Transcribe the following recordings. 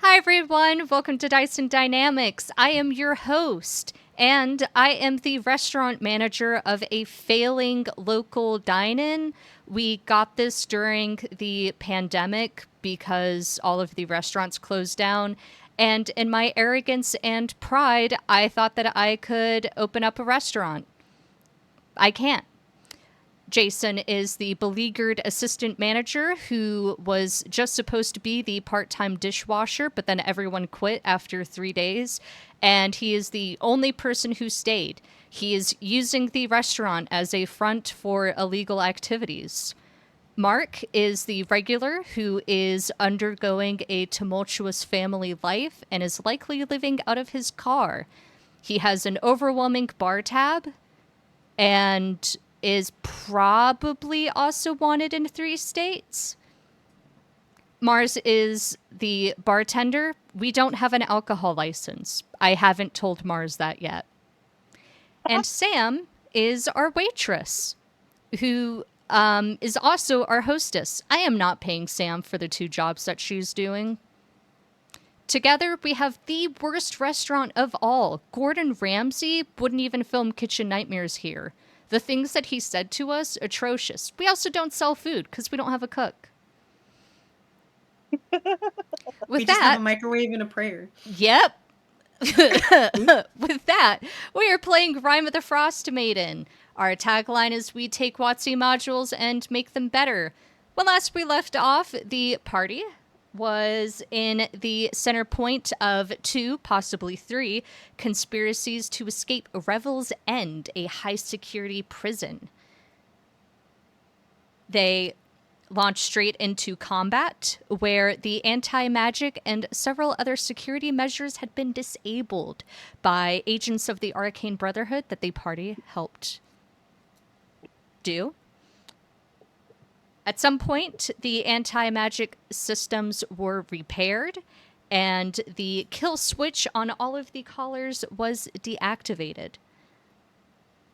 Hi, everyone. Welcome to Dyson Dynamics. I am your host, and I am the restaurant manager of a failing local dine-in. We got this during the pandemic because all of the restaurants closed down. And in my arrogance and pride, I thought that I could open up a restaurant. I can't. Jason is the beleaguered assistant manager who was just supposed to be the part time dishwasher, but then everyone quit after 3 days. And he is the only person who stayed. He is using the restaurant as a front for illegal activities. Mark is the regular who is undergoing a tumultuous family life and is likely living out of his car. He has an overwhelming bar tab and is probably also wanted in 3 states. Mars is the bartender. We don't have an alcohol license. I haven't told Mars that yet. And Sam is our waitress, who is also our hostess. I am not paying Sam for the 2 jobs that she's doing. Together, we have the worst restaurant of all. Gordon Ramsay wouldn't even film Kitchen Nightmares here. The things that he said to us, atrocious. We also don't sell food because we don't have a cook. We just have a microwave and a prayer. Yep. With that, we are playing Rime of the Frostmaiden. Our tagline is we take WotC modules and make them better. When last we left off, the party was in the center point of 2, possibly 3, conspiracies to escape Revel's End, a high-security prison. They launched straight into combat, where the anti-magic and several other security measures had been disabled by agents of the Arcane Brotherhood that the party helped do. At some point, the anti-magic systems were repaired, and the kill switch on all of the callers was deactivated.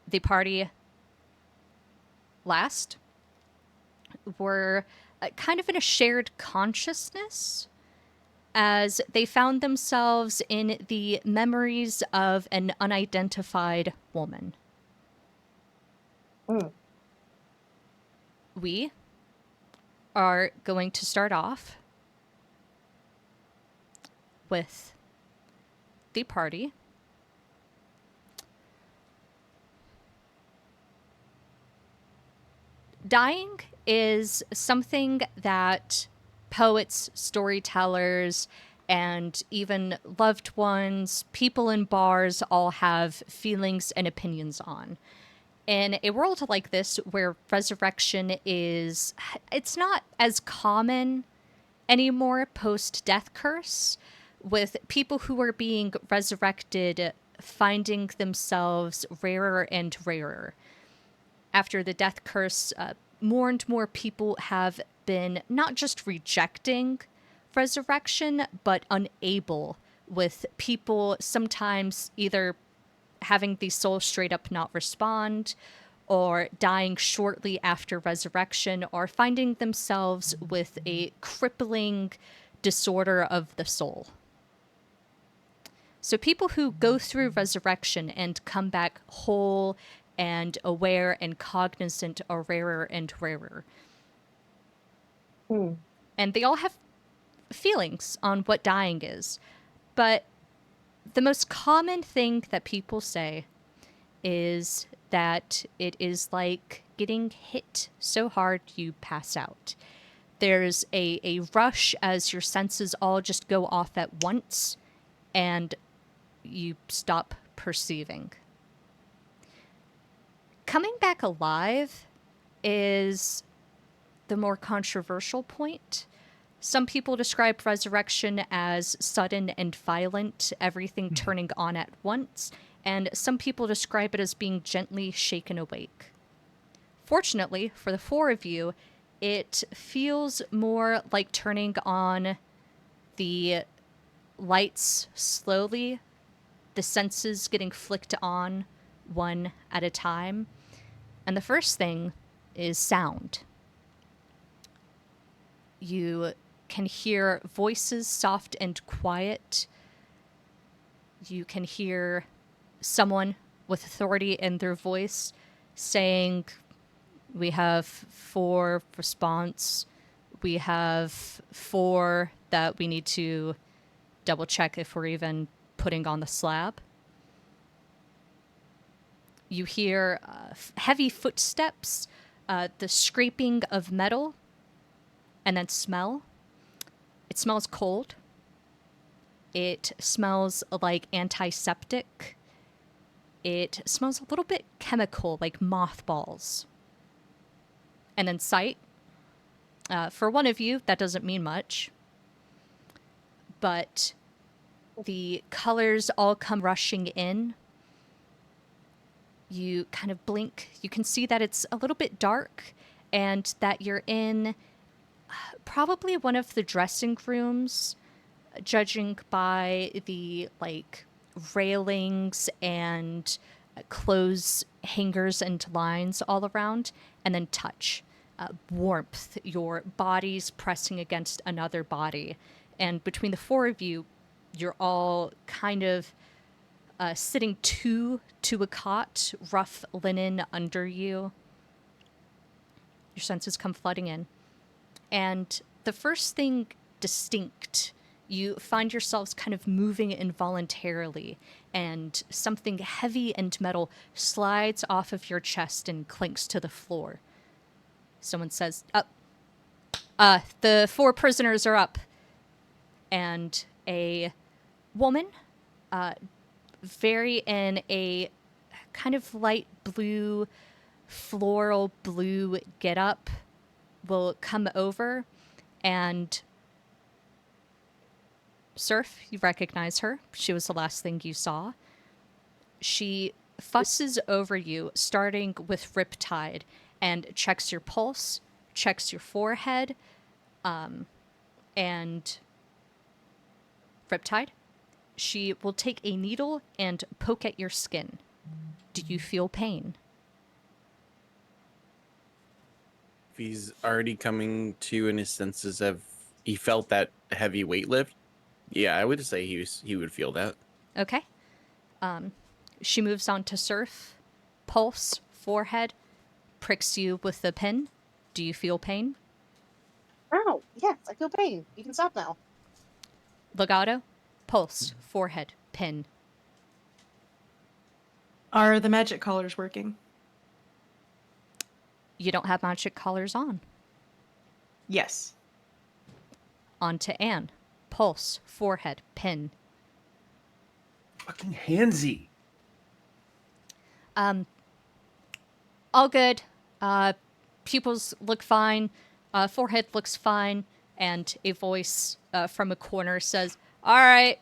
The party last were kind of in a shared consciousness as they found themselves in the memories of an unidentified woman. We are going to start off with the party. Dying is something that poets, storytellers, and even loved ones, people in bars all have feelings and opinions on. In a world like this where resurrection is, it's not as common anymore post-death curse, with people who are being resurrected finding themselves rarer and rarer. After the death curse, more and more people have been not just rejecting resurrection, but unable, with people sometimes either having the soul straight up not respond, or dying shortly after resurrection, or finding themselves with a crippling disorder of the soul. So people who go through resurrection and come back whole and aware and cognizant are rarer and rarer. And they all have feelings on what dying is. But the most common thing that people say is that it is like getting hit so hard you pass out. There's a rush as your senses all just go off at once and you stop perceiving. Coming back alive is the more controversial point. Some people describe resurrection as sudden and violent, everything turning on at once, and some people describe it as being gently shaken awake. Fortunately, for the 4 of you, it feels more like turning on the lights slowly, the senses getting flicked on one at a time. And the first thing is sound. You can hear voices, soft and quiet. You can hear someone with authority in their voice saying, "We have 4 response. We have 4 that we need to double check if we're even putting on the slab." You hear heavy footsteps, the scraping of metal, and then smell. It smells cold. It smells like antiseptic. It smells a little bit chemical, like mothballs. And then sight. For one of you, that doesn't mean much. But the colors all come rushing in. You kind of blink. You can see that it's a little bit dark and that you're in probably one of the dressing rooms, judging by the like railings and clothes hangers and lines all around, and then touch, warmth, your bodies pressing against another body. And between the 4 of you, you're all kind of sitting two to a cot, rough linen under you. Your senses come flooding in. And the first thing distinct, you find yourselves kind of moving involuntarily, and something heavy and metal slides off of your chest and clinks to the floor. Someone says, "Up. The 4 prisoners are up." And a woman, very in a kind of light blue, floral blue getup, will come over, and Surf, you recognize her. She was the last thing you saw. She fusses over you, starting with Riptide, and checks your pulse, checks your forehead, and Riptide, she will take a needle and poke at your skin. Do you feel pain? If he's already coming to in his senses, he felt that heavy weight lift? Yeah, I would say he would feel that. Okay. She moves on to Surf. Pulse, forehead, pricks you with the pin. Do you feel pain? Oh, yes, I feel pain. You can stop now. Legato, pulse, forehead, pin. Are the magic collars working? You don't have magic collars on. Yes. On to Anne. Pulse, forehead, pin. Fucking handsy. All good. Pupils look fine. Forehead looks fine. And a voice from a corner says, "All right,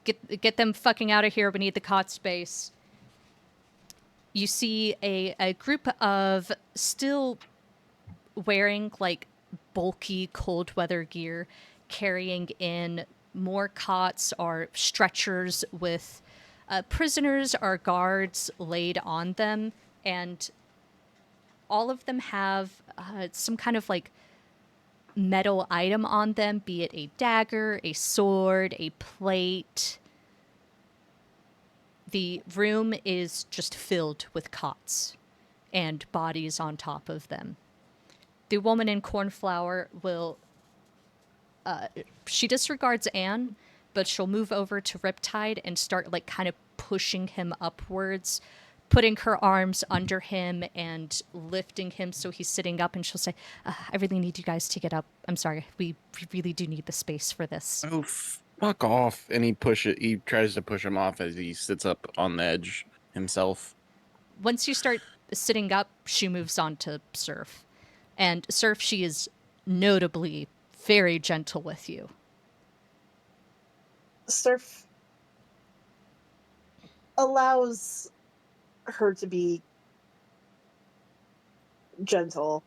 get them fucking out of here. We need the cot space." You see a group of still wearing like bulky cold weather gear, carrying in more cots or stretchers with prisoners or guards laid on them, and all of them have some kind of like metal item on them, be it a dagger, a sword, a plate. The room is just filled with cots and bodies on top of them. The woman in cornflower will she disregards Anne, but she'll move over to Riptide and start like kind of pushing him upwards, putting her arms under him and lifting him so he's sitting up, and she'll say, "I really need you guys to get up. I'm sorry. We really do need the space for this." Oh, fuck off. And he tries to push him off as he sits up on the edge himself. Once you start sitting up, she moves on to Surf. And Surf, she is notably very gentle with you. Surf allows her to be gentle,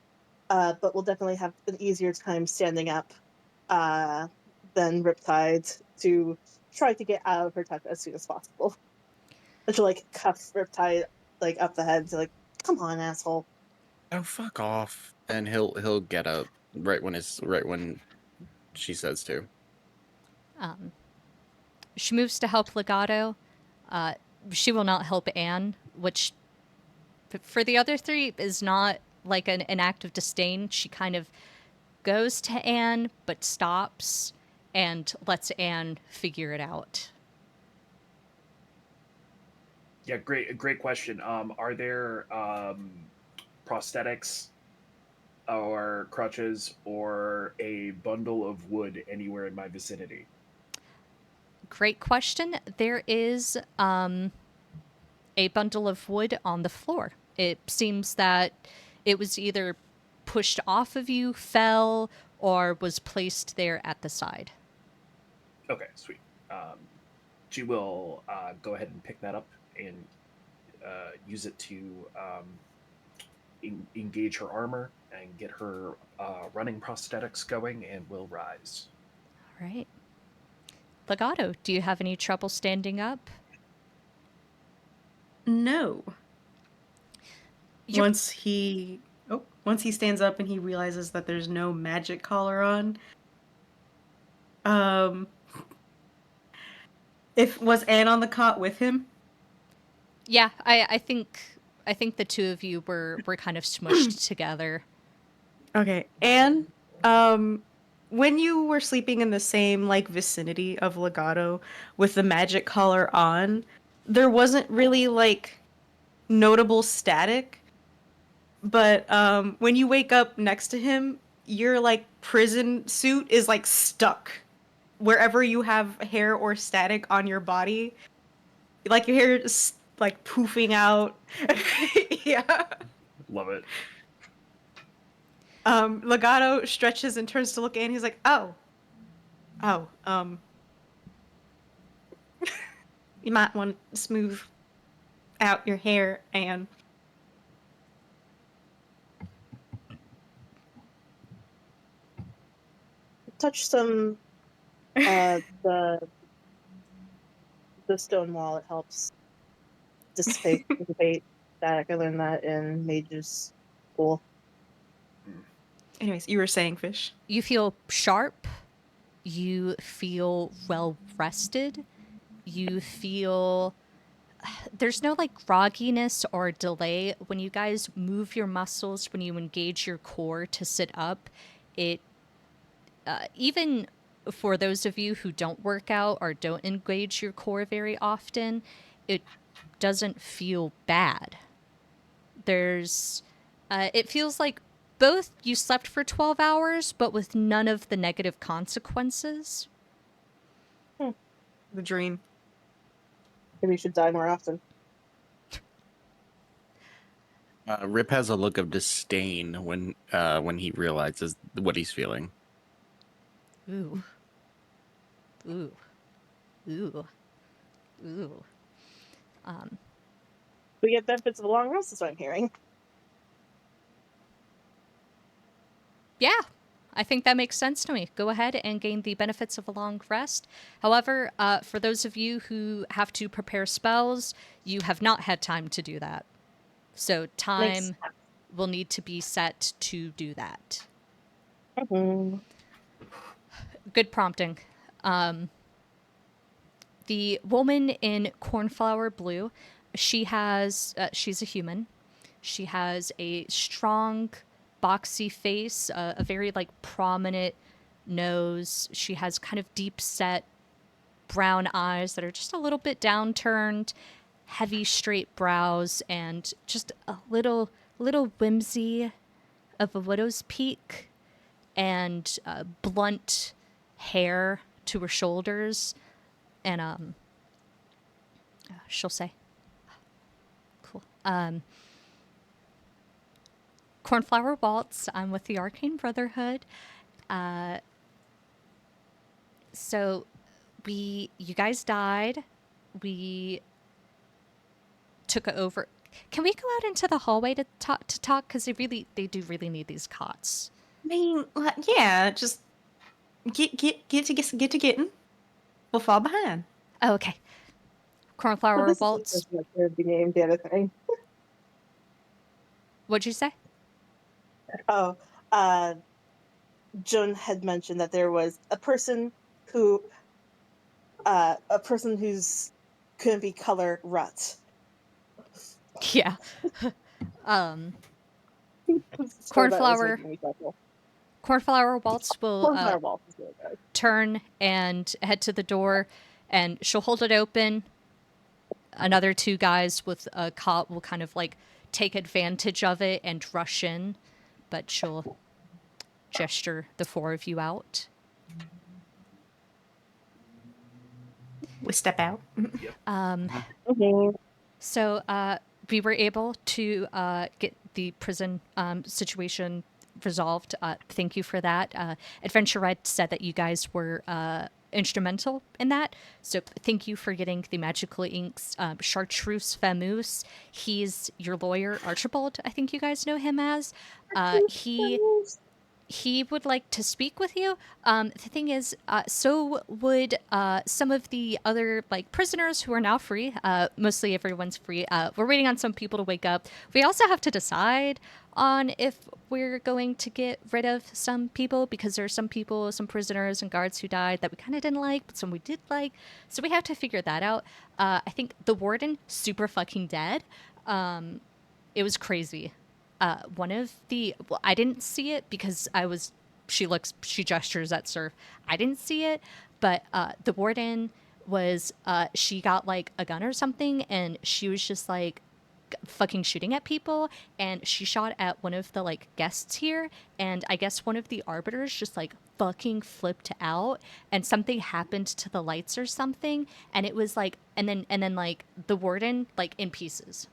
but will definitely have an easier time standing up than Riptide, to try to get out of her touch as soon as possible. And she'll like cuff Riptide like up the head to like, "Come on, asshole." Oh, fuck off. And he'll get up right when she says too. She moves to help Legato. She will not help Anne, which for the other three is not like an act of disdain. She kind of goes to Anne, but stops and lets Anne figure it out. Yeah, great question. Are there prosthetics or crutches or a bundle of wood anywhere in my vicinity? Great question. There is a bundle of wood on the floor. It seems that it was either pushed off of you, fell, or was placed there at the side. Okay, sweet. She will go ahead and pick that up and use it to engage her armor and get her running prosthetics going, and will rise. All right. Legato, do you have any trouble standing up? No. You're- Once he stands up and he realizes that there's no magic collar on. If was Anne on the cot with him? Yeah, I think the two of you were kind of smushed together. Okay. Anne, when you were sleeping in the same like vicinity of Legato with the magic collar on, there wasn't really like notable static. But when you wake up next to him, your like prison suit is like stuck wherever you have hair or static on your body. Like your hair is like poofing out. Yeah. Love it. Legato stretches and turns to look at Anne. He's like, oh, you might want to smooth out your hair, Anne. Touch some the stone wall. It helps dissipate static. I learned that in Mage's school. Anyways, you were saying, Fish. You feel sharp. You feel well rested. You feel there's no like grogginess or delay when you guys move your muscles, when you engage your core to sit up. It even for those of you who don't work out or don't engage your core very often, it doesn't feel bad. There's it feels like both you slept for 12 hours but with none of the negative consequences. The dream. Maybe you should die more often. Rip has a look of disdain when he realizes what he's feeling. Ooh. Ooh. Ooh. Ooh. We get benefits of a long rest, is what I'm hearing. Yeah, I think that makes sense to me. Go ahead and gain the benefits of a long rest. However, for those of you who have to prepare spells, you have not had time to do that. So time will need to be set to do that. Mm-hmm. Good prompting. The woman in cornflower blue, she's a human. She has a strong, boxy face, a very like prominent nose. She has kind of deep set brown eyes that are just a little bit downturned, heavy straight brows, and just a little whimsy of a widow's peak, and blunt hair to her shoulders. And she'll say, "Cool. Cornflower Waltz. I'm with the Arcane Brotherhood. So you guys died. We took over. Can we go out into the hallway to talk? Because they do really need these cots. I mean, yeah, just get to getting. We'll fall behind. Oh, okay. Cornflower Waltz. Would be named the other thing. What'd you say? Oh, Joan had mentioned that there was a person who's couldn't be color rut. Yeah. So that was Cornflower making me chuckle. Cornflower Waltz will Cornflower Waltz is really good. turn and head to the door, and she'll hold it open. Another two guys with a cot will kind of like take advantage of it and rush in, but she'll gesture the four of you out. We step out. So we were able to get the prison situation resolved. Thank you for that. Adventure Red said that you guys were instrumental in that. So thank you for getting the magical inks. Chartreuse Famous, he's your lawyer, Archibald, I think you guys know him as. He would like to speak with you. The thing is, so would some of the other like prisoners who are now free. Mostly everyone's free. We're waiting on some people to wake up. We also have to decide on if we're going to get rid of some people, because there are some people, some prisoners and guards who died that we kind of didn't like, but some we did like. So we have to figure that out. I think the warden, super fucking dead. It was crazy. One of the, well, I didn't see it because she gestures at Surf. I didn't see it, but the warden was, she got like a gun or something, and she was just like fucking shooting at people, and she shot at one of the like guests here, and I guess one of the arbiters just like fucking flipped out, and something happened to the lights or something, and it was like, and then like the warden like in pieces.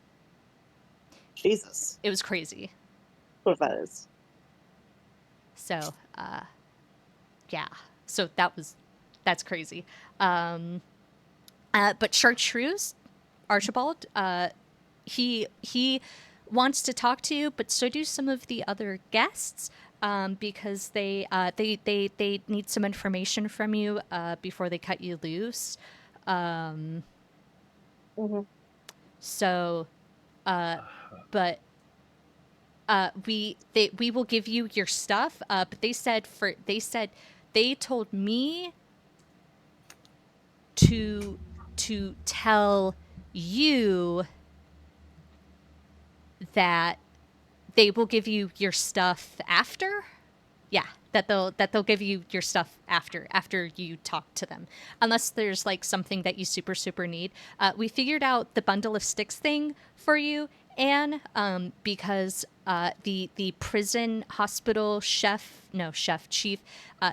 Jesus. It was crazy. What that is. So, yeah. So that's crazy. But Chartreuse, Archibald, he wants to talk to you, but so do some of the other guests, because they need some information from you before they cut you loose. So, but we will give you your stuff. But they told me to tell you that they will give you your stuff after. Yeah, that they'll give you your stuff after you talk to them, unless there's like something that you super need. We figured out the bundle of sticks thing for you, Anne, because the prison hospital chief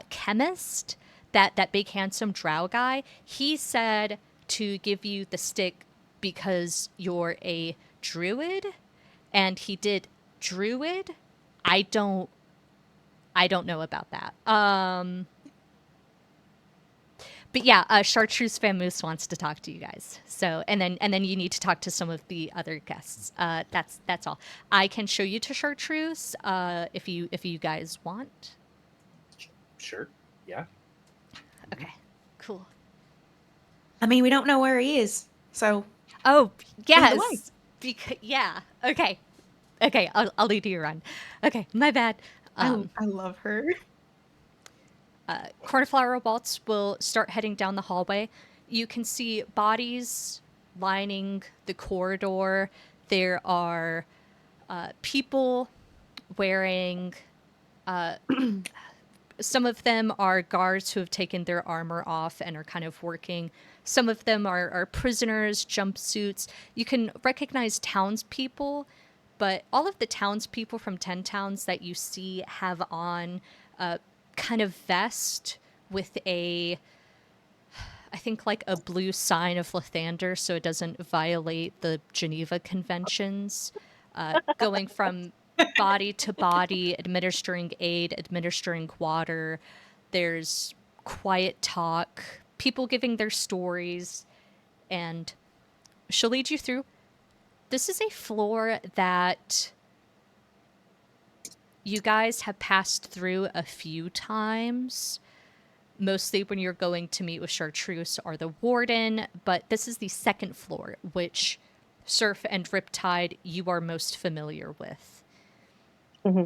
chemist, that big handsome drow guy, he said to give you the stick because you're a druid, and he did druid. I don't know about that. But yeah, Chartreuse Famous wants to talk to you guys. So, and then you need to talk to some of the other guests. That's all. I can show you to Chartreuse if you guys want. Sure. Yeah. Okay, cool. I mean, we don't know where he is, so. Oh Lead the way. yes, yeah. Okay. I'll lead you run. Okay, my bad. I love her. Cornflower Waltz will start heading down the hallway. You can see bodies lining the corridor. There are people wearing. Some of them are guards who have taken their armor off and are kind of working. Some of them are prisoners, jumpsuits. You can recognize townspeople, but all of the townspeople from 10 Towns that you see have on kind of vest with I think like a blue sign of Lathander so it doesn't violate the Geneva Conventions, going from body to body, administering aid, administering water. There's quiet talk, people giving their stories, and she'll lead you through. This is a floor that you guys have passed through a few times, mostly when you're going to meet with Chartreuse or the warden, but this is the second floor, which Surf and Riptide you are most familiar with. Mm-hmm.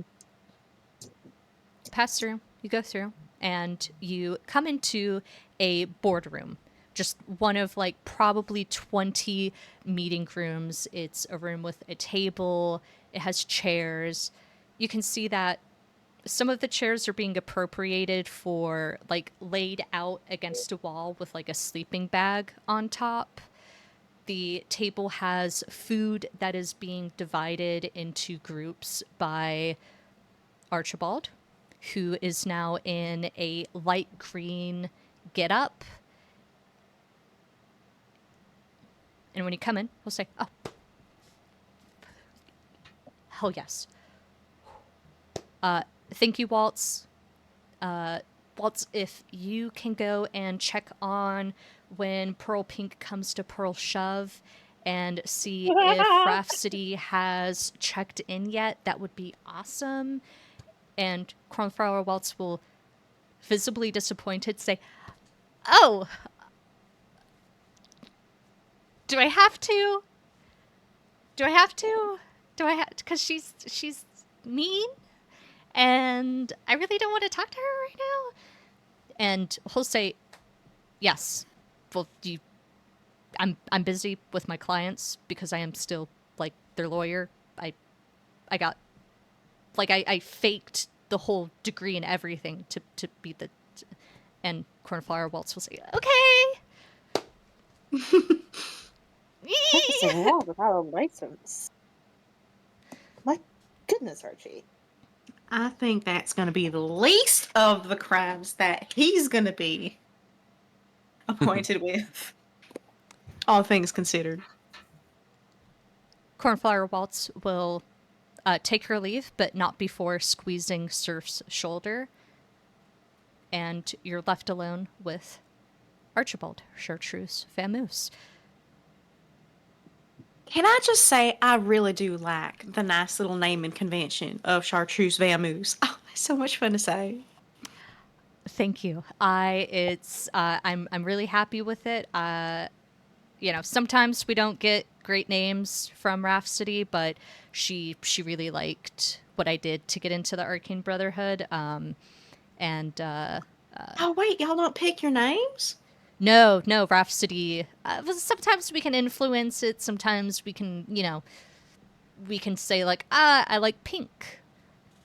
Pass through. you go through, and you come into a boardroom. Just one of like probably 20 meeting rooms. It's a room with a table, it has chairs. You can see that some of the chairs are being appropriated for like laid out against a wall with like a sleeping bag on top. The table has food that is being divided into groups by Archibald, who is now in a light green get up. And when you come in, he'll say, "Oh, hell yes. Thank you, Waltz. Waltz, if you can go and check on when Pearl Pink comes to Pearl Shove and see if Rhapsody has checked in yet, that would be awesome." And Cornflower Waltz will, visibly disappointed, say, "Oh, do I have to? Do I have to? Do I have? Because she's mean, and I really don't want to talk to her right now." And he'll say, "Yes, well, I'm busy with my clients because I am still like their lawyer. I got like I faked the whole degree and everything to be the." And Cornflower Waltz will say, "Okay." Practicing law without a license. My goodness, Archie. I think that's going to be the least of the crimes that he's going to be appointed with. All things considered. Cornflower Waltz will take her leave, but not before squeezing Surf's shoulder. And you're left alone with Archibald, Chartreuse Vamoose. Can I just say, I really do like the nice little naming convention of Chartreuse Vamoose. Oh, that's so much fun to say. Thank you. I'm really happy with it. Sometimes we don't get great names from Rhapsody, but she really liked what I did to get into the Arcane Brotherhood. Oh wait, y'all don't pick your names? No, Rhapsody. Sometimes we can influence it. Sometimes we can, we can say like, I like pink.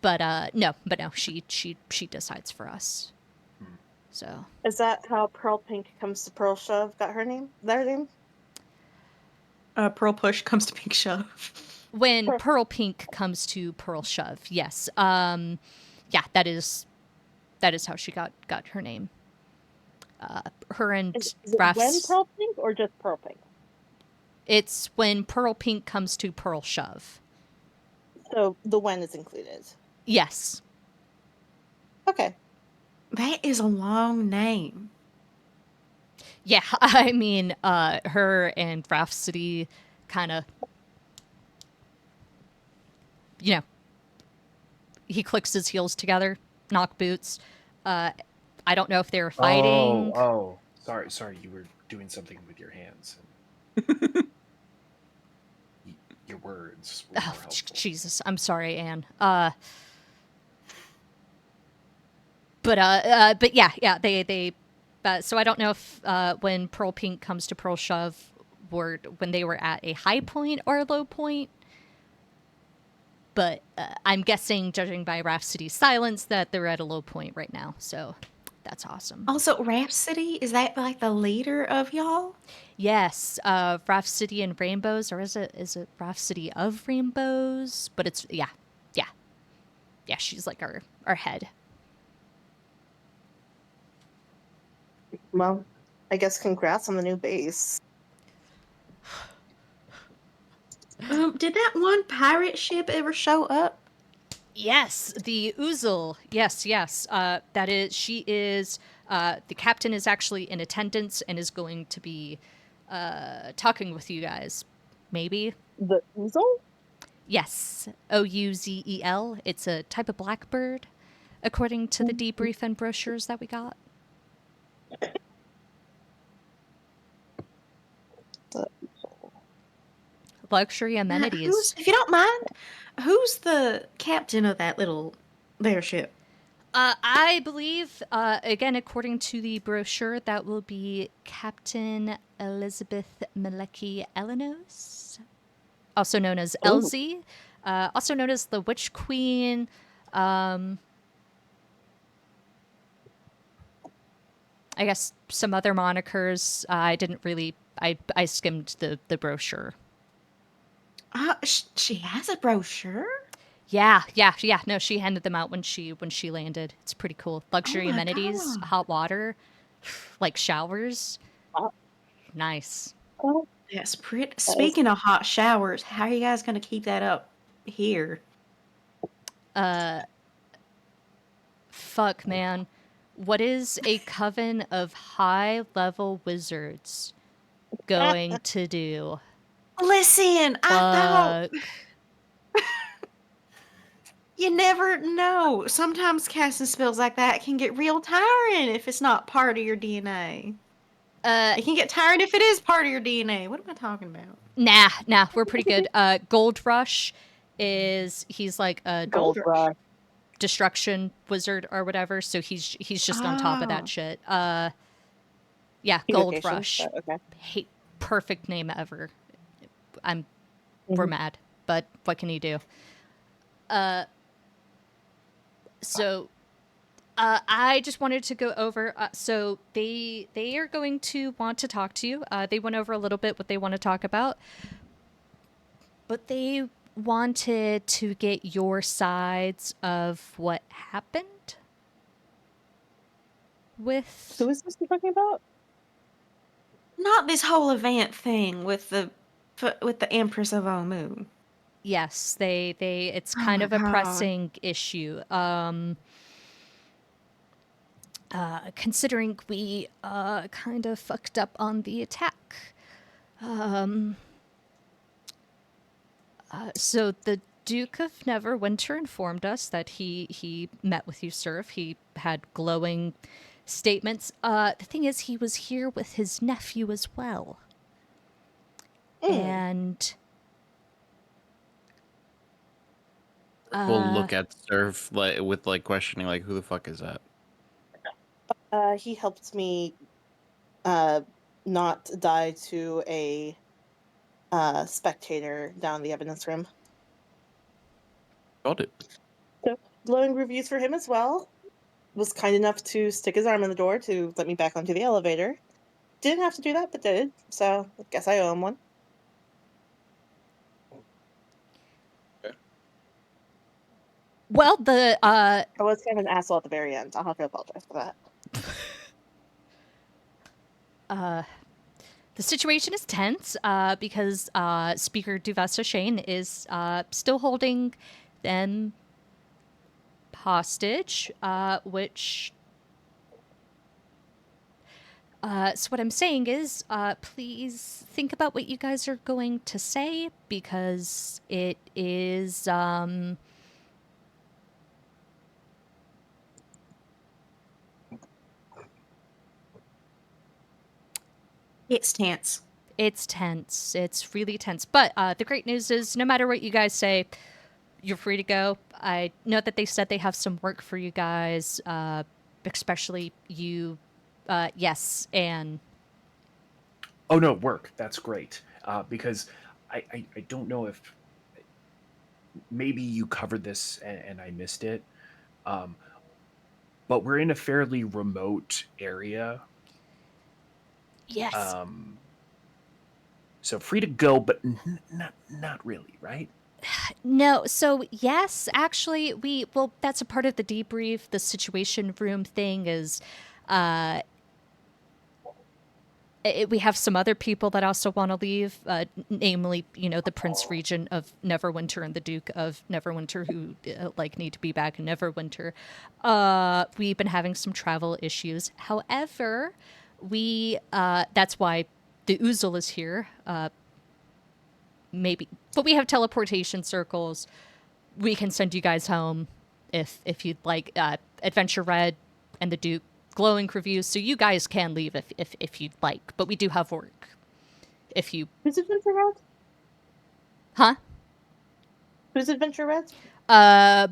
But no, she decides for us. So Is that how Pearl Pink comes to Pearl Shove got her name? Their name? Pearl Push comes to Pink Shove. when Pearl Pink comes to Pearl Shove, yes, yeah, that is how she got her name. Her and Is it Raph's. when Pearl Pink or just Pearl Pink? It's when Pearl Pink comes to Pearl Shove. So the when is included. Yes. Okay. That is a long name. Yeah, I mean, her and Rhapsody kind of, he clicks his heels together, knock boots. I don't know if they were fighting. Oh, sorry, you were doing something with your hands. Your words were more helpful. Jesus, I'm sorry, Anne. But yeah, they. So I don't know if when Pearl Pink comes to Pearl Shove, when they were at a high point or a low point. But I'm guessing, judging by Rhapsody's silence, that they're at a low point right now. So that's awesome. Also, Rhapsody, is that like the leader of y'all? Yes, Rhapsody and Rainbows, or is it Rhapsody of Rainbows? But it's yeah. She's like our head. Well, I guess congrats on the new base. Did that one pirate ship ever show up? Yes, the Oozle. Yes. That is, she is. The captain is actually in attendance and is going to be talking with you guys. Maybe. The Oozle? Yes, Ouzel. It's a type of blackbird, according to the debrief and brochures that we got. Luxury amenities. If you don't mind, who's the captain of that little airship? I believe, again, according to the brochure, that will be Captain Elizabeth Malecki Elenos, also known as Ooh. Elsie, also known as the Witch Queen. I guess some other monikers. I didn't really. I skimmed the brochure. She has a brochure? Yeah. No, she handed them out when she landed. It's pretty cool. Oh Luxury my amenities, god. hot water, like showers. Wow. Nice. Well, That's pretty. that is Speaking of hot showers, how are you guys going to keep that up here? Fuck, man. What is a coven of high level wizards going to do? Listen, I thought Fuck. you never know. Sometimes casting spells like that can get real tiring if it's not part of your DNA. It can get tiring if it is part of your DNA. What am I talking about? Nah, we're pretty good. Gold Rush he's like a gold rush. destruction wizard or whatever, so he's just on top of that Oh. shit. Yeah, Gold Evocation, Rush. but okay. Hate perfect name ever. We're Mhm. mad, but what can you do? So I just wanted to go over. So they are going to want to talk to you. They went over a little bit what they want to talk about, but they wanted to get your sides of what happened with. Who is this you're talking about? Not this whole event thing with the Empress of Omu. Yes, they it's Oh kind my of a god. pressing issue. Considering we kind of fucked up on the attack. So the Duke of Neverwinter informed us that he met with you, sir. He had glowing statements. The thing is, he was here with his nephew as well, Mm. and We'll look at Surf with questioning, like, who the fuck is that? He helped me not die to a spectator down the evidence room. Got it. So glowing reviews for him as well. Was kind enough to stick his arm in the door to let me back onto the elevator. Didn't have to do that, but did. So I guess I owe him one. well, the I was kind of an asshole at the very end. I'll have to apologize for that. the situation is tense because Speaker Duvessa Shane is still holding them hostage, which. So what I'm saying is, please think about what you guys are going to say because it is. It's tense. It's tense. It's really tense. But the great news is, no matter what you guys say, you're free to go. I know that they said they have some work for you guys, especially you. Yes, and Oh no, work. That's great. Because I don't know if maybe you covered this and I missed it. Um, but we're in a fairly remote area. yes. So free to go, but not really, right? No, so yes, actually, well, that's a part of the debrief. The situation room thing is, uh, we have some other people that also want to leave, namely, the Prince Regent of Neverwinter and the Duke of Neverwinter, who need to be back in Neverwinter. We've been having some travel issues. However, that's why the Oozle is here. Maybe, but we have teleportation circles. We can send you guys home if you'd like. Adventure Red and the Duke glowing reviews, so you guys can leave if you'd like. But we do have work. If you, Who's Adventure Red? huh? Who's Adventure Red?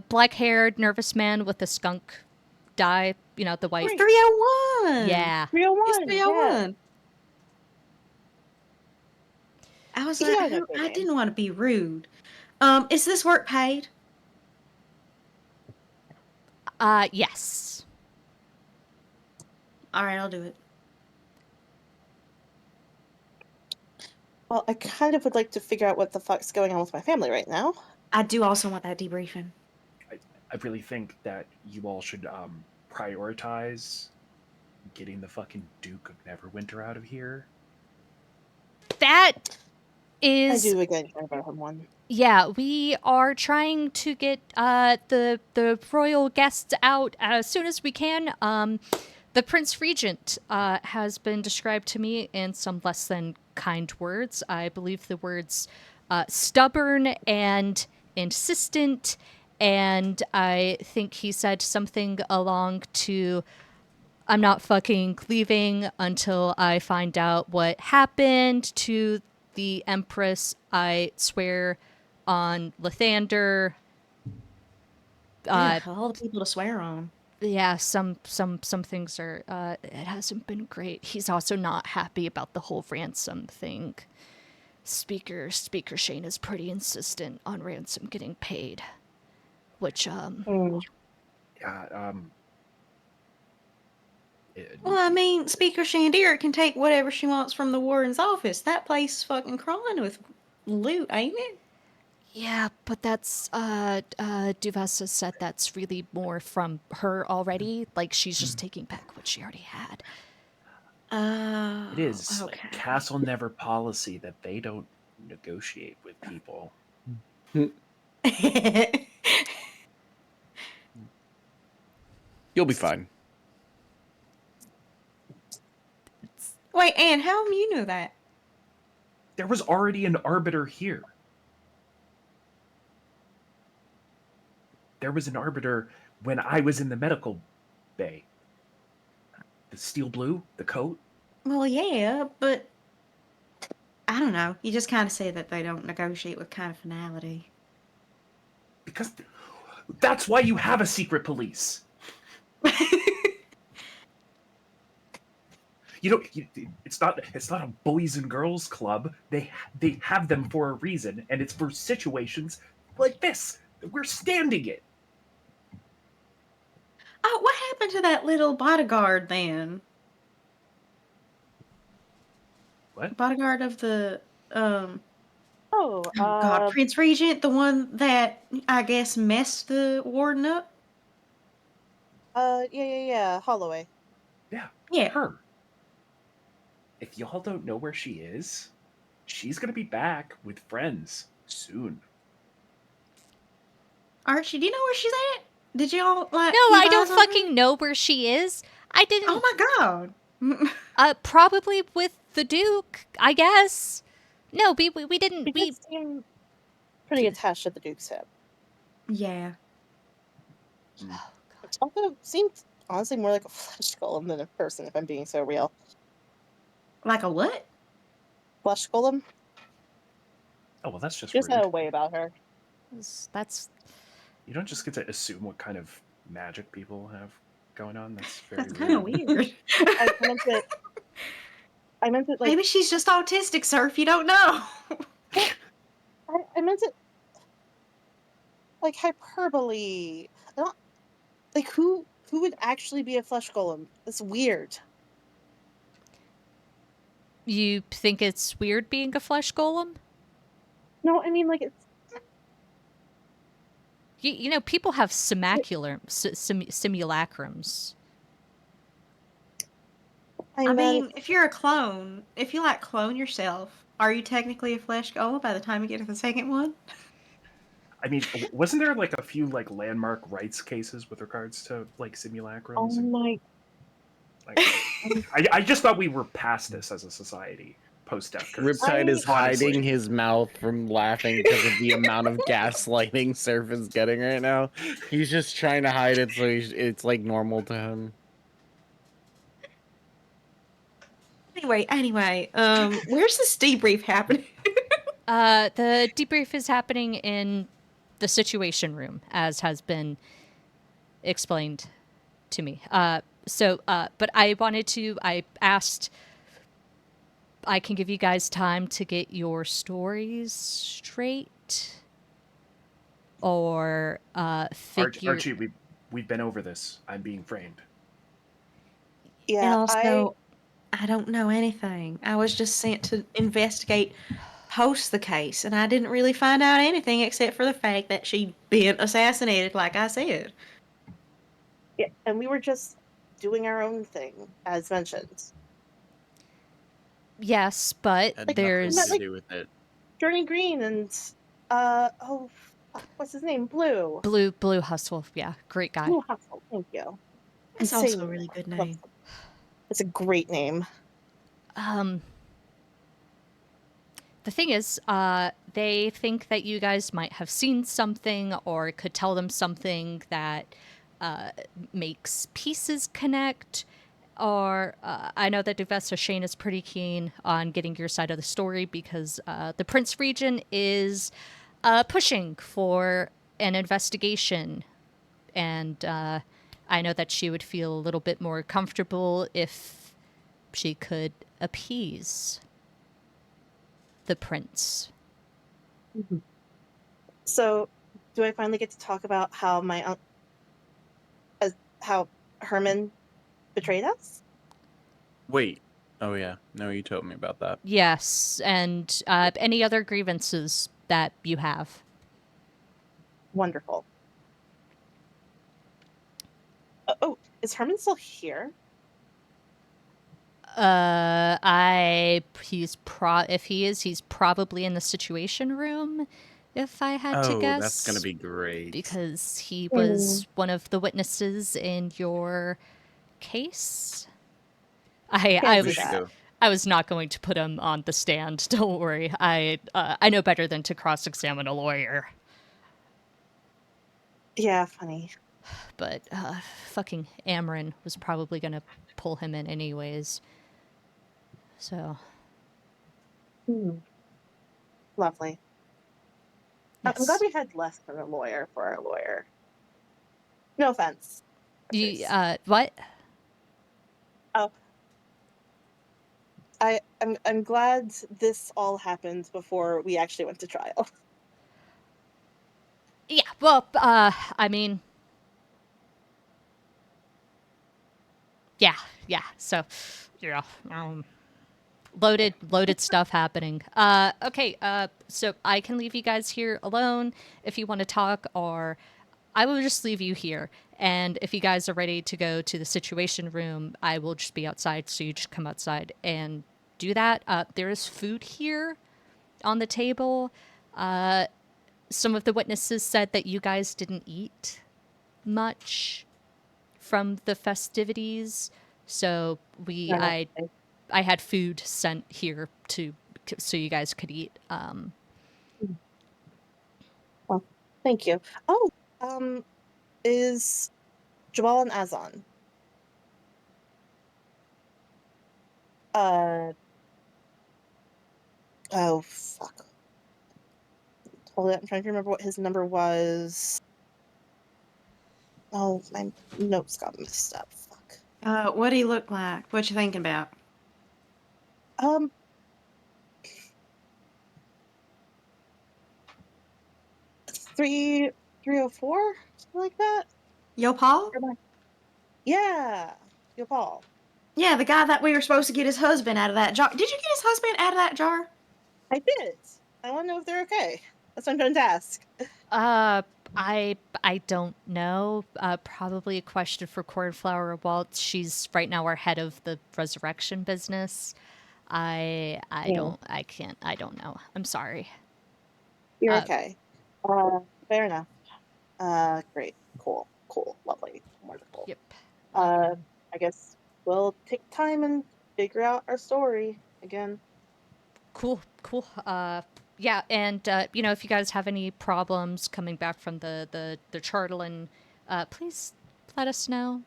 Black-haired nervous man with a skunk. die, the white. 301. Yeah. 301. It's 301. I was like, Yeah, I that's her name. didn't want to be rude. Is this work paid? Yes. All right, I'll do it. Well, I kind of would like to figure out what the fuck's going on with my family right now. I do also want that debriefing. I really think that you all should prioritize getting the fucking Duke of Neverwinter out of here. That I is do again care about him one. Yeah, we are trying to get the royal guests out as soon as we can. The Prince Regent has been described to me in some less than kind words. I believe the words stubborn and insistent, and I think he said something along to I'm not fucking leaving until I find out what happened to the Empress. I swear on Lathander. Yeah, all the people to swear on. Yeah, some things are. It hasn't been great. He's also not happy about the whole ransom thing. Speaker Shane is pretty insistent on ransom getting paid, which Yeah. Well, I mean, Speaker Shandira can take whatever she wants from the warden's office. That place is fucking crawling with loot, ain't it? Yeah, but that's Duvessa said that's really more from her already. Like she's just taking back what she already had. It is okay. Castle Never policy that they don't negotiate with people. You'll be fine. Wait, Anne, how come you know that? There was already an arbiter here. There was an arbiter when I was in the medical bay. The steel blue, the coat. Well, yeah, but I don't know. You just kind of say that they don't negotiate with kind of finality. Because that's why you have a secret police. It's not a boys and girls club. They have them for a reason, and it's for situations like this that we're standing in. Oh, what happened to that little bodyguard then? What? Bodyguard of the Oh, God, Prince Regent, the one that I guess messed the warden up. yeah, Holloway. Yeah. Her. If y'all don't know where she is, she's gonna be back with friends soon. Archie, do you know where she's at? Did y'all like? No, keep I don't eyes on her? fucking know where she is. I didn't. Oh my god. Probably with the Duke, I guess. No, we didn't. She did seem pretty attached to the Duke's hip. Yeah. Which also seemed honestly more like a flesh golem than a person, if I'm being so real. Like a what? Flesh golem? Oh well, that's just She just rude. had a way about her. That's You don't just get to assume what kind of magic people have going on. That's very That's kind of rude. weird. I meant it like Maybe she's just autistic, sir. If you don't know. I meant it like hyperbole. I don't like who would actually be a flesh golem? That's weird. You think it's weird being a flesh golem? No, I mean like it's You know, people have simulacrums. I mean, if you're a clone, if you like clone yourself, are you technically a flesh golem by the time you get to the second one? I mean, wasn't there like a few like landmark rights cases with regards to like simulacrums? oh my Like, I just thought we were past this as a society post death. Riptide is honestly. hiding his mouth from laughing because of the amount of gaslighting Surf is getting right now. He's just trying to hide it so it's like normal to him. Anyway, where's this debrief happening? The debrief is happening in the situation room, as has been explained to me. But I asked, I can give you guys time to get your stories straight, or figure. Archie, we've been over this. I'm being framed. And Yeah, also, I don't know anything. I was just sent to investigate post the case, and I didn't really find out anything except for the fact that she'd been assassinated, like I said. yeah, and we were just doing our own thing, as mentioned. Yes, but Had Like, we nothing met there's to like do with it. Journey Green and oh fuck, what's his name? Blue. Blue Hustle. Yeah, great guy. Blue Hustle. Thank you. That's also a Insane. really good I love name. him. It's a great name. Um, the thing is, they think that you guys might have seen something or could tell them something that makes pieces connect. Or I know that Duvessa Shane is pretty keen on getting your side of the story because the Prince region is pushing for an investigation. And I know that she would feel a little bit more comfortable if she could appease the prince. Mhm. So, do I finally get to talk about how how Herman betrayed us? Wait. Oh yeah. No, you told me about that. Yes, and any other grievances that you have. Wonderful. Oh, is Herman still here? If he is, he's probably in the situation room, if I had to Oh, that's gonna guess, be great. because he Hmm. was one of the witnesses in your case. Can't We see should that. go. I was not going to put him on the stand. Don't worry. I know better than to cross-examine a lawyer. Yeah, funny. But fucking Amarin was probably gonna pull him in anyways. So Hmm. Lovely. I'm glad yes, we had less than a lawyer for our lawyer. No offense. you Chris. what? Oh, I'm glad this all happened before we actually went to trial. Yeah. Well, I mean, yeah, yeah. So, yeah, loaded stuff happening. Okay. So I can leave you guys here alone if you want to talk, or I will just leave you here. And if you guys are ready to go to the situation room, I will just be outside. So you just come outside and do that. There is food here on the table. Some of the witnesses said that you guys didn't eat much from the festivities, so No. I had food sent here to so you guys could eat. Well, thank you. Oh, is Jabal and Azan? Uh, oh fuck. Hold it. I'm trying to remember what his number was. Oh, my notes got messed up. Fuck. What do he look like? What you thinking about? Um, 304, something like that. Yo, Paul? Or am I- Yeah, yo, Paul. Yeah, the guy that we were supposed to get his husband out of that jar. Did you get his husband out of that jar? I did. I want to know if they're okay. That's what I'm trying to ask. Uh, I don't know. Probably a question for Cornflower Waltz. She's right now our head of the resurrection business. Yeah, I can't, I don't know. I'm sorry. you're Uh, okay. Fair enough. Great, cool, lovely, wonderful. yep. Uh, I guess we'll take time and figure out our story again. Cool. Yeah, and if you guys have any problems coming back from the Chartlin, please let us know.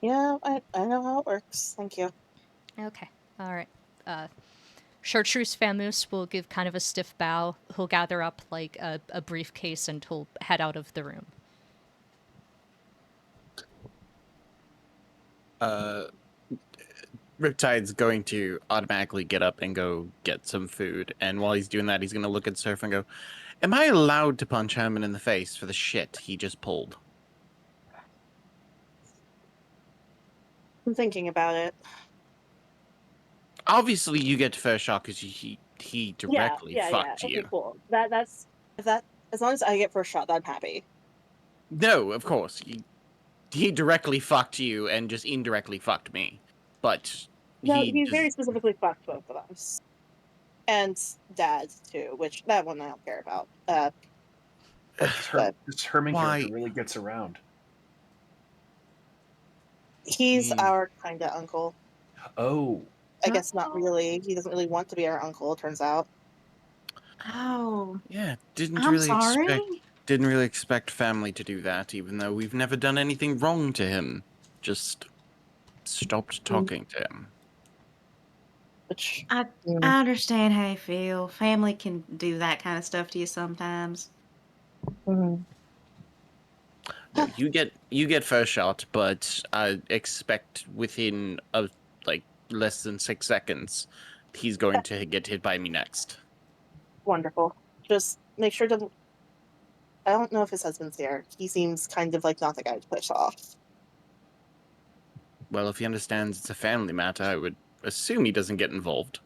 Yeah, I know how it works. Thank you. Okay. All right. Chartreuse Famous will give kind of a stiff bow. He'll gather up like a briefcase and he'll head out of the room. Riptide's going to automatically get up and go get some food, and while he's doing that, he's going to look at Surf and go, "Am I allowed to punch Herman in the face for the shit he just pulled?" I'm thinking about it. Obviously, you get first shot because he directly Yeah. fucked Okay, you. cool. That's if that as long as I get first shot, I'm happy. No, of course. He directly fucked you and just indirectly fucked me. But No, he he very just. specifically fucked both of us. And Dad too, which that one I don't care about. But But this Herman character Why? really gets around. he's our kinda uncle. Oh, I guess not really. He doesn't really want to be our uncle, it turns out. Oh, Yeah, I'm sorry. didn't really expect family to do that, even though we've never done anything wrong to him. Just stopped Mm, talking to him. Which I mm, I understand how you feel. Family can do that kind of stuff to you sometimes. mm. No, you get first shot, but I expect within like less than 6 seconds, he's going to get hit by me next. Wonderful. Just make sure to I don't know if his husband's here. He seems kind of like not the guy to push off. Well, if he understands it's a family matter, I would assume he doesn't get involved.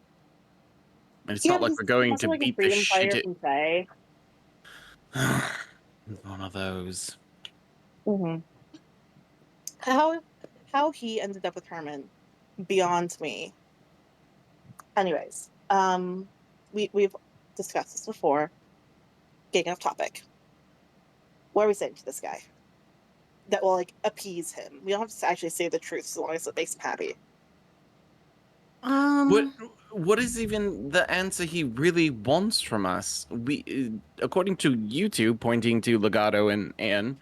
And it's Yeah, not but like he's we're going to also like a beat the freedom shit. fighter from Faye. One of those. Hmm. How how he ended up with Herman beyond me. Anyways, we've discussed this before. Getting off topic. What are we saying to this guy that will like appease him? We don't have to actually say the truth as long as it makes him happy. What Um, what is even the answer he really wants from us? According to you two, pointing to Legato and Anne,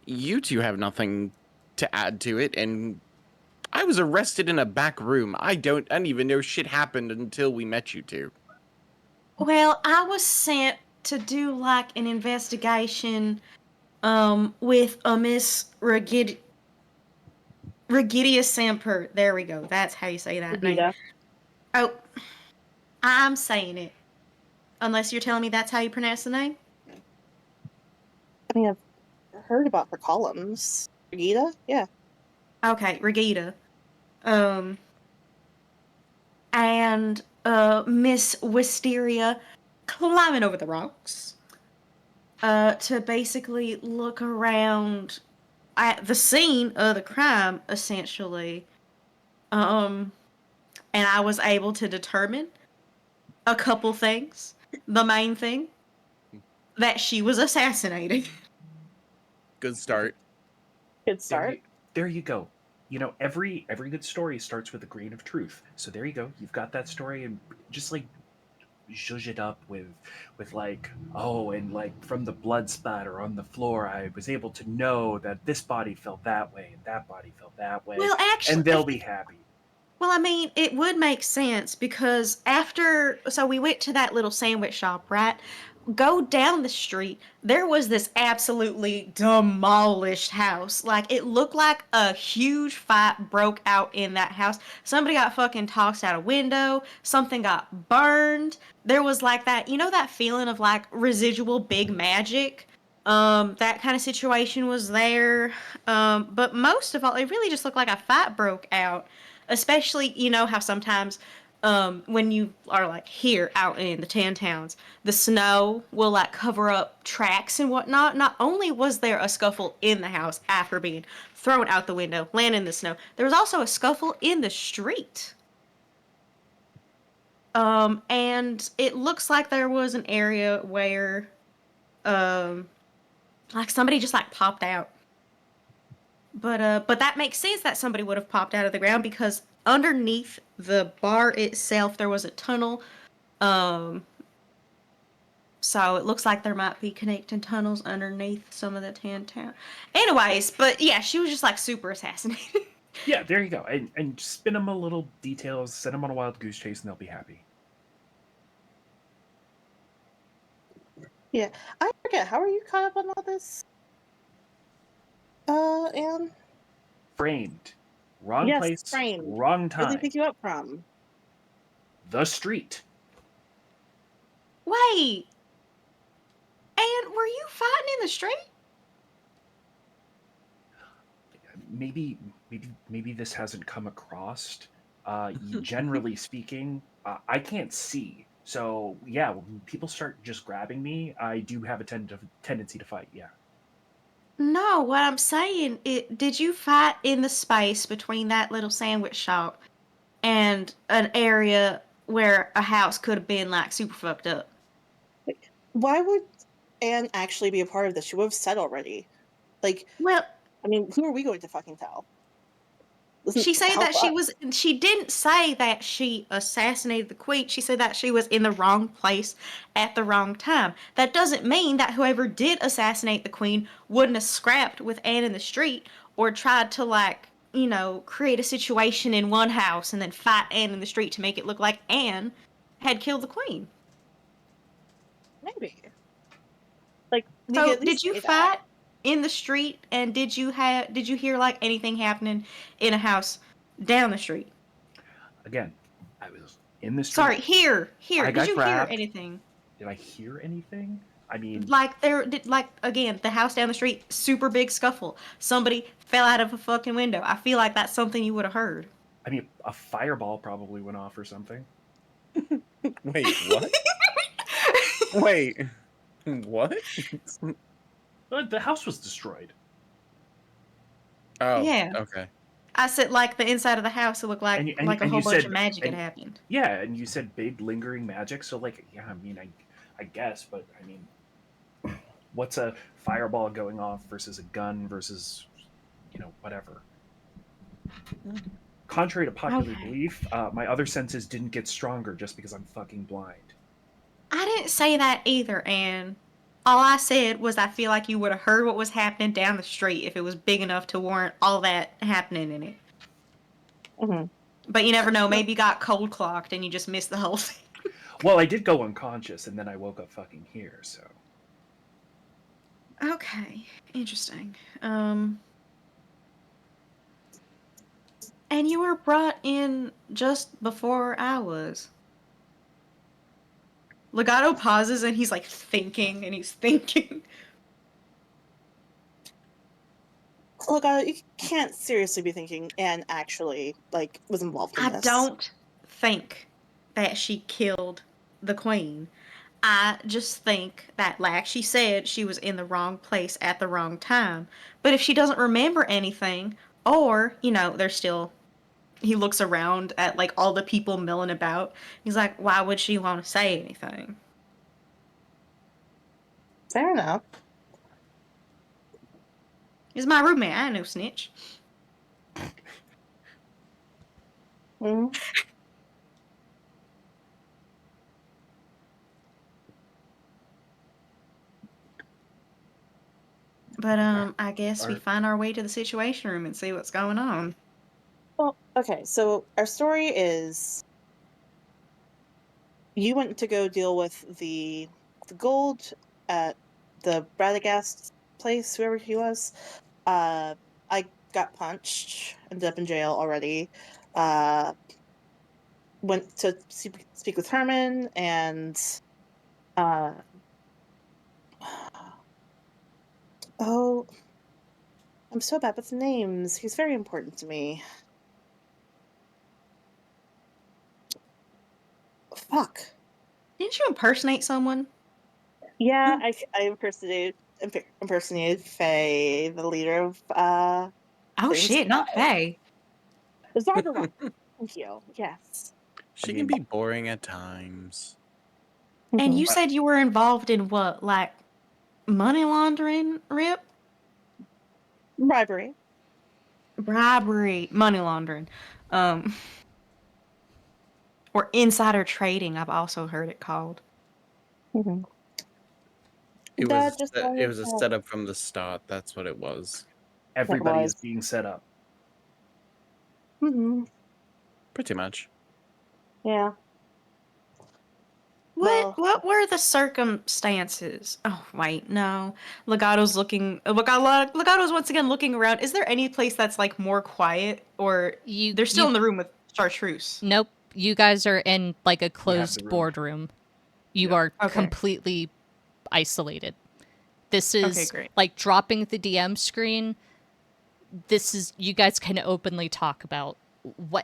you two have nothing to add to it, and I was arrested in a back room. I don't even know shit happened until we met you two. well, I was sent to do like an investigation with a Miss Regidia Semper. There we go. That's how you say that name. Vegeta. Oh, I'm saying it. Unless you're telling me that's how you pronounce the name. I mean, I've heard about her columns. Vegeta? Yeah. Okay, Regita. Um, and Miss Wisteria climbing over the rocks. To basically look around at the scene of the crime, essentially. Um, and I was able to determine a couple things. The main thing that she was assassinated. Good start. Good there start. you there you go. You know, every good story starts with a grain of truth. So there you go. You've got that story, and just like zhuzh it up with like, oh, and like from the blood spatter on the floor, I was able to know that this body felt that way and that body felt that way, Well, and actually, they'll be happy. well, I mean, it would make sense because so we went to that little sandwich shop, right? Go down the street, there was this absolutely demolished house. Like, it looked like a huge fight broke out in that house. Somebody got fucking tossed out a window, something got burned. There was like that, you know, that feeling of like residual big magic? That kind of situation was there. But most of all, it really just looked like a fight broke out. Especially, you know how sometimes when you are like here out in the tan towns, the snow will like cover up tracks and whatnot. Not only was there a scuffle in the house after being thrown out the window, landing in the snow, there was also a scuffle in the street. And it looks like there was an area where um like somebody just like popped out. But that makes sense that somebody would have popped out of the ground because underneath the bar itself there was a tunnel. Um, so it looks like there might be connecting tunnels underneath some of the tan town. Anyways, but yeah, she was just like super assassinated. Yeah, there you go. And spin them a little details, send them on a wild goose chase, and they'll be happy. Yeah. I forget, how are you caught up on all this? Anne? Framed Wrong Yes, place, framed. wrong Where did they time. pick you up from? The street. Wait. And were you fighting in the street? Maybe this hasn't come across. Generally speaking, I can't see. So yeah, when people start just grabbing me, I do have a tendency to fight. Yeah. No, what I'm saying, did you fight in the space between that little sandwich shop and an area where a house could have been like super fucked up? Why would Anne actually be a part of this? She would have said already. Like, Well, I mean, who are we going to fucking tell? Doesn't she said help that us. she didn't say that she assassinated the queen. She said that she was in the wrong place at the wrong time. That doesn't mean that whoever did assassinate the queen wouldn't have scrapped with Anne in the street or tried to, like, create a situation in one house and then fight Anne in the street to make it look like Anne had killed the queen. Maybe. Like, you can So, at did least you say that. fight in the street, and did you hear like anything happening in a house down the street? Again, I was in the street. Sorry, here. I Did got you hear grabbed. anything? Did I hear anything? I mean, Like there did, like, again, the house down the street, super big scuffle. Somebody fell out of a fucking window. I feel like that's something you would have heard. a fireball probably went off or something. Wait, what? Wait, what? The house was destroyed. Oh, Yeah. okay. I said like the inside of the house, it looked like a And whole you bunch said of magic had and happened. yeah, and you said big lingering magic. So like, yeah, I mean, I guess, but I mean, what's a fireball going off versus a gun versus, whatever. Contrary to popular Okay. belief, my other senses didn't get stronger just because I'm fucking blind. I didn't say that either, and all I said was I feel like you would have heard what was happening down the street if it was big enough to warrant all that happening in it. Mm-hmm. But you never know. Maybe you got cold clocked and you just missed the whole thing. Well, I did go unconscious, and then I woke up fucking here. So Okay, interesting. And you were brought in just before I was. Legato pauses and he's like thinking and he's thinking. Look, you can't seriously be thinking Anne actually, like, was involved in I this. don't think that she killed the queen. I just think that, like she said, she was in the wrong place at the wrong time. But if she doesn't remember anything, or, there's still. He looks around at, like, all the people milling about. He's like, why would she want to say anything? Fair enough. He's my roommate. I ain't no snitch. Mm-hmm. But, I guess we Are find our way to the situation room and see what's going on. Well, okay, so our story is you went to go deal with the gold at the Bradagast place, whoever he was. I got punched, ended up in jail already. Uh, went to speak with Herman and uh, oh, I'm so bad with names. He's very important to me. Fuck. Didn't you impersonate someone? Yeah, I impersonated Faye, the leader of Oh Clean shit, not Sky. Faye. Zargarok. Thank you. Yes. She I can mean, be boring at times. And you uh, said you were involved in what, like money laundering, Rip? Bribery. Bribery, money laundering. Um, or insider trading, I've also heard it called. Mm-hmm. It was That just it always was a setup from the start. That's what it was. it everybody is was. being set up. Mm-hmm. Pretty much. Yeah. What Well, what were the circumstances? Oh wait, no. Legato's once again looking around. Is there any place that's like more quiet, or You they're still you in the room with Chartreuse? nope. You guys are in like a We have the closed room. boardroom. You Yeah. are Okay. completely isolated. This Okay, is great. like dropping the DM screen. This is you guys can openly talk about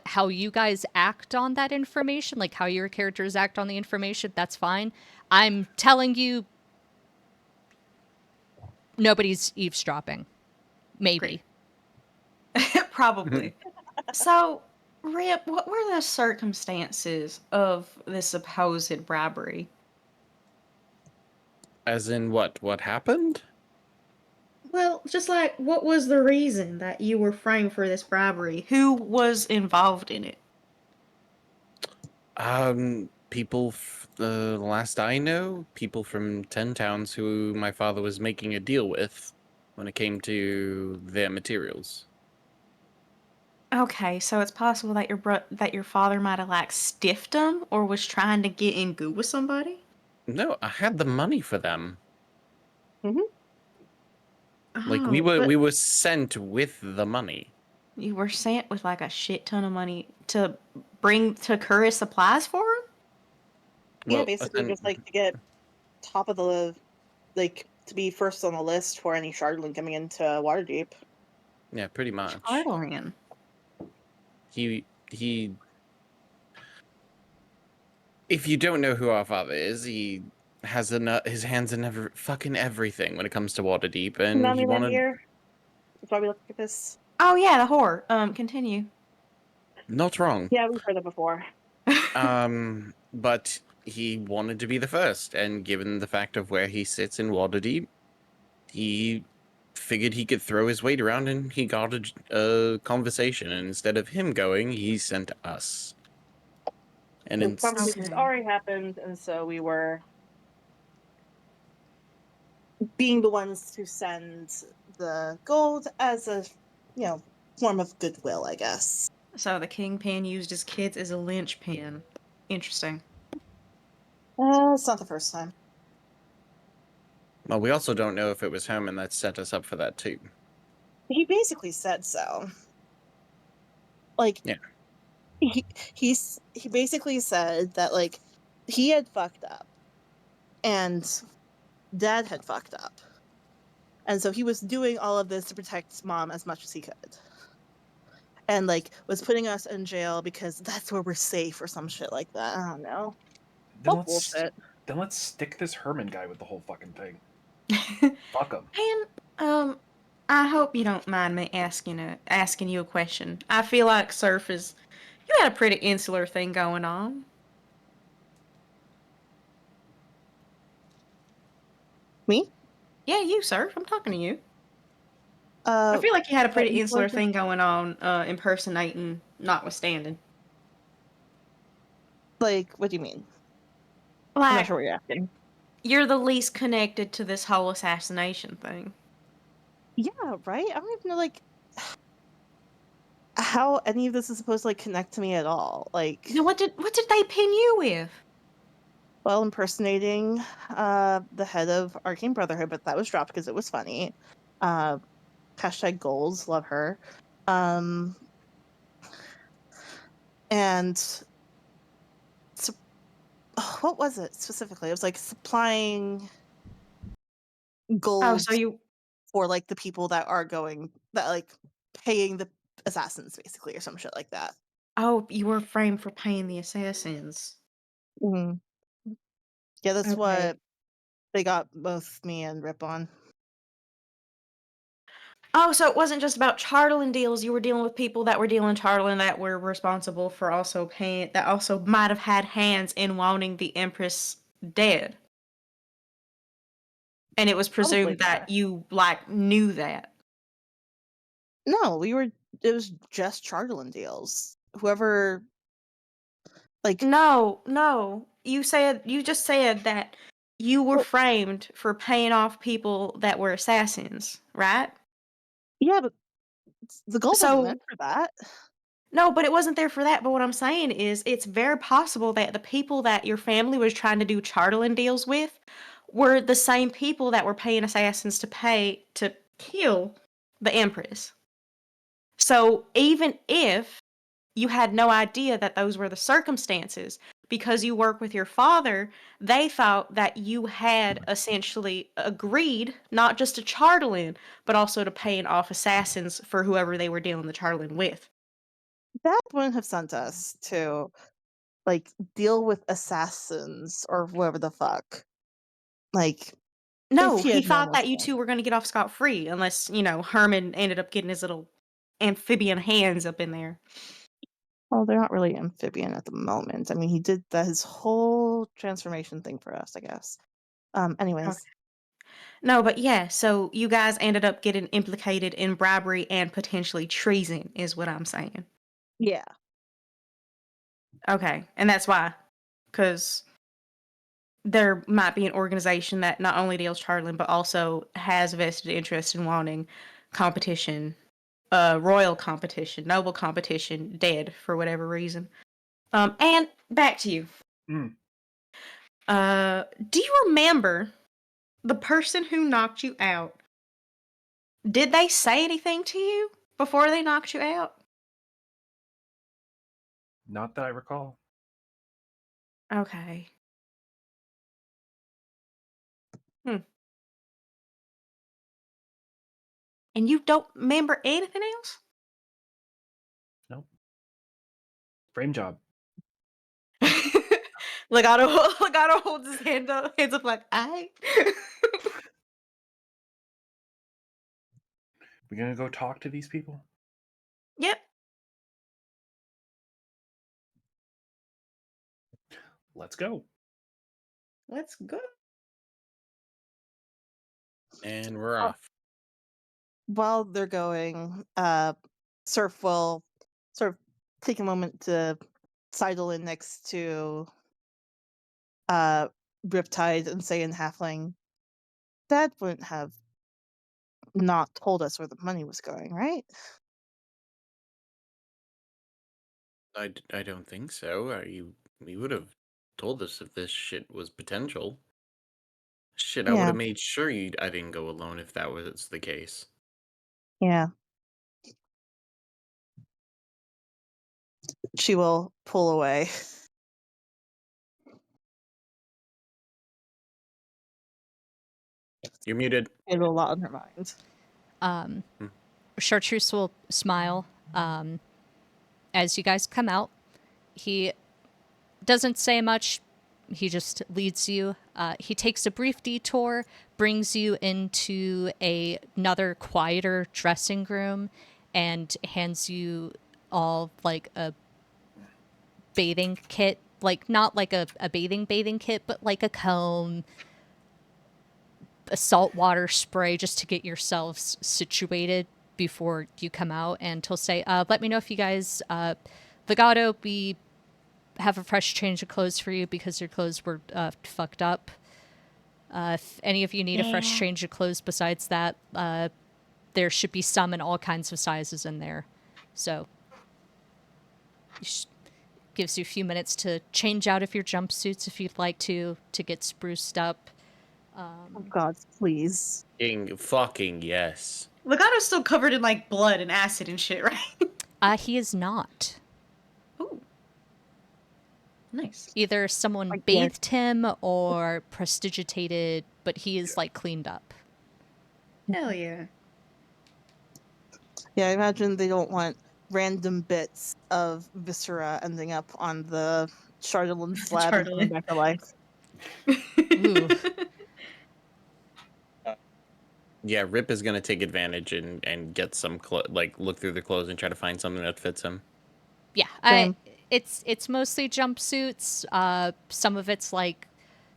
how you guys act on that information, like how your characters act on the information. That's fine. I'm telling you, nobody's eavesdropping. Maybe. Probably. So, Rip, what were the circumstances of this supposed robbery? As in what? What happened? Well, just like, what was the reason that you were framed for this robbery? Who was involved in it? People, the last I know, people from 10 towns who my father was making a deal with when it came to their materials. Okay, so it's possible that your father might have like stiffed him or was trying to get in good with somebody. No, I had the money for them. Like we Oh, were but we were sent with the money. you were sent with like a shit ton of money to bring to Curry supplies for him. yeah, Well, basically just like to get top of the to be first on the list for any Shardling coming into Waterdeep. yeah, pretty much. Charlarian. He if you don't know who our father is, he has his hands in fucking everything when it comes to Waterdeep, and he Nami land wanted here. That's why we look at this. Oh yeah, the whore. Continue. not wrong. Yeah, we've heard that before. But he wanted to be the first, and given the fact of where he sits in Waterdeep, he figured he could throw his weight around, and he got a conversation. And instead of him going, he sent us. And The it's conversation had Okay. already happened, and so we were being the ones to send the gold as a, form of goodwill, I guess. So the kingpin used his kids as a linchpin. Interesting. It's not the first time. well, we also don't know if it was Herman that set us up for that too. He basically said so. Like, Yeah. he basically said that like he had fucked up, and Dad had fucked up, and so he was doing all of this to protect Mom as much as he could, and like was putting us in jail because that's where we're safe or some shit like that. I don't know. Then What let's bullshit. then let's stick this Herman guy with the whole fucking thing. Fuck him. And I hope you don't mind me asking you a question. I feel like Surf is you had a pretty insular thing going on. Me? Yeah, you, Surf. I'm talking to you. I Uh, feel like you had a pretty insular influencer? thing going on, impersonating, notwithstanding. Like, what do you mean? I'm not Like, sure what you're asking. you're the least connected to this whole assassination thing. Yeah, right. I don't even know like how any of this is supposed to like connect to me at all. Like, Now, what did they pin you with? well, impersonating the head of Arcane Brotherhood, but that was dropped because it was funny. Uh, hashtag goals, love her. Um, and so, what was it specifically? It was like supplying Oh, gold so you for like the people that are going that like paying the assassins basically or some shit like that. you were framed for paying the assassins. Mhm. Yeah, that's Okay. what they got both me and Rip on. Oh, so it wasn't just about Charlton deals. You were dealing with people that were dealing Charlton that were responsible for also paying, that also might have had hands in wanting the Empress dead. And it was Probably, presumed yeah. that you, like, knew that. No, it was just Charlton deals. Whoever like No. You just said that you were well, framed for paying off people that were assassins, right? yeah, but the gold wasn't So meant for that. No, but it wasn't there for that. But what I'm saying is, it's very possible that the people that your family was trying to do chartering deals with were the same people that were paying assassins to pay to kill the Empress. So even if you had no idea that those were the circumstances, because you work with your father, they thought that you had essentially agreed not just to chartling, but also to paying off assassins for whoever they were dealing the chartling with. That wouldn't have sent us to like deal with assassins or whatever the fuck. Like, if No, he he had known thought what's that you going two were going to get off scot free, unless, Herman ended up getting his little amphibian hands up in there. Well, they're not really amphibian at the moment. I mean, he did his whole transformation thing for us, I guess. Anyways, No, but yeah, so you guys ended up getting implicated in bribery and potentially treason, is what I'm saying. yeah. Okay, and that's why. Because there might be an organization that not only deals chartling, but also has vested interest in wanting competition, royal competition, noble competition, dead for whatever reason. And back to you. Mm. Do you remember the person who knocked you out? Did they say anything to you before they knocked you out? Not that I recall. Okay. Hmm. And you don't remember anything else? Nope. Frame job. Legato holds his hands up like, I. We gonna go talk to these people? Yep. Let's go. Let's go. And we're Uh, off. While they're going, Surf will sort of take a moment to sidle in next to uh Riptide and say in Halfling, Dad wouldn't have not told us where the money was going, right? I don't think so. We would have told us if this shit was potential. Shit, I would Yeah, have made sure I didn't go alone if that was the case. yeah. She will pull away. You're muted. It a lot on her mind. Chartreuse will smile as you guys come out. He doesn't say much. He just leads you. He takes a brief detour, brings you into another quieter dressing room, and hands you all like a bathing kit. Like, not like a bathing kit, but like a comb, a saltwater spray just to get yourselves situated before you come out. And he'll say, let me know if you guys, Legato, we have a fresh change of clothes for you because your clothes were fucked up. If any of you need a fresh change of clothes besides that, there should be some in all kinds of sizes in there. So, gives you a few minutes to change out of your jumpsuits if you'd like to get spruced up. Oh God, please. Fucking yes. Legato's still covered in like blood and acid and shit, right? He is not. Ooh. Nice. Either someone Like, yeah. bathed him or prestidigitated, but he is like cleaned up. Hell yeah. Yeah, I imagine they don't want random bits of viscera ending up on the Chardolin slab and coming Charlie. back to life. Ooh. Yeah, Rip is gonna take advantage and get some look through the clothes and try to find something that fits him. Yeah, Same. it's mostly jumpsuits. Some of it's like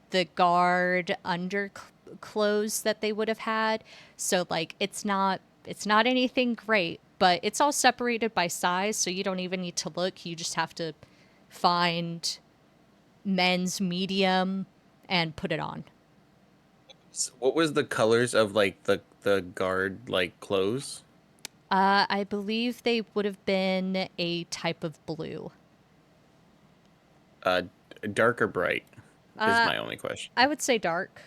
the guard underclothes that they would have had. So like it's not anything great, but it's all separated by size, so you don't even need to look. You just have to find men's medium and put it on. So what was the colors of like the guard like clothes? I believe they would have been a type of blue. Dark or bright is Uh, my only question. I would say dark.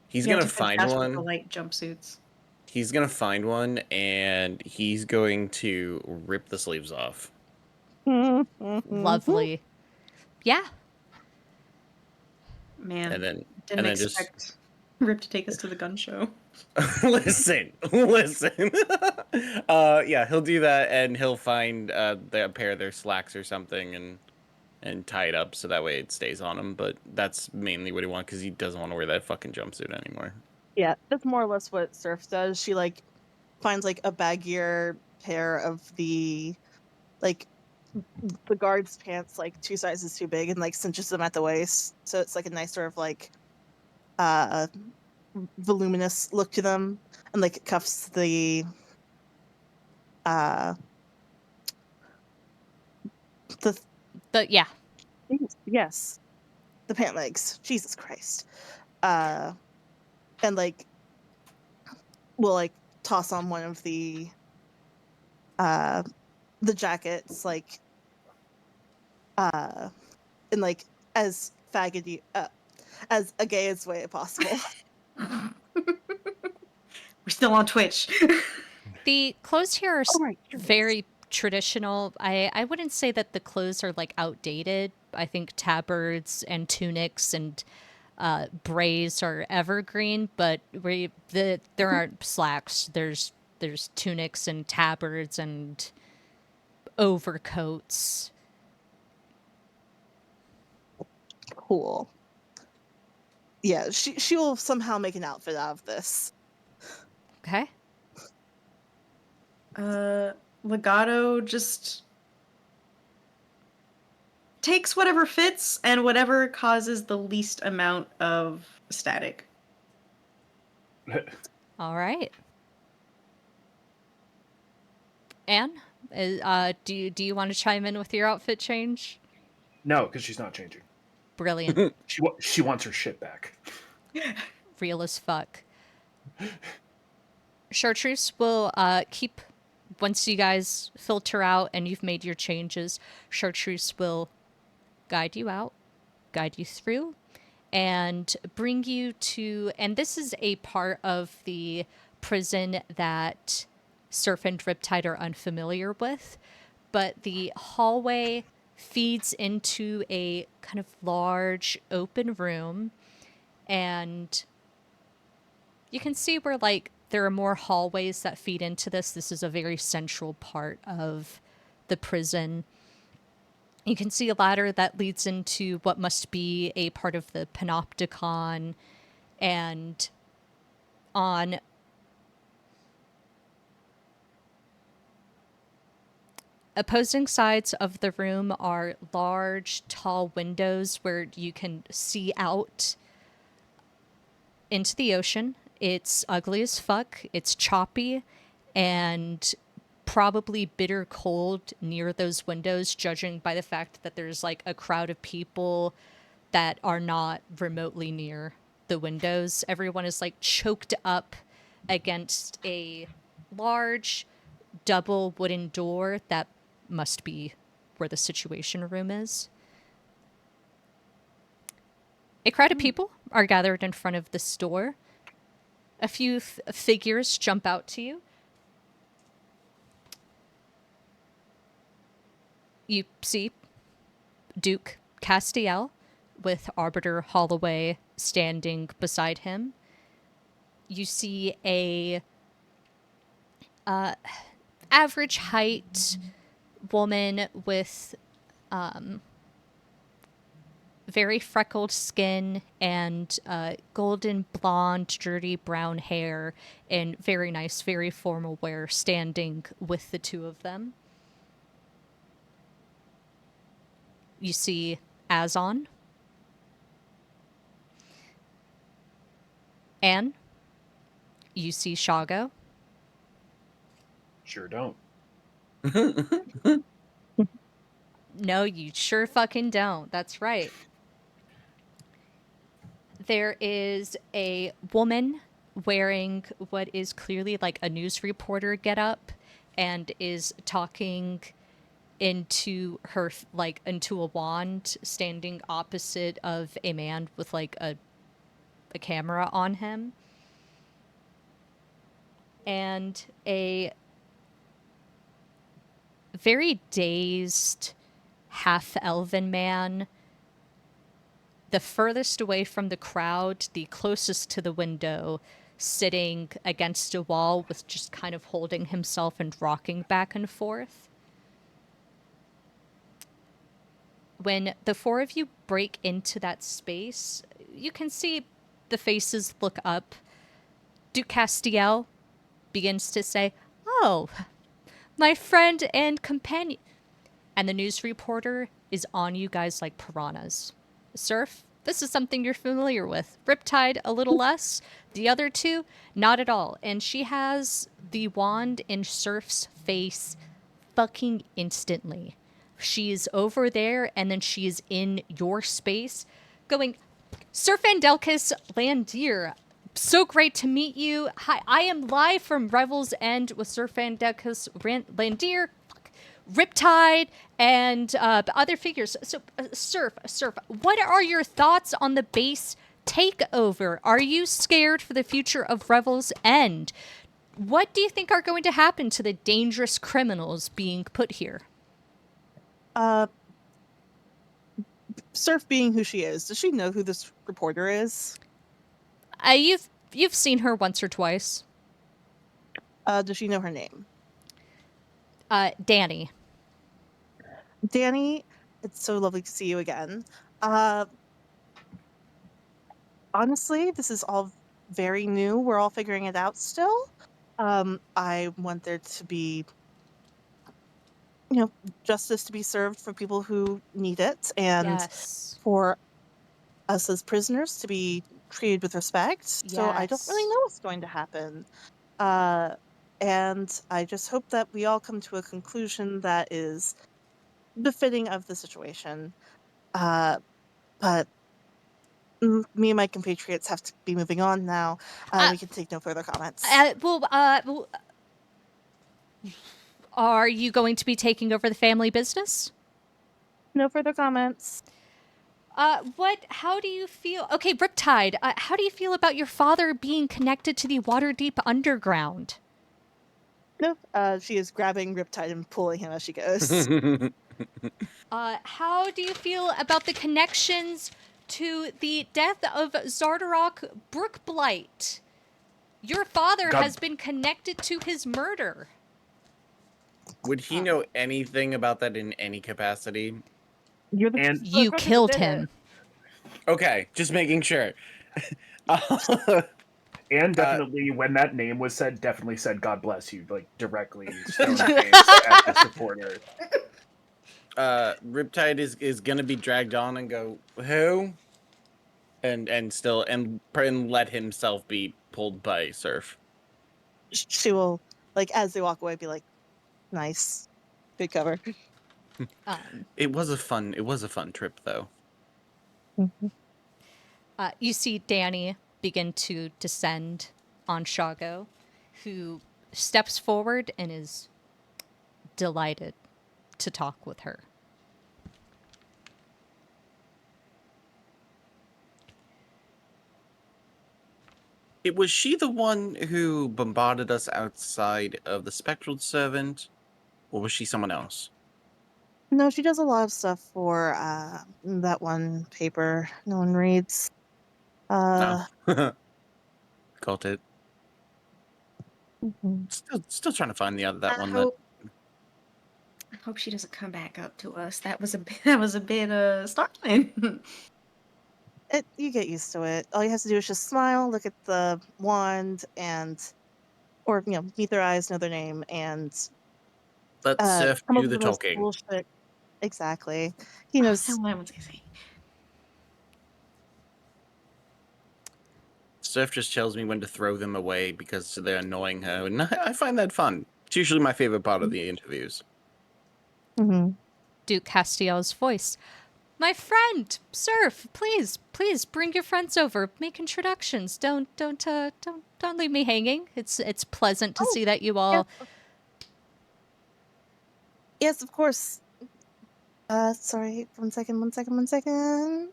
He's Yeah, gonna too find fast with the one. light jumpsuits. He's gonna find one, and he's going to rip the sleeves off. Lovely. Yeah. Man, And then didn't just expect Rip to take us to the gun show. listen. Yeah, he'll do that, and he'll find a pair of their slacks or something, and tie it up so that way it stays on him. But that's mainly what he wants because he doesn't want to wear that fucking jumpsuit anymore. Yeah, that's more or less what Surf does. She like finds like a baggier pair of like the guard's pants, like 2 sizes too big, and like cinches them at the waist, so it's like a nice sort of like uh voluminous look to them, and like cuffs uh the Yeah. yes, the pant legs. Jesus Christ. And like will like toss on one of uh the jackets, like uh in like as faggoty as a gay as way possible. We're still on Twitch. The clothes here are Oh, right, sure. very traditional. I wouldn't say that the clothes are like outdated. I think tabards and tunics and brays are evergreen, but there aren't slacks. There's tunics and tabards and overcoats. Cool. Yeah, she will somehow make an outfit out of this. Okay. Legato just takes whatever fits and whatever causes the least amount of static. All right. Anne, do you want to chime in with your outfit change? No, because she's not changing. Brilliant. She wants her shit back. Real as fuck. Chartreuse will keep, once you guys filter out and you've made your changes, Chartreuse will guide you out, guide you through, and bring you to, and this is a part of the prison that Surf and Riptide are unfamiliar with, but the hallway feeds into a kind of large open room, and you can see where like there are more hallways that feed into this. This is a very central part of the prison. You can see a ladder that leads into what must be a part of the panopticon, and on opposing sides of the room are large, tall windows where you can see out into the ocean. It's ugly as fuck. It's choppy and probably bitter cold near those windows, judging by the fact that there's like a crowd of people that are not remotely near the windows. Everyone is like choked up against a large double wooden door that must be where the Situation Room is. A crowd of people are gathered in front of this door. A few figures jump out to you. You see Duke Castiel with Arbiter Holloway standing beside him. You see a average height woman with very freckled skin and golden blonde, dirty brown hair, and very nice, very formal wear standing with the two of them. You see Azon. Anne. You see Shago. Sure don't. No, you sure fucking don't. That's right. There is a woman wearing what is clearly like a news reporter getup and is talking into her like into a wand standing opposite of a man with like a camera on him, and a very dazed half elven man, the furthest away from the crowd, the closest to the window, sitting against a wall with just kind of holding himself and rocking back and forth. When the four of you break into that space, you can see the faces look up. Duke Castiel begins to say, "Oh, my friend and companion." And the news reporter is on you guys like piranhas. Surf, this is something you're familiar with. Riptide, a little less. The other two, not at all. And she has the wand in Surf's face fucking instantly. She's over there, and then she's in your space going, "Sir Fandelkis Landier, so great to meet you. Hi, I am live from Revel's End with Sir Fandelkis Landier, Riptide, and other figures. So, Surf, what are your thoughts on the base takeover? Are you scared for the future of Revel's End? What do you think are going to happen to the dangerous criminals being put here?" Surf being who she is, does she know who this reporter is? You've seen her once or twice. Does she know her name? Danny. Danny, it's so lovely to see you again. Honestly, this is all very new. We're all figuring it out still. I want there to be, justice to be served for people who need it, and Yes. for us as prisoners to be treated with respect. So I don't really Yes. know what's going to happen. And I just hope that we all come to a conclusion that is befitting of the situation. But me and my compatriots have to be moving on now. We can take no further comments. Are you going to be taking over the family business? No further comments. How do you feel? Okay, Riptide, how do you feel about your father being connected to the Waterdeep Underground? No, she is grabbing Riptide and pulling him as she goes. How do you feel about the connections to the death of Zardarok Brookblight? Your father God- has been connected to his murder. Would he know anything about that in any capacity? You're the And- You person who killed did him. it. Okay, just making sure. And definitely, when that name was said, definitely said "God bless you," like directly thrown hands at this reporter. Riptide is gonna be dragged on and go, who? And still and let himself be pulled by Surf. She will, like, as they walk away, be like, "Nice, good cover." It was a fun trip though. You see Danny begin to descend on Shago, who steps forward and is delighted to talk with her. Was she the one who bombarded us outside of the Spectral Servant, or was she someone else? No, she does a lot of stuff for that one paper no one reads. No. Got it. Mhm. Still trying to find that I one. hope she doesn't come back up to us. That was a bit startling. You get used to it. All you have to do is just smile, look at the wand, or meet their eyes, know their name, and Let Surf come up do with the the most talking. bullshit. Exactly. He Oh, knows. that's what I was gonna say. Surf just tells me when to throw them away because they're annoying her, and I find that fun. It's usually my favorite part of the interviews. Mhm. Duke Castiel's voice. My friend, Surf, please bring your friends over. Make introductions. Don't leave me hanging. It's pleasant to Oh, see that you yes, all. yes, of course. Sorry, one second. I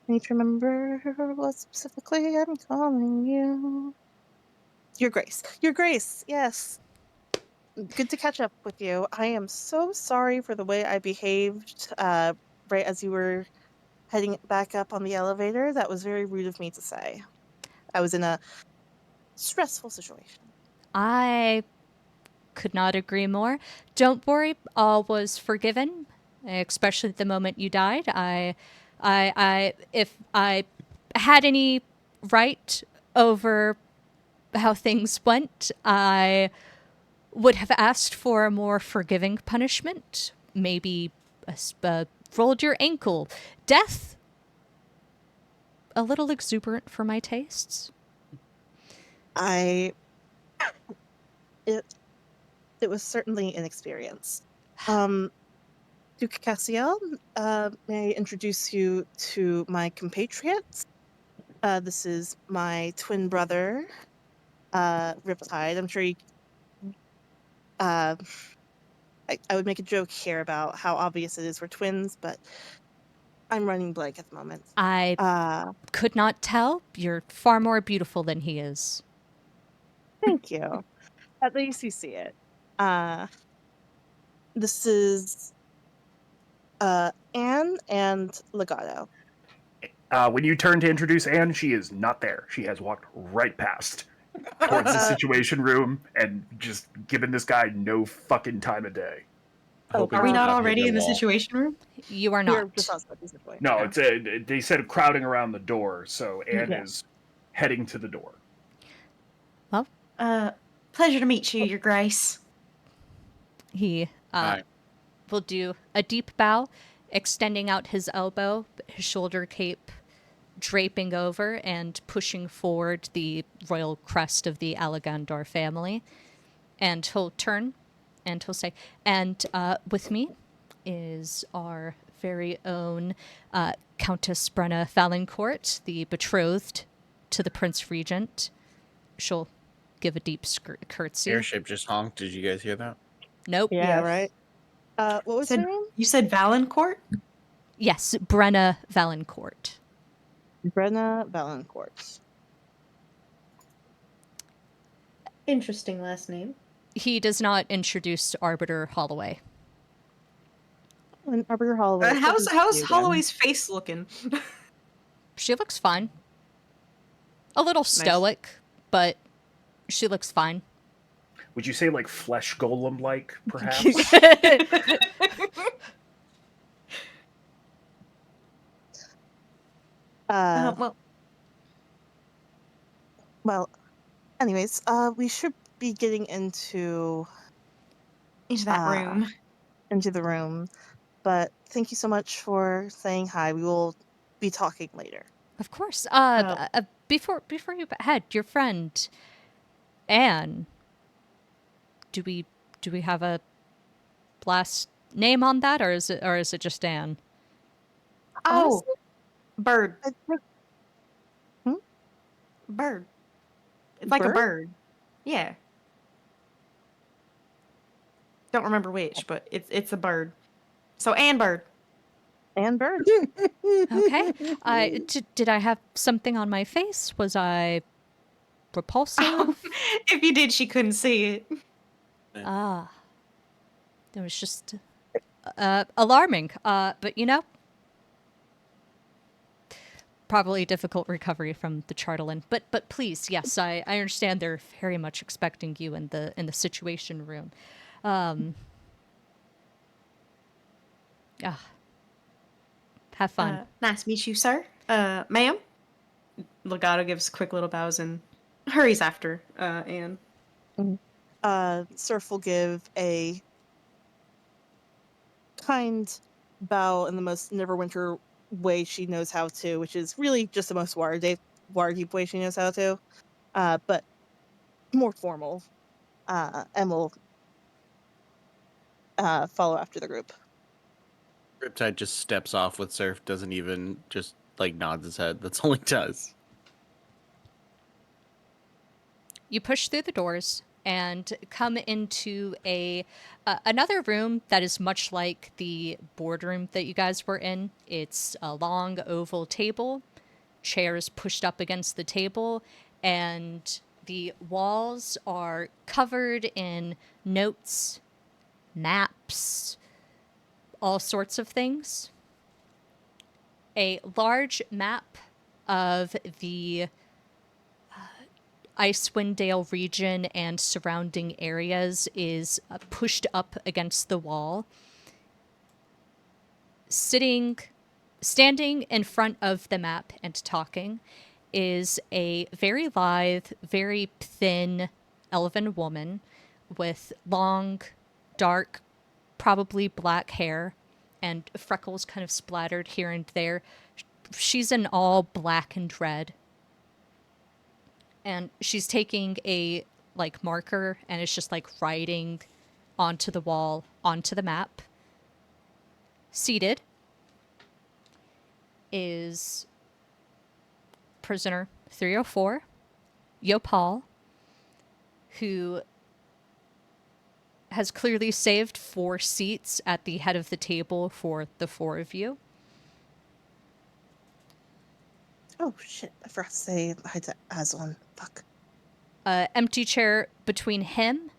need to remember what specifically I'm calling you. Your Grace, yes. Good to catch up with you. I am so sorry for the way I behaved, right as you were heading back up on the elevator. That was very rude of me to say. I was in a stressful situation. I could not agree more. Don't worry, all was forgiven, especially the moment you died. If I had any right over how things went, I would have asked for a more forgiving punishment. Maybe rolled your ankle. Death, a little exuberant for my tastes. I it it was certainly an experience. Um, Duke Cassiel, may I introduce you to my compatriots? This is my twin brother, Riptide. I'm sure you. Uh, I would make a joke here about how obvious it is we're twins, but I'm running blank at the moment. I Uh, could not tell. You're far more beautiful than he is. Thank you. At least you see it. Uh, this is Anne and Legato. When you turn to introduce Anne, she is not there. She has walked right past towards the Uh, situation room and just given this guy no fucking time of day. Hoping Are we to God. not not hit already your in the wall. situation room? You are We are just not. outside the situation. No, Yeah. it's they said crowding around the door, so Anne Yeah. is heading to the door. Well, Pleasure to meet you, Your Grace. he Hi. will do a deep bow, extending out his elbow, his shoulder cape draping over and pushing forward the royal crest of the Allegandor family. And he'll turn and he'll say, and with me is our very own Countess Brenna Valancourt, the betrothed to the Prince Regent. She'll give a deep curtsy. Airship just honked. Did you guys hear that? Nope. Yeah, Yes. right. What was her name? You said Valancourt? Yes, Brenna Valancourt. Brenna Valancourt. Interesting last name. He does not introduce Arbiter Holloway. And Arbiter Holloway. it's good to How's see you again. Holloway's face looking? She looks fine. A little stoic, but she looks fine. Would you say like flesh golem like, perhaps? Uh, Well, well, anyways, we should be getting into into that uh room. into the room. But thank you so much for saying hi. We will be talking later. Of course. Oh. Before you head, your friend Anne. Do we have a last name on that, or is it just Anne? Oh, Honestly, bird. I think- Hmm? Bird. It's like a Bird? bird. Yeah. Don't remember which, but it's a bird. So Ann Bird. And bird. Okay. Did I have something on my face? Was I repulsive? If you did, she couldn't see it. Ah, it was just alarming. But probably difficult recovery from the Chartolin. But please, yes, I understand they're very much expecting you in the situation room. Have fun. Nice to meet you, sir. Ma'am. Legato gives quick little bows and hurries after Anne. Surf will give a kind bow in the most Neverwinter way she knows how to, which is really just the most Waterdeep way she knows how to, but more formal. And will follow after the group. Riptide just steps off with Surf, doesn't even just like nods his head. That's all he does. You push through the doors and come into a another room that is much like the boardroom that you guys were in. It's a long oval table, chairs pushed up against the table, and the walls are covered in notes, maps, all sorts of things. A large map of the Icewind Dale region and surrounding areas is pushed up against the wall. Standing in front of the map and talking is a very lithe, very thin elven woman with long, dark, probably black hair and freckles kind of splattered here and there. She's in all black and red. And she's taking a like marker and it's just like writing onto the wall, onto the map. Seated is prisoner 304, Yopal, who has clearly saved 4 seats at the head of the table for the 4 of you. Oh shit! I forgot to say hi to Aslan. Fuck. Empty chair between him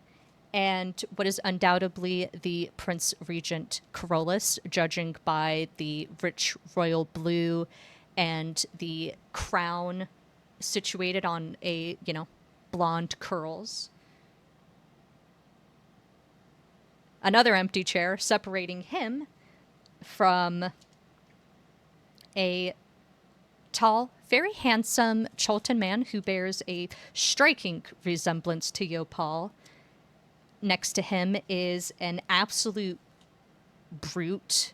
and what is undoubtedly the Prince Regent Corollas, judging by the rich royal blue and the crown situated on a, blonde curls. Another empty chair separating him from a tall, very handsome Cholton man who bears a striking resemblance to Yopal. Next to him is an absolute brute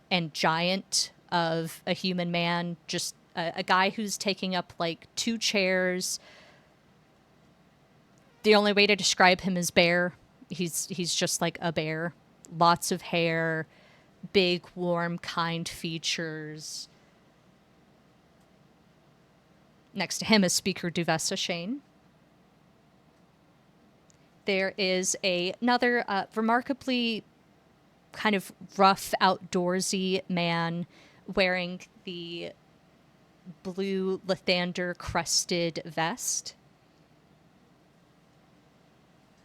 and giant of a human man, just a guy who's taking up like 2 chairs. The only way to describe him is bear. He's just like a bear. Lots of hair, big, warm, kind features. Next to him is Speaker Duvessa Shane. There is another remarkably kind of rough, outdoorsy man wearing the blue Lathander crested vest.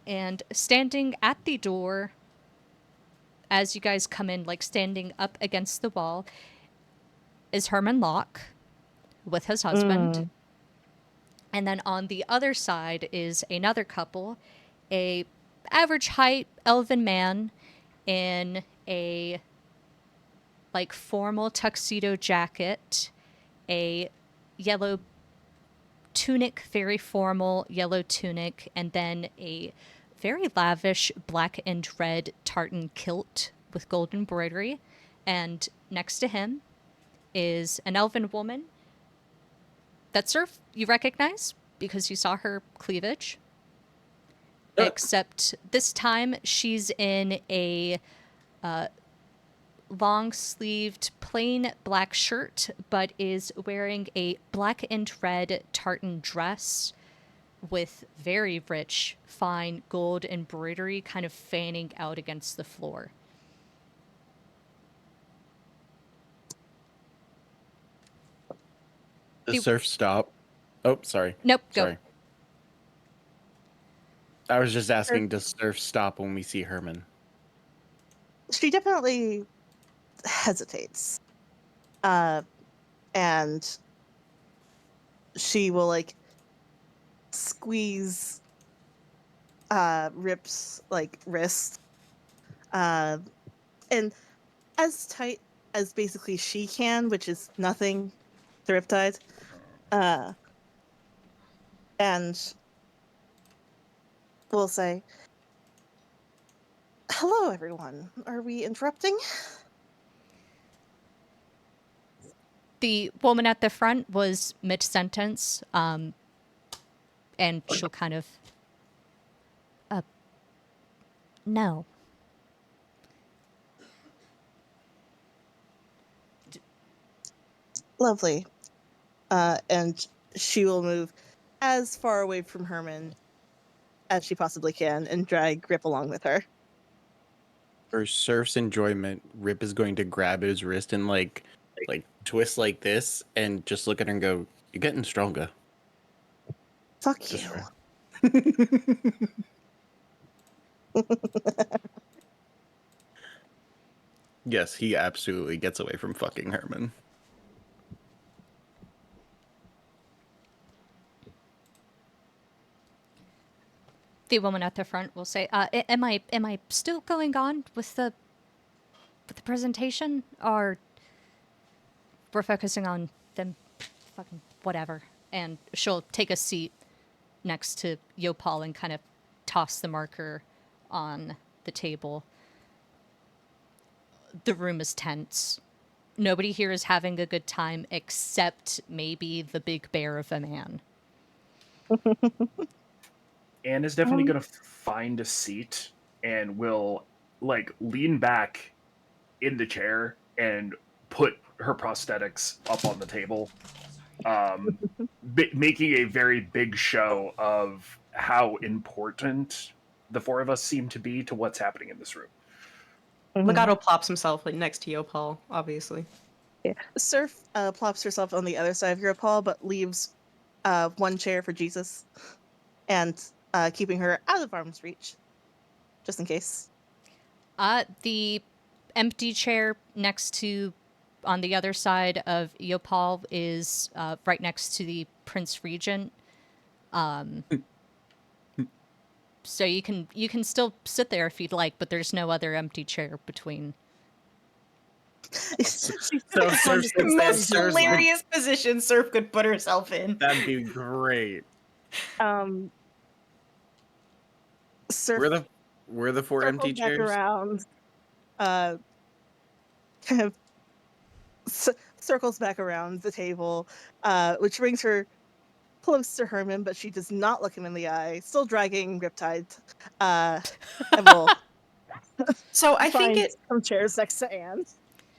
And standing at the door, as you guys come in, like standing up against the wall, is Herman Locke with his husband. And then on the other side is another couple, a average height elven man in a like formal tuxedo jacket, a yellow tunic, very formal yellow tunic, and then a very lavish black and red tartan kilt with gold embroidery. And next to him is an elven woman that Surf you recognize because you saw her cleavage. Except this time she's in a long-sleeved plain black shirt, but is wearing a black and red tartan dress with very rich, fine gold embroidery kind of fanning out against the floor. The Surf stop. Oh, sorry. Nope, go. Sorry. I was just asking, does Surf stop when we see Herman? She definitely hesitates. And she will like squeeze Rip's like wrist. And as tight as basically she can, which is nothing to Riptide. And we'll say, "Hello, everyone. Are we interrupting?" The woman at the front was mid-sentence, and she'll kind of... no. Lovely. And she will move as far away from Herman as she possibly can and drag Grip along with her. For Surf's enjoyment, Rip is going to grab his wrist and like twist like this and just look at her and go, "You're getting stronger." Fuck Just you. Yes, he absolutely gets away from fucking Herman. The woman at the front will say, "Am I still going on with the presentation, or we're focusing on them fucking whatever?" And she'll take a seat next to Yopal and kind of toss the marker on the table. The room is tense. Nobody here is having a good time except maybe the big bear of a man. Anne is definitely going to find a seat and will like lean back in the chair and put her prosthetics up on the table, making a very big show of how important the four of us seem to be to what's happening in this room. Legato plops himself like next to Yopal, obviously. Yeah. Surf plops herself on the other side of your Paul, but leaves one chair for Jesus and keeping her out of arm's reach, just in case. The empty chair next to, on the other side of Yopal, is right next to the Prince Regent. So you can still sit there if you'd like, but there's no other empty chair between. So Surf The sits most there. hilarious position Surf could put herself in. That'd be great. Surf Where the four empty circles back chairs? around, kind of circles back around the table, which brings her close to Herman, but she does not look him in the eye, still dragging Riptide, and will So I think find it some chairs next to Anne.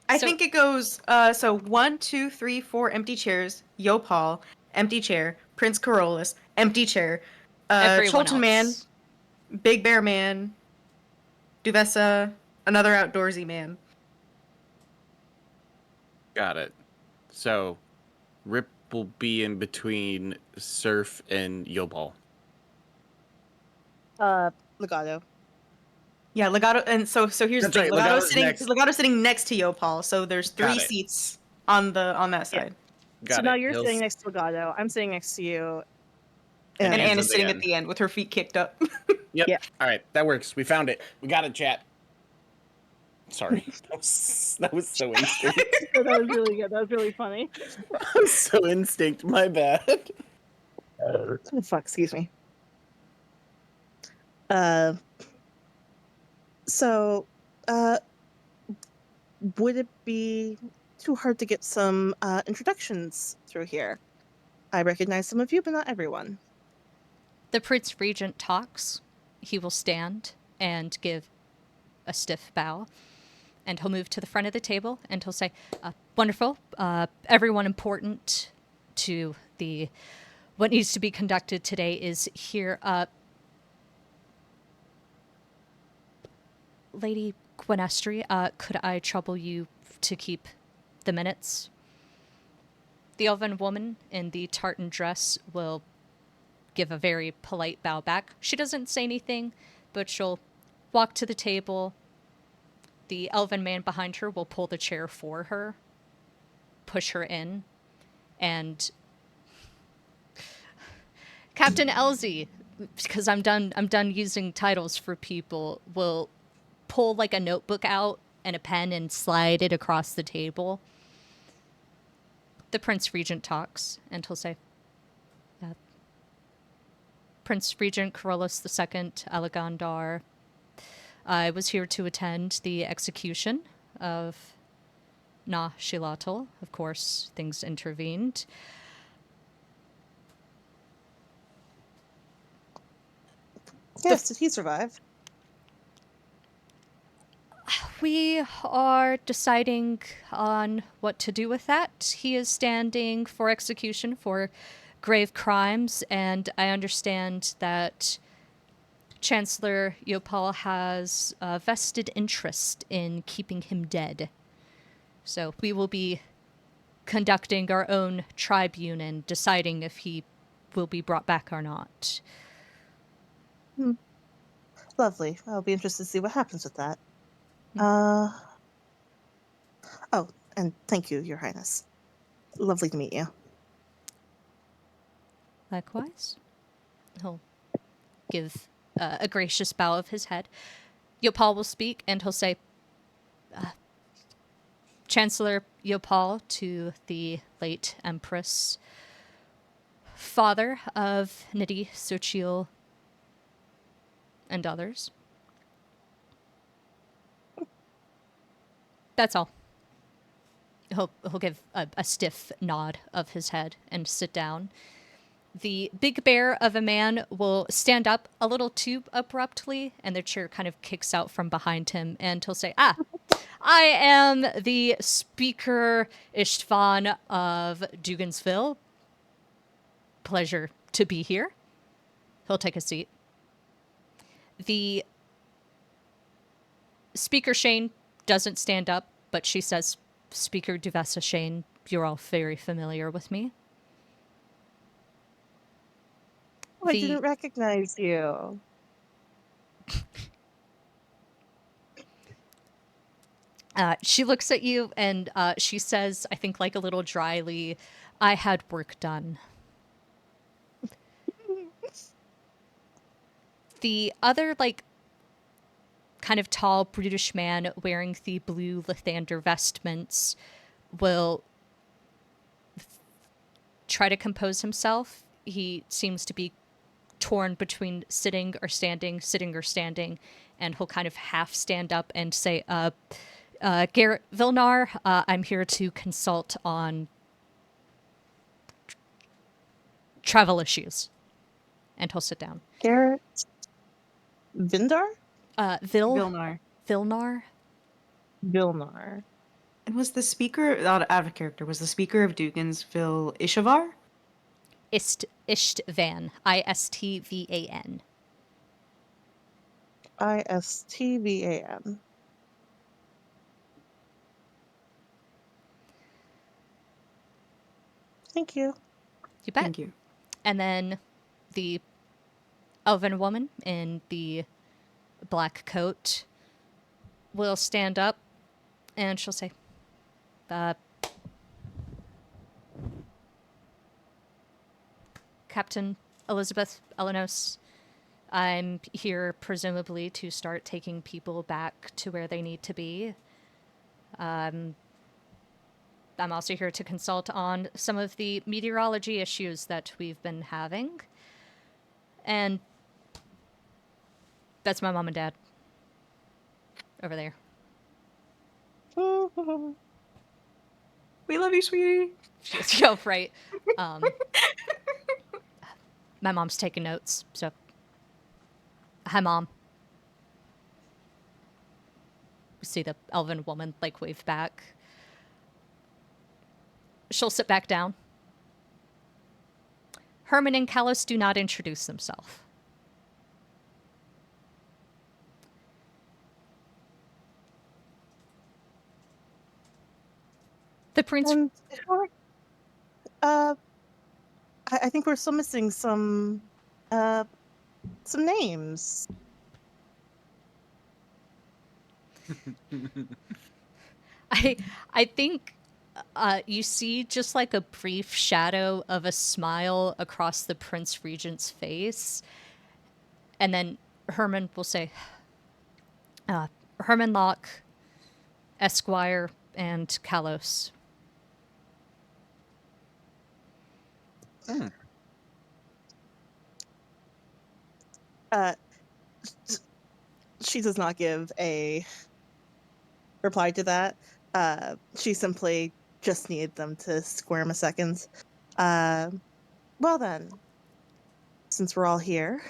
I So- think it goes so 1, 2, 3, 4 empty chairs, Yopal, empty chair, Prince Carolus, empty chair, Everyone Cholton Man, else. Big Bear Man, Duvessa, another outdoorsy man. Got it. So Rip will be in between Surf and Yopal. Legato. Yeah, Legato, and so here's That's the thing. right, Legato's Legato's sitting next to Yopal, so there's 3 Got it. seats on that Yeah. side. Got So it. now you're He'll sitting next to Legato. I'm sitting next to you. And And Anne's Anne at is the sitting end. at the end with her feet kicked up. Yep. Yeah. All right, that works. We found it. We got it, chat. Sorry, that was so instinct. So that was really good. That was really funny. So instinct. My bad. Oh, fuck, excuse me. So, would it be too hard to get some introductions through here? I recognize some of you, but not everyone. The Prince Regent talks. He will stand and give a stiff bow, and he'll move to the front of the table and he'll say, "Wonderful, everyone important to the what needs to be conducted today is here. Lady Gwenestry, could I trouble you to keep the minutes?" The elven woman in the tartan dress will give a very polite bow back. She doesn't say anything, but she'll walk to the table. The elven man behind her will pull the chair for her, push her in, and Captain Elsie, because I'm done using titles for people, will pull like a notebook out and a pen and slide it across the table. The Prince Regent talks, and he'll say, "Prince Regent Carolus II Alagandar, I was here to attend the execution of Na Shilatal. Of course, things intervened. Yes, did he survive? We are deciding on what to do with that. He is standing for execution for grave crimes, and I understand that Chancellor Yopal has a vested interest in keeping him dead. So we will be conducting our own tribune and deciding if he will be brought back or not. Lovely. I'll be interested to see what happens with that. Oh, and thank you, Your Highness. Lovely to meet you. Likewise. He'll give a gracious bow of his head. Yopal will speak, and he'll say, Chancellor Yopal to the late Empress, father of Nidhi Sochiel and others. That's all. He'll give a stiff nod of his head and sit down. The big bear of a man will stand up a little too abruptly, and the chair kind of kicks out from behind him, and he'll say, I am the Speaker Istvan of Dugansville. Pleasure to be here. He'll take a seat. The Speaker Shane doesn't stand up, but she says, Speaker Duvessa Shane, you're all very familiar with me. Oh, I didn't recognize you. She looks at you and she says, I think like a little dryly, I had work done. The other, like, kind of tall, brutish man wearing the blue Lathander vestments will try to compose himself. He seems to be torn between sitting or standing, and he'll kind of half stand up and say, Garrett Vilnar, I'm here to consult on travel issues. And he'll sit down. Garrett Vindar? Vilnar. Vilnar? Vilnar. And was the speaker, out of character, was the speaker of Dugansville Ishavar? Istvan. Istvan. Istvan. Thank you. You bet. Thank you. And then the elven woman in the black coat will stand up and she'll say, Captain Elizabeth Elenos, I'm here presumably to start taking people back to where they need to be. I'm also here to consult on some of the meteorology issues that we've been having. And that's my mom and dad. Over there. We love you, sweetie. Go right. My mom's taking notes, so. Hi, Mom. We see the elven woman, like, wave back. She'll sit back down. Herman and Kalos do not introduce themselves. The prince. And I think we're still missing some names. I think you see just like a brief shadow of a smile across the Prince Regent's face. And then Herman will say, Herman Locke, Esquire, and Kalos. She does not give a reply to that. She simply just needed them to squirm a second. Well then, since we're all here,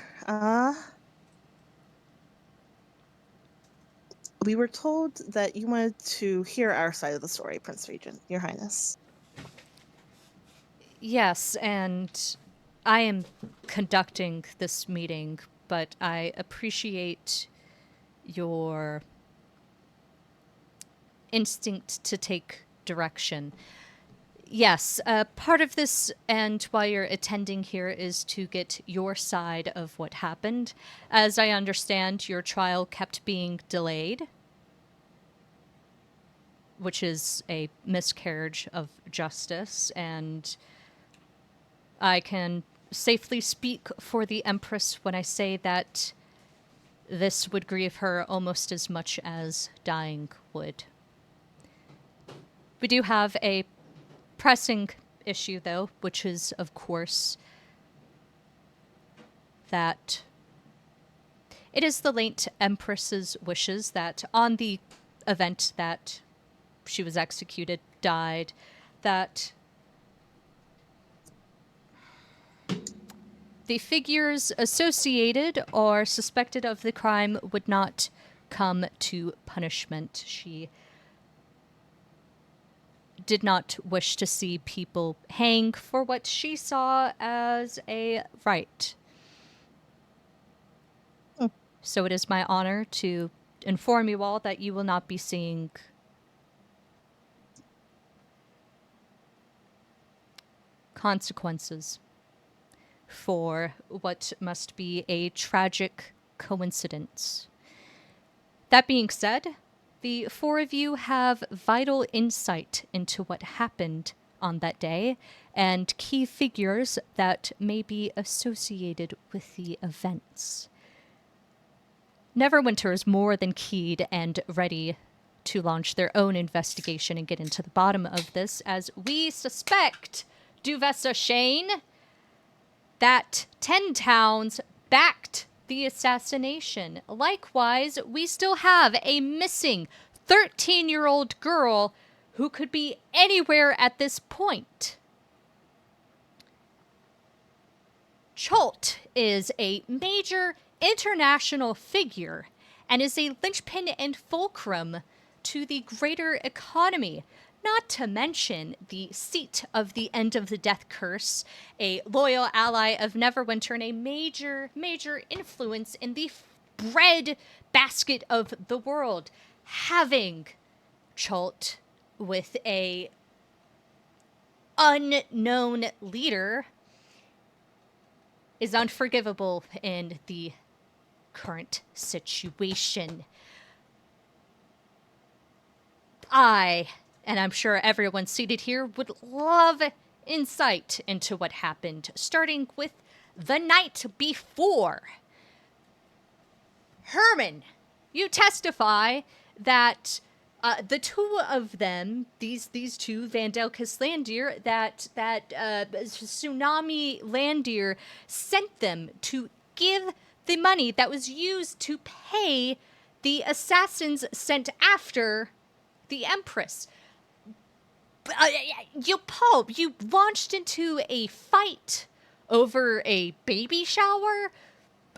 We were told that you wanted to hear our side of the story, Prince Regent, Your Highness. Yes, and I am conducting this meeting, but I appreciate your instinct to take direction. Yes, part of this, and why you're attending here, is to get your side of what happened. As I understand, your trial kept being delayed, which is a miscarriage of justice, and I can safely speak for the Empress when I say that this would grieve her almost as much as dying would. We do have a pressing issue, though, which is, of course, that it is the late Empress's wishes that on the event that she was executed, died, that the figures associated or suspected of the crime would not come to punishment. She did not wish to see people hang for what she saw as a right. Hmm. So it is my honor to inform you all that you will not be seeing consequences for what must be a tragic coincidence. That being said, the four of you have vital insight into what happened on that day and key figures that may be associated with the events. Neverwinter is more than keyed and ready to launch their own investigation and get into the bottom of this, as we suspect, Duvessa Shane, that 10 towns backed the assassination. Likewise, we still have a missing 13-year-old girl who could be anywhere at this point. Cholt is a major international figure and is a linchpin and fulcrum to the greater economy, not to mention the seat of the End of the Death Curse, a loyal ally of Neverwinter and a major influence in the bread basket of the world. Having Cholt with a unknown leader is unforgivable in the current situation. I, and I'm sure everyone seated here, would love insight into what happened, starting with the night before. Herman, you testify that the two of them, these two, Vandelkus Landir, that Tsunami Landir sent them to give the money that was used to pay the assassins sent after the Empress. You launched into a fight over a baby shower.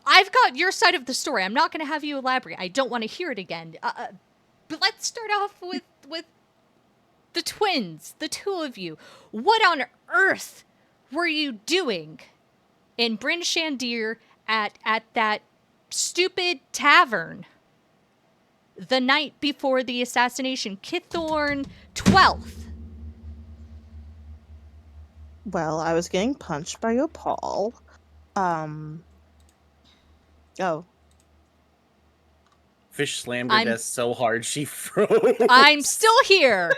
I've got your side of the story. I'm not going to have you elaborate. I don't want to hear it again. But let's start off with the twins, the two of you. What on earth were you doing in Bryn Shandir at that stupid tavern the night before the assassination? Kithorn 12th. Well, I was getting punched by Opal. Oh, Fish slammed her I'm- desk so hard she froze. I'm still here.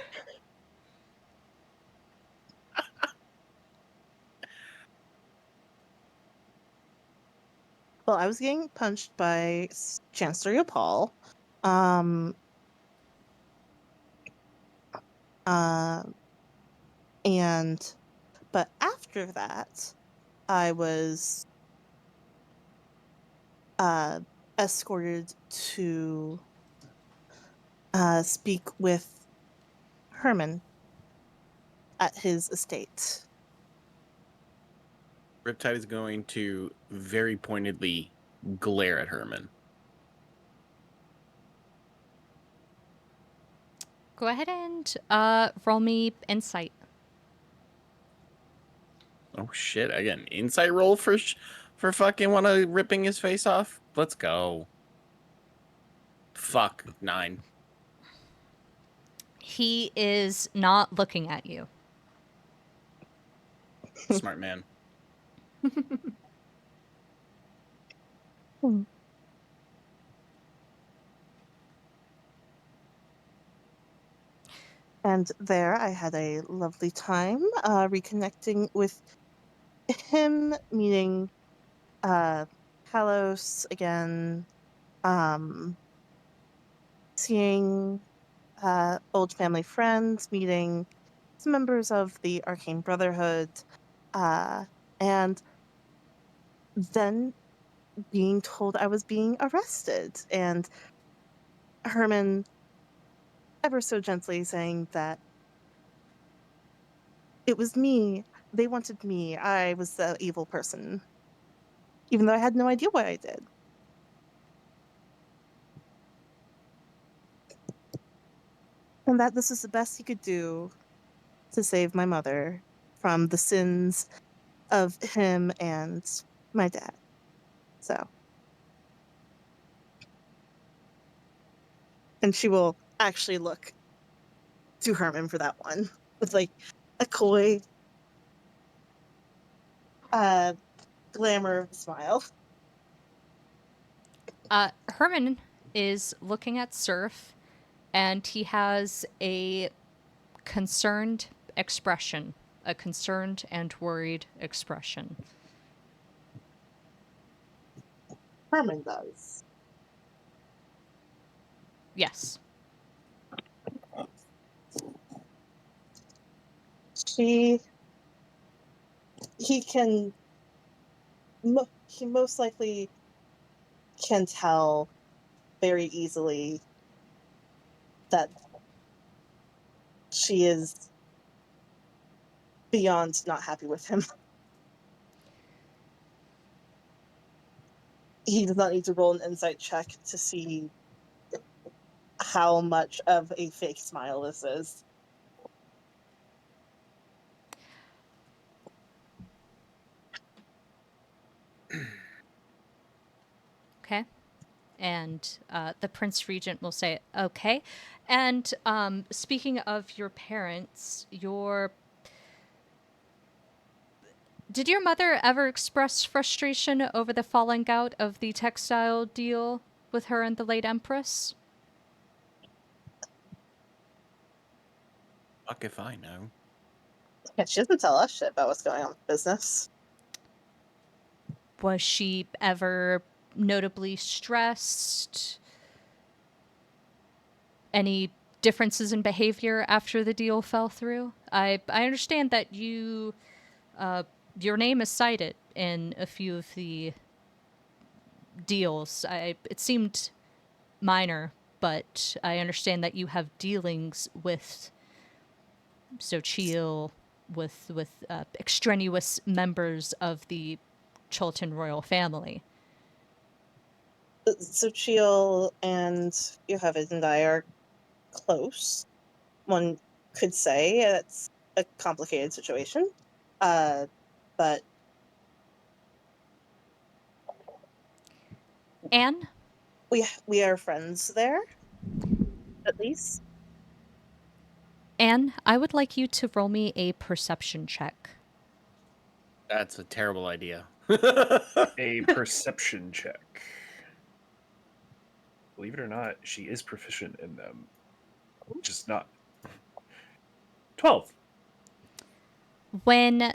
well, I was getting punched by Chancellor Opal. Um, but after that, I was escorted to speak with Herman at his estate. Riptide is going to very pointedly glare at Herman. Go ahead and roll me insight. Oh shit! I get an insight roll for fucking ripping his face off. Let's go. Fuck 9. He is not looking at you. Smart man. And there I had a lovely time reconnecting with him, meeting Kalos again, seeing old family friends, meeting some members of the Arcane Brotherhood, and then being told I was being arrested. And Herman ever so gently saying that it was me. They wanted me. I was the evil person, even though I had no idea why I did. And that this is the best he could do to save my mother from the sins of him and my dad. So, and she will actually look to Herman for that one with like a coy, uh, glamour smile. Herman is looking at Surf, and he has a concerned expression, a concerned and worried expression. Herman does. Yes. She, he can, he most likely can tell very easily that she is beyond not happy with him. He does not need to roll an insight check to see how much of a fake smile this is. Okay. And the Prince Regent will say, okay. And speaking of your parents, did your mother ever express frustration over the falling out of the textile deal with her and the late Empress? Fuck if I know. Yeah, she doesn't tell us shit about what's going on with business. Was she ever notably stressed? Any differences in behavior after the deal fell through? I understand that your name is cited in a few of the deals. It seemed minor, but I understand that you have dealings with Xochitl, with extraneous members of the Chultan royal family. So Chiel and Yoheved and I are close. One could say it's a complicated situation. But Anne, we are friends there, at least. Anne, I would like you to roll me a perception check. That's a terrible idea. A perception check. Believe it or not, she is proficient in them. Just not. 12. When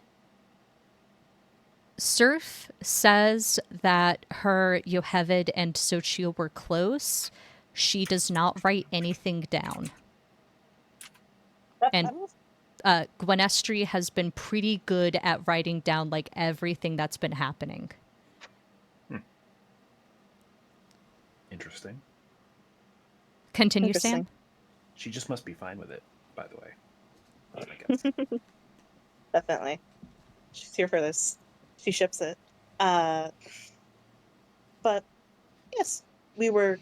Surf says that her Yoheved and Xochitl were close, she does not write anything down. And Gwenestry has been pretty good at writing down like everything that's been happening. Interesting. Continue, Sam. Interesting. She just must be fine with it, by the way. I guess. Definitely. She's here for this. She ships it. But yes, the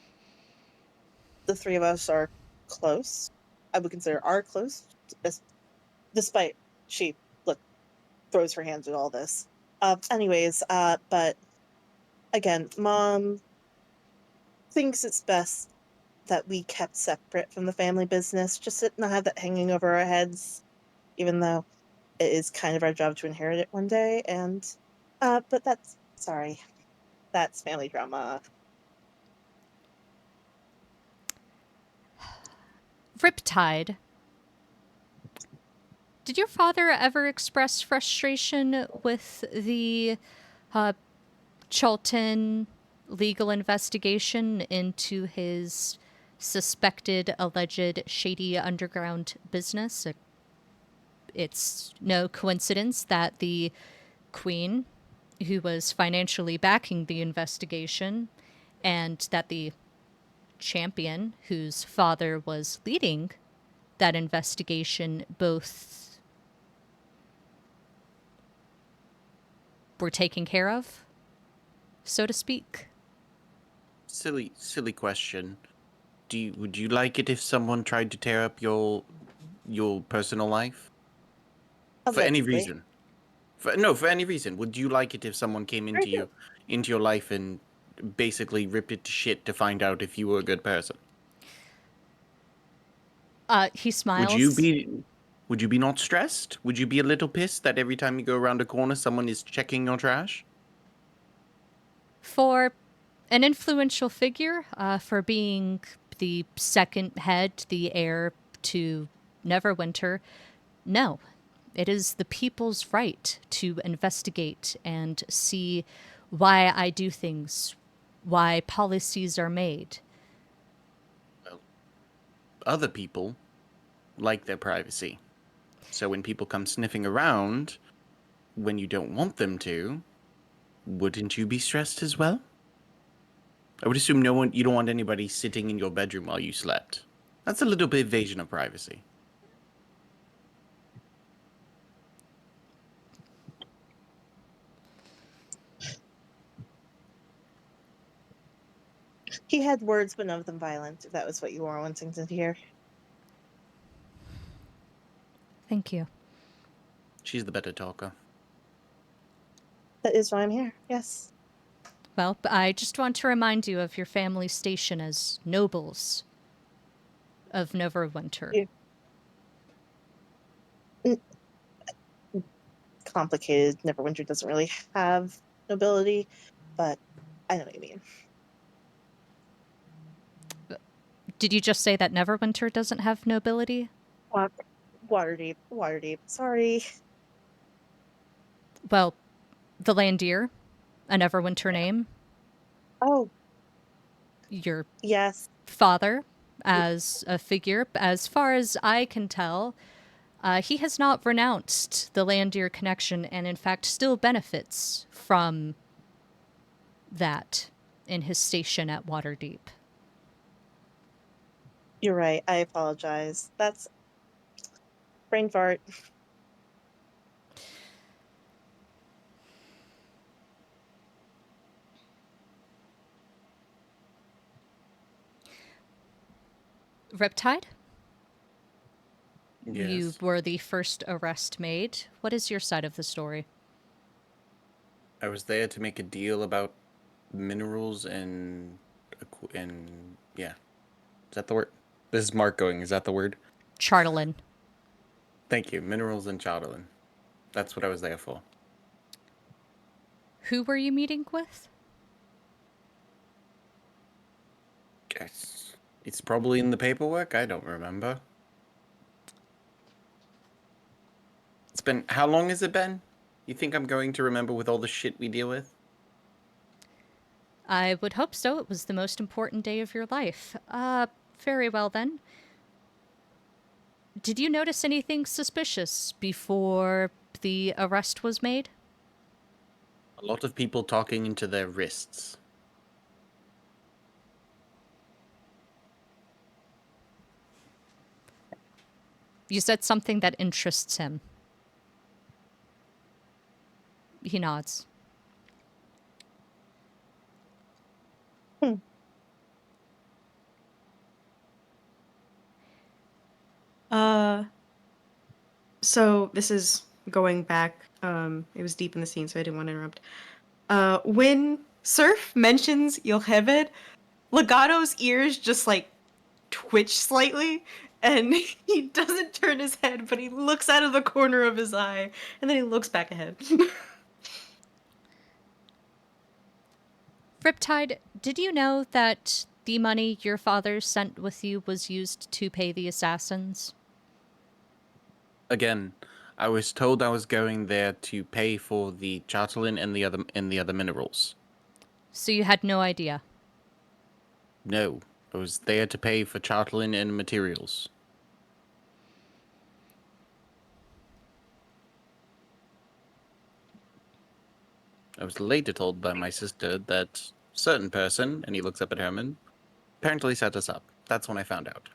three of us are close. I would consider are close, despite she throws her hands at all this. Anyways, but again, Mom thinks it's best that we kept separate from the family business, just to not have that hanging over our heads, even though it is kind of our job to inherit it one day. And, but that's family drama. Riptide, did your father ever express frustration with the uh, Cholton legal investigation into his suspected, alleged shady underground business? It's no coincidence that the Queen, who was financially backing the investigation, and that the champion, whose father was leading that investigation, both were taken care of, so to speak. Silly question. Would you like it if someone tried to tear up your personal life? For any Allegedly. reason? For any reason. Would you like it if someone came Very good. into your life and basically ripped it to shit to find out if you were a good person? He Would you smiles. be not stressed? Would you be a little pissed that every time you go around a corner someone is checking your trash? For an influential figure, for being the second head, the heir to Neverwinter, no. It is the people's right to investigate and see why I do things, why policies are made. Other people like their privacy. So when people come sniffing around when you don't want them to, wouldn't you be stressed as well? I would assume you don't want anybody sitting in your bedroom while you slept. That's a little bit invasion of privacy. He had words, but none of them violent, if that was what you were wanting to hear. Thank you. She's the better talker. That is why I'm here, yes. Well, I just want to remind you of your family's station as nobles of Neverwinter. Yeah. Complicated. Neverwinter doesn't really have nobility, but I know what you mean. Did you just say that Neverwinter doesn't have nobility? Waterdeep, Waterdeep. Sorry. Well, the Landier, a Neverwinter name. Oh, Your yes. father, as a figure, as far as I can tell, he has not renounced the Landier connection and, in fact, still benefits from that in his station at Waterdeep. You're right. I apologize. That's brain fart. Riptide? You Yes. were the first arrest made. What is your side of the story? I was there to make a deal about minerals and yeah. Is that the word? This is Mark going. Is that the word? Charlton. Thank you. Minerals and Chowderland. That's what I was there for. Who were you meeting with? Guess it's probably in the paperwork. I don't remember. It's been how long has it been? You think I'm going to remember with all the shit we deal with? I would hope so. It was the most important day of your life. Very well then. Did you notice anything suspicious before the arrest was made? A lot of people talking into their wrists. You said something that interests him. He nods. Hmm. So this is going back. It was deep in the scene, so I didn't want to interrupt. When Surf mentions Yocheved, Legato's ears just like twitch slightly, and he doesn't turn his head, but he looks out of the corner of his eye, and then he looks back ahead. Riptide, did you know that the money your father sent with you was used to pay the assassins? Again, I was told I was going there to pay for the chatelain and the other minerals. So you had no idea. No, I was there to pay for chatelain and materials. I was later told by my sister that certain person, and he looks up at Herman, apparently set us up. That's when I found out.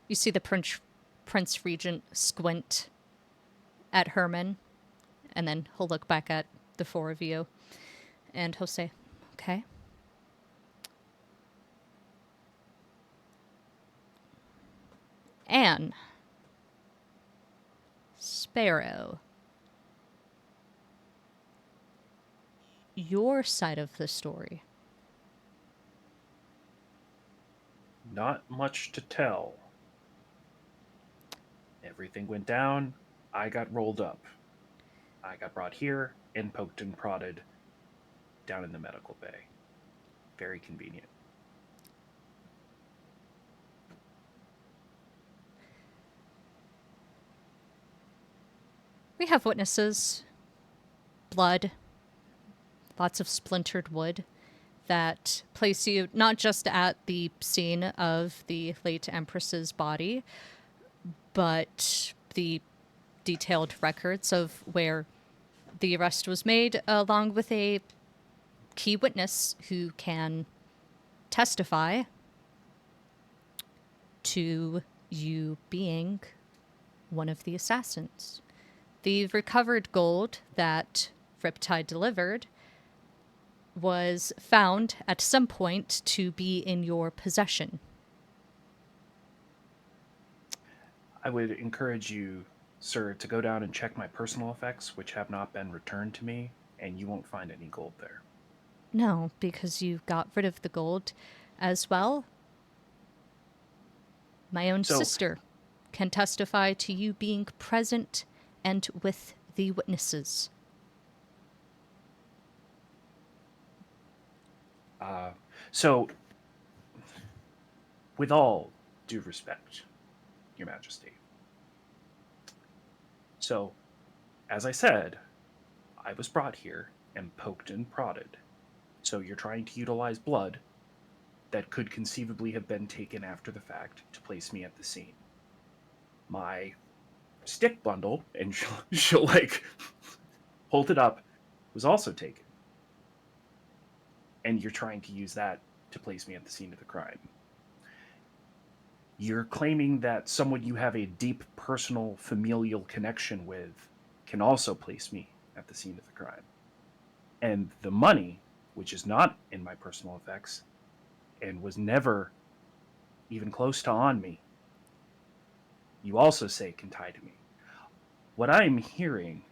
You see the Prince Regent squint at Herman, and then he'll look back at the four of you, and he'll say, okay. Anne. Sparrow. Your side of the story. Not much to tell. Everything went down. I got rolled up. I got brought here and poked and prodded down in the medical bay. Very convenient. We have witnesses. Blood. Lots of splintered wood that place you not just at the scene of the late Empress's body, but the detailed records of where the arrest was made, along with a key witness who can testify to you being one of the assassins. The recovered gold that Riptide delivered was found at some point to be in your possession. I would encourage you, sir, to go down and check my personal effects, which have not been returned to me, and you won't find any gold there. No, because you got rid of the gold as well. My own So- sister can testify to you being present and with the witnesses. So, with all due respect, Your Majesty. So, as I said, I was brought here and poked and prodded. So you're trying to utilize blood that could conceivably have been taken after the fact to place me at the scene. My stick bundle, and she'll like hold it up, was also taken. And you're trying to use that to place me at the scene of the crime. You're claiming that someone you have a deep personal familial connection with can also place me at the scene of the crime. And the money, which is not in my personal effects and was never even close to on me, you also say can tie to me. What I'm hearing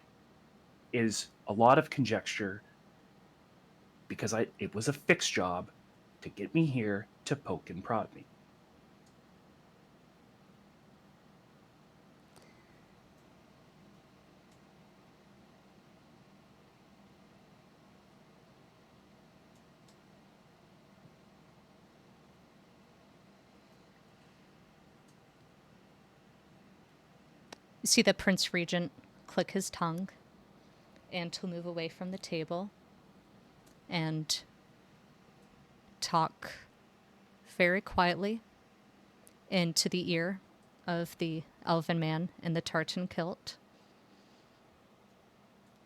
is a lot of conjecture because it was a fixed job to get me here to poke and prod me. You see the Prince Regent click his tongue, and he'll move away from the table and talk very quietly into the ear of the elven man in the tartan kilt.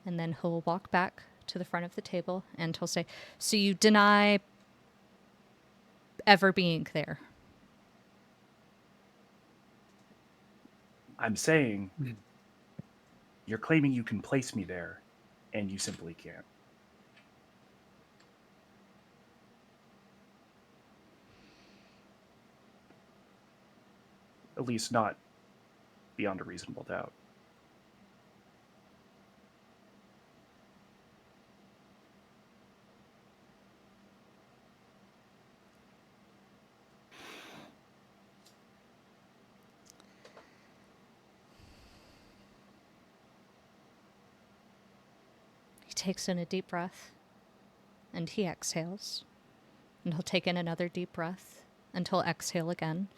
And then he'll walk back to the front of the table and he'll say, "So you deny ever being there?" I'm saying you're claiming you can place me there, and you simply can't. At least not beyond a reasonable doubt. He takes in a deep breath, and he exhales. And he'll take in another deep breath, and he'll exhale again.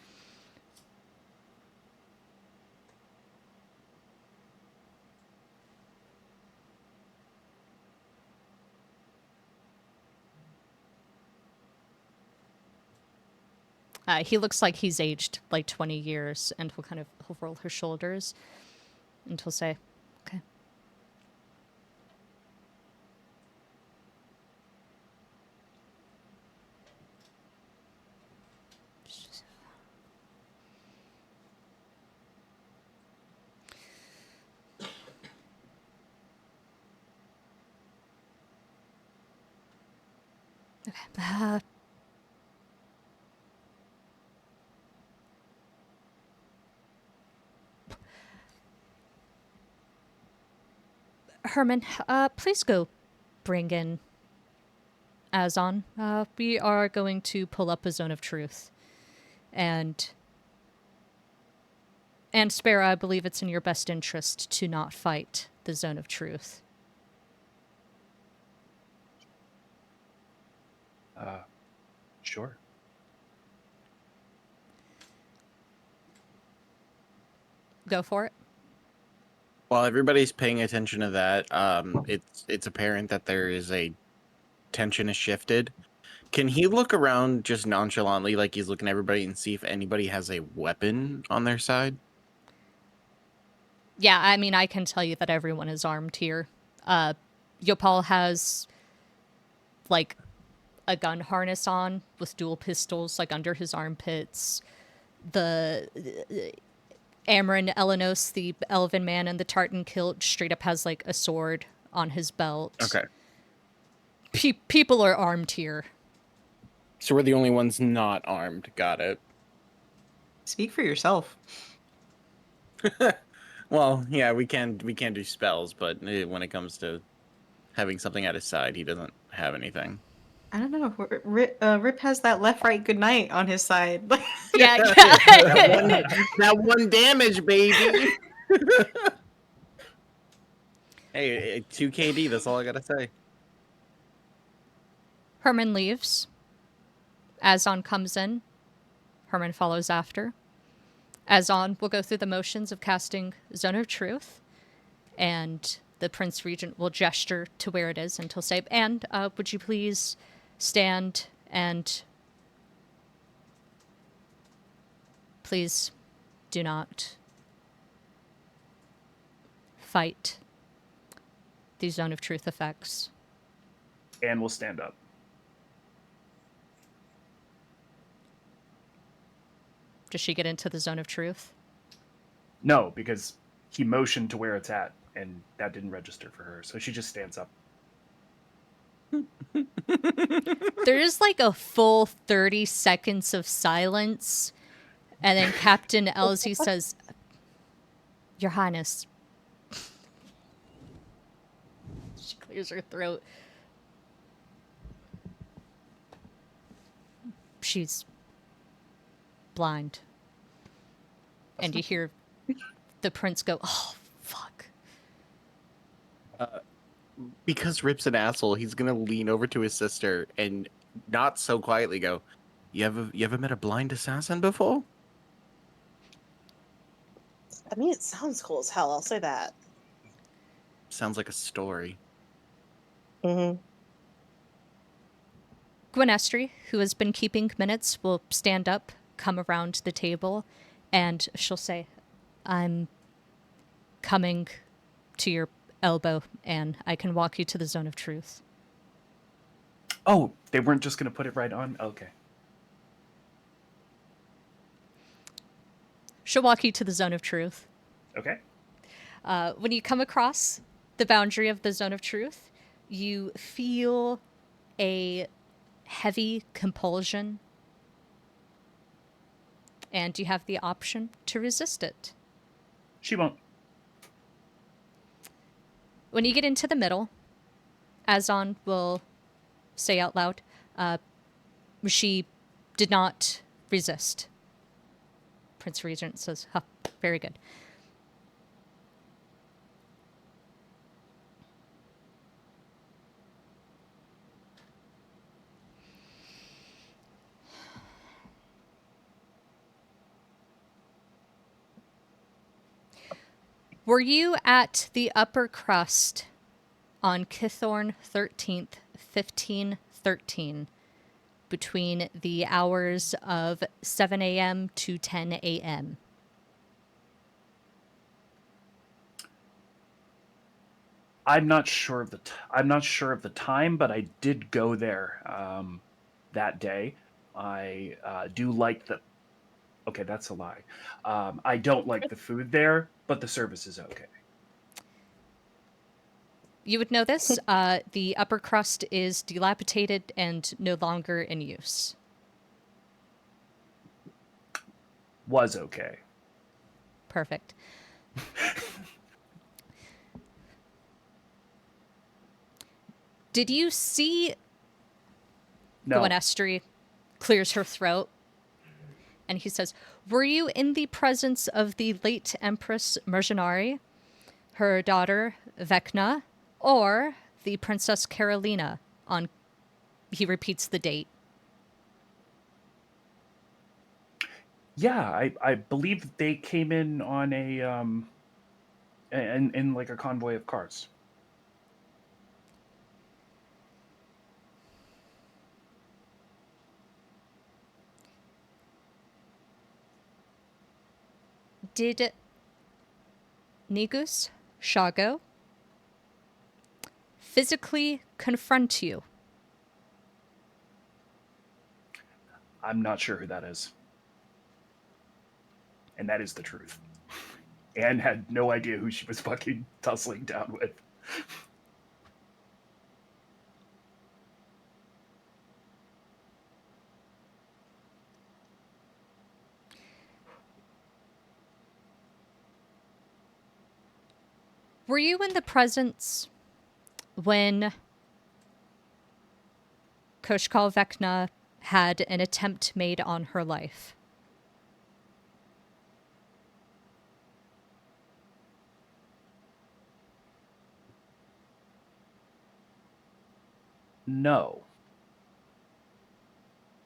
He looks like he's aged like 20 years, and he'll roll his shoulders, and he'll say, okay. Okay. Herman, please go bring in Azon. We are going to pull up a zone of truth. And Sparrow, I believe it's in your best interest to not fight the zone of truth. Sure. Go for it. While everybody's paying attention to that, it's apparent that there is a tension has shifted. Can he look around just nonchalantly, like he's looking at everybody, and see if anybody has a weapon on their side? Yeah, I mean, I can tell you that everyone is armed here. Yopal has, like, a gun harness on with dual pistols, like, under his armpits. The Amarin Elenos, the elven man in the tartan kilt, straight up has, like, a sword on his belt. Okay. People are armed here. So we're the only ones not armed. Got it. Speak for yourself. Well, yeah, we can do spells, but when it comes to having something at his side, he doesn't have anything. I don't know. Rip has that left, right, good night on his side. Yeah. that one damage, baby. Hey, 2 KD. That's all I gotta say. Herman leaves. Azon comes in. Herman follows after. Azon will go through the motions of casting Zone of Truth, and the Prince Regent will gesture to where it is, and he'll say, and would you please stand and please do not fight the Zone of Truth effects. And we'll stand up. Does she get into the Zone of Truth? No, because he motioned to where it's at, and that didn't register for her. So she just stands up. There is like a full 30 seconds of silence, and then Captain Elsie says, Your Highness. She clears her throat. She's blind. And you hear the prince go, oh, fuck. Because Rip's an asshole, he's gonna lean over to his sister and not so quietly go, You ever met a blind assassin before? I mean, it sounds cool as hell. I'll say that. Sounds like a story. Mm-hmm. Gwynestri, who has been keeping minutes, will stand up, come around the table, and she'll say, I'm coming to your elbow, and I can walk you to the Zone of Truth. Oh, they weren't just going to put it right on? Okay. She'll walk you to the Zone of Truth. Okay. When you come across the boundary of the Zone of Truth, you feel a heavy compulsion and you have the option to resist it. She won't. When you get into the middle, Azon will say out loud, she did not resist. Prince Regent says, huh, very good. Were you at the upper crust on Kithorn 13th, 1513, between the hours of 7 a.m. to 10 a.m.? I'm not sure of the time, but I did go there that day. I do like the. Okay, that's a lie. I don't like the food there, but the service is okay. You would know this. The upper crust is dilapidated and no longer in use. Was okay. Perfect. Did you see No. Gwenestri clears her throat and he says, were you in the presence of the late Empress Mercenari, her daughter Vecna, or the Princess Carolina on, he repeats the date. Yeah, I believe they came in on a in like a convoy of cars. Did Negus Shago physically confront you? I'm not sure who that is. And that is the truth. Anne had no idea who she was fucking tussling down with. Were you in the presence when Koshkal Vecna had an attempt made on her life? No.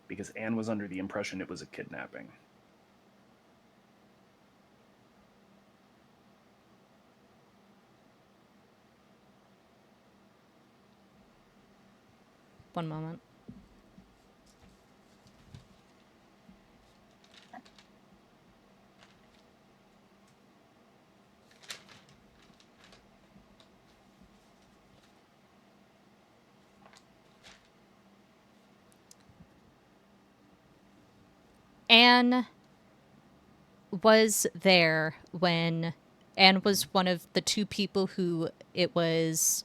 Because Anne was under the impression it was a kidnapping. One moment. Anne was there when Anne was one of the two people who it was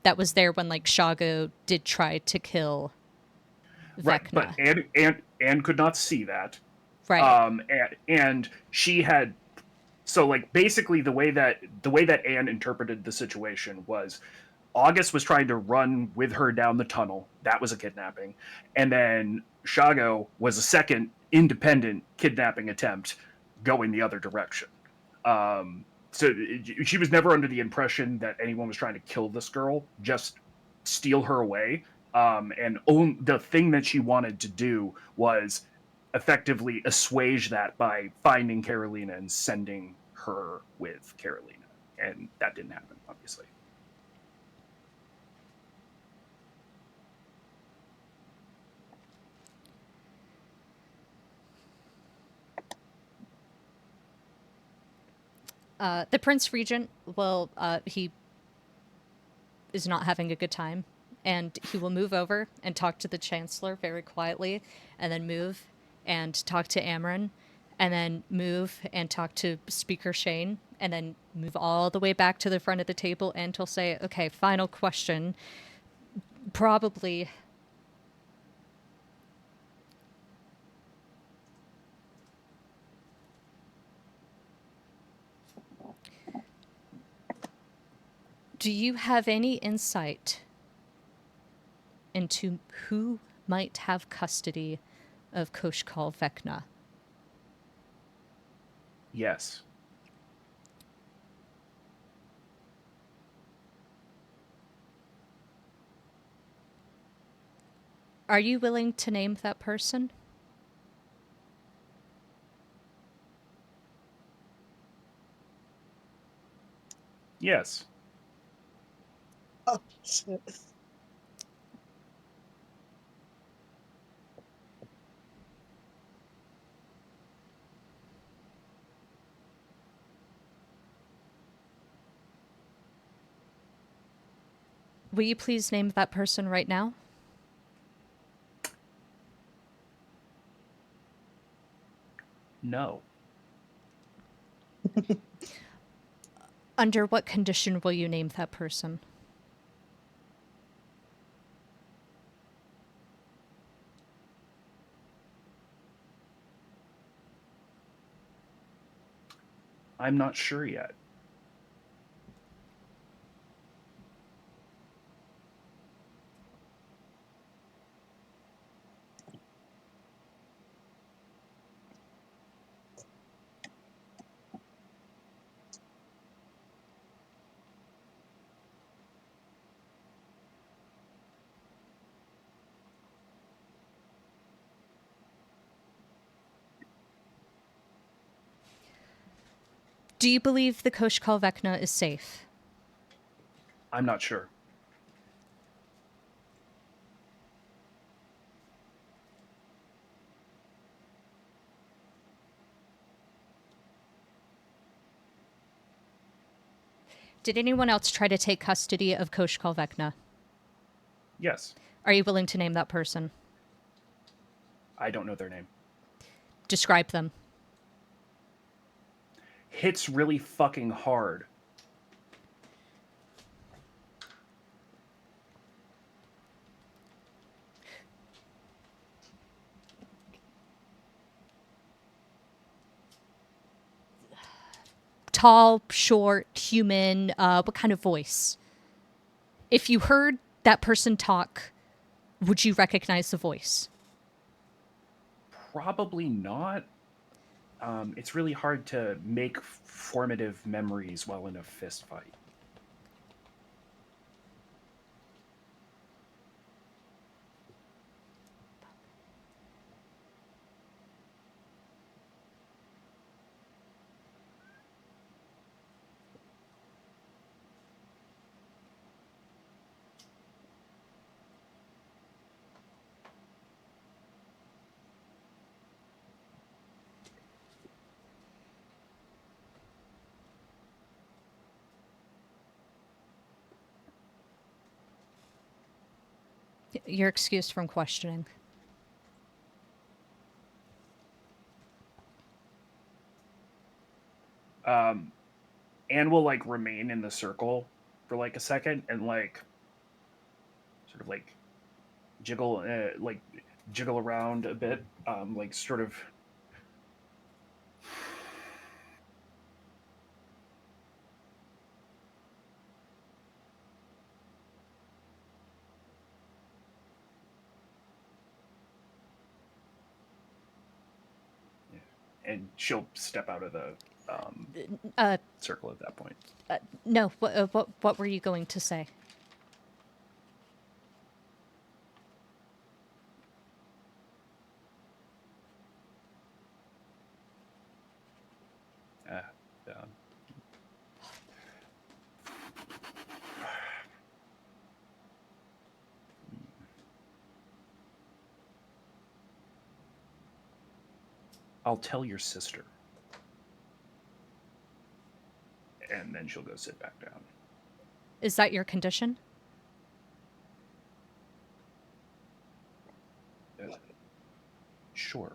that was there when like Shago did try to kill Vecna. Right, but Anne could not see that. Right. And she had, so like basically the way that Anne interpreted the situation was August was trying to run with her down the tunnel. That was a kidnapping. And then Shago was a second independent kidnapping attempt going the other direction. So she was never under the impression that anyone was trying to kill this girl, just steal her away. The thing that she wanted to do was effectively assuage that by finding Carolina and sending her with Carolina. And that didn't happen, obviously. The Prince Regent will, he is not having a good time, and he will move over and talk to the Chancellor very quietly, and then move and talk to Amron, and then move and talk to Speaker Shane, and then move all the way back to the front of the table, and he'll say, okay, final question. Probably Do you have any insight into who might have custody of Koshkal Vecna? Yes. Are you willing to name that person? Yes. Oh shit. Will you please name that person right now? No. Under what condition will you name that person? I'm not sure yet. Do you believe the Koshkal Vecna is safe? I'm not sure. Did anyone else try to take custody of Koshkal Vecna? Yes. Are you willing to name that person? I don't know their name. Describe them. Hits really fucking hard. Tall, short, human, what kind of voice? If you heard that person talk, would you recognize the voice? Probably not. It's really hard to make formative memories while in a fist fight. You're excused from questioning. Anne will like remain in the circle for like a second and like sort of like jiggle around a bit, like sort of. And she'll step out of the circle at that point. No, what were you going to say? Uh, um, I'll tell your sister. And then she'll go sit back down. Is that your condition? Sure.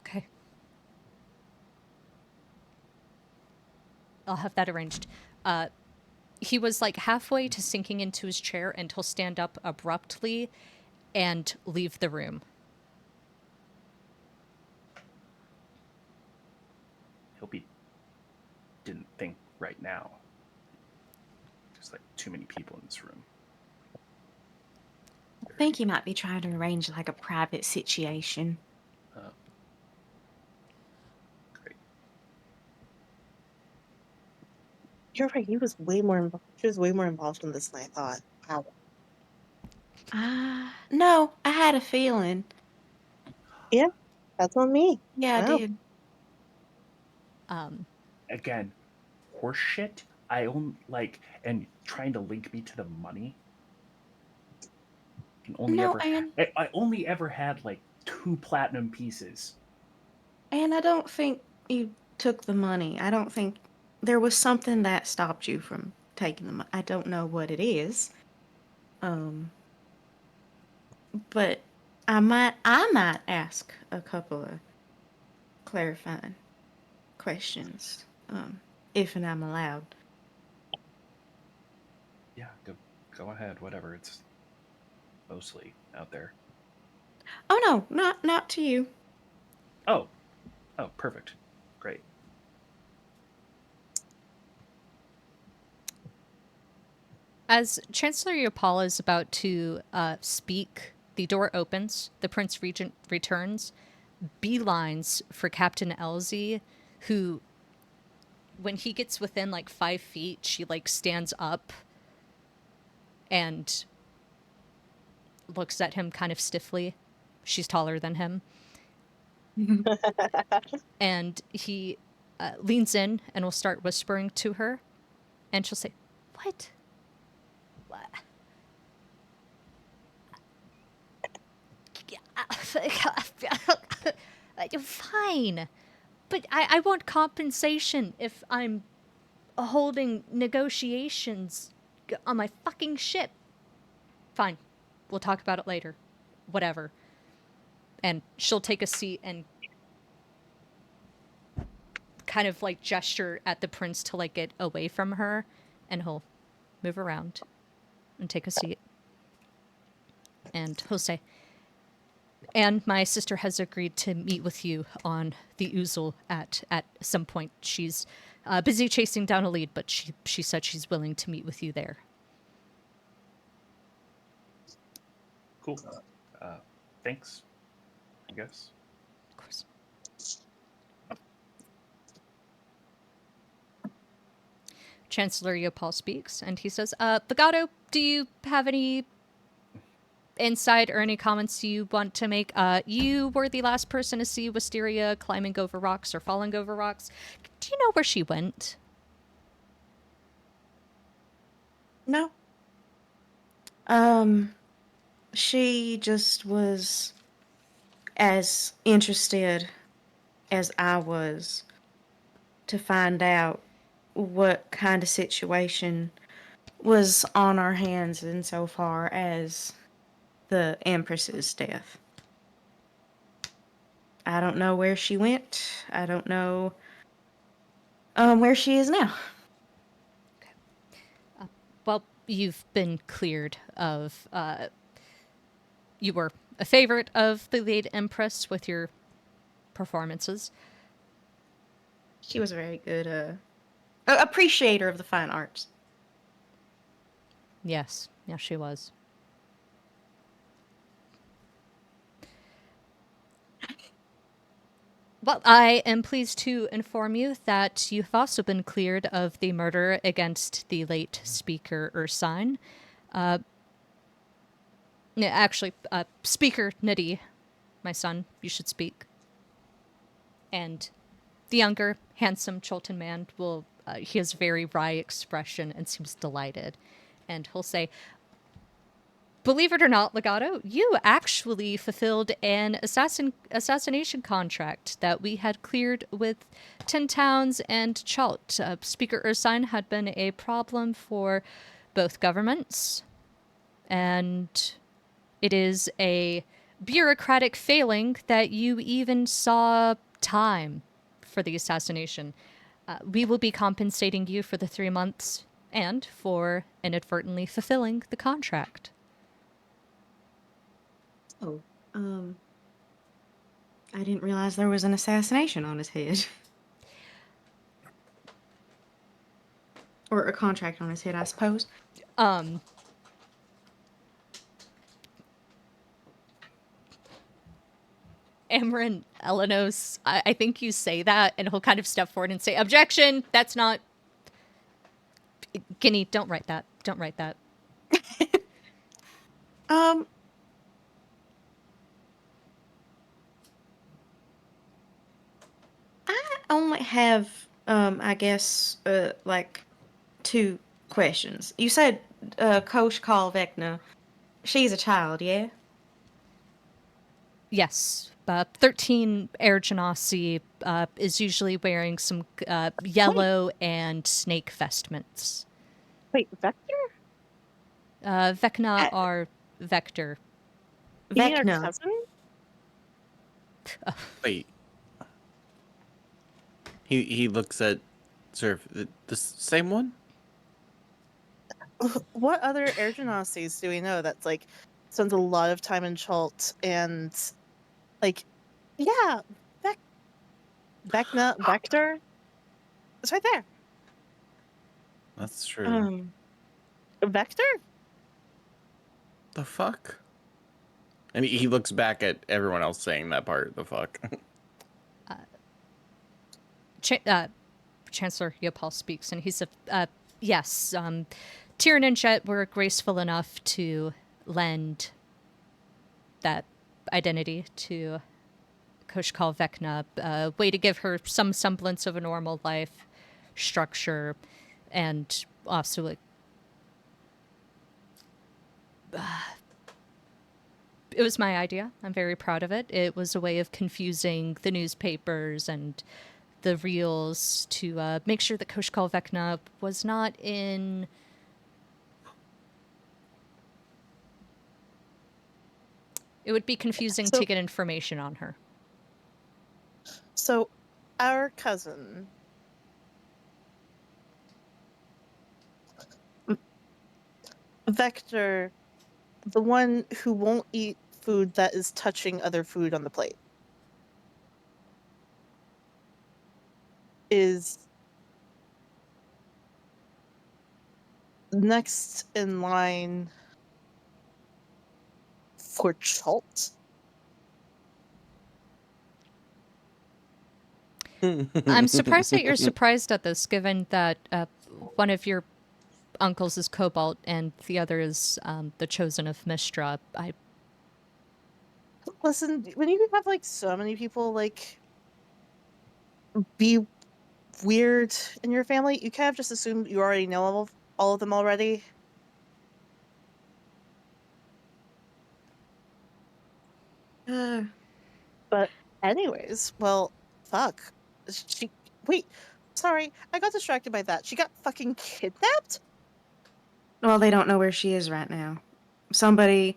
Okay. I'll have that arranged. He was like halfway to sinking into his chair and he'll stand up abruptly and leave the room. He'll be right now. There's like too many people in this room. I think he might be trying to arrange like a private situation. Great. You're right. He was way more. She was way more involved in this than I thought. Wow. No, I had a feeling. Yeah, that's on me. Yeah, I Wow. did. Again, horseshit. I own like and trying to link me to the money. Can only No, ever and I only ever had like 2 platinum pieces. I don't think you took the money. I don't think there was something that stopped you from taking the money. I don't know what it is. But I might ask a couple of clarifying questions, if and I'm allowed. Yeah, go ahead. Whatever. It's mostly out there. Oh no, not to you. Oh, perfect. Great. As Chancellor Yapala is about to speak, the door opens. The Prince Regent returns, beelines for Captain Elsie, who, when he gets within like 5 feet, she like stands up and looks at him kind of stiffly. She's taller than him. And he leans in and will start whispering to her. And she'll say, What? What? Fine. But I want compensation if I'm holding negotiations on my fucking ship. Fine. We'll talk about it later. Whatever. And she'll take a seat and kind of like gesture at the prince to like get away from her, and he'll move around and take a seat. And he'll say, and my sister has agreed to meet with you on the Oozle at some point. She's busy chasing down a lead, but she said she's willing to meet with you there. Cool. Thanks. I guess. Of course. Chancellor Yopal speaks, and he says, Legato, do you have any insight or any comments you want to make? You were the last person to see Wisteria climbing over rocks or falling over rocks. Do you know where she went? No. She just was as interested as I was to find out what kind of situation was on our hands insofar as the Empress's death. I don't know where she went. I don't know where she is now. Well, you've been cleared of. You were a favorite of the lead Empress with your performances. She was a very good appreciator of the fine arts. Yes, she was. Well, I am pleased to inform you that you've also been cleared of the murder against the late Speaker Ursine. Actually, Speaker Niddy, my son, you should speak. And the younger, handsome Chultan man he has a very wry expression and seems delighted. And he'll say, Believe it or not, Legato, you actually fulfilled an assassination contract that we had cleared with Tin Towns and Chult. Speaker Ursine had been a problem for both governments, and it is a bureaucratic failing that you even saw time for the assassination. We will be compensating you for the 3 months and for inadvertently fulfilling the contract. Oh, I didn't realize there was an assassination on his head. Or a contract on his head, I suppose. Amarin Elenos, I think you say that, and he'll kind of step forward and say, "Objection! That's not. Guinea, don't write that. Don't write that." Um, I only have, I guess, like 2 questions. You said, Coach Call Vecna, she's a child, yeah? Yes. 13 Air Genasi is usually wearing some yellow and snake vestments. Wait, Vector? Vecna Uh, are Vector. You mean our Vecna. cousin? Wait. He looks at Surf. The same one? What other air genocides do we know that's like spends a lot of time in Chult and like yeah, Vector? It's right there. That's true. Um, Vector? The fuck? And he looks back at everyone else saying that part. The fuck? Chancellor Yopal speaks, and he said, yes, Tyrion and Jet were graceful enough to lend that identity to Koshkal Vecna, a way to give her some semblance of a normal life structure, and also like it was my idea. I'm very proud of it. It was a way of confusing the newspapers and the reels to make sure that Koshkal Vecna was not in. It would be confusing So to get information on her. so our cousin Vector, the one who won't eat food that is touching other food on the plate, is next in line for Chult. I'm surprised that you're surprised at this, given that one of your uncles is Cobalt and the other is the Chosen of Mistra. Listen, when you have like so many people like be weird in your family, you kind of just assume you already know all of them already. uh, But anyways, well, fuck. She wait, sorry, I got distracted by that. She got fucking kidnapped? well, they don't know where she is right now. Somebody,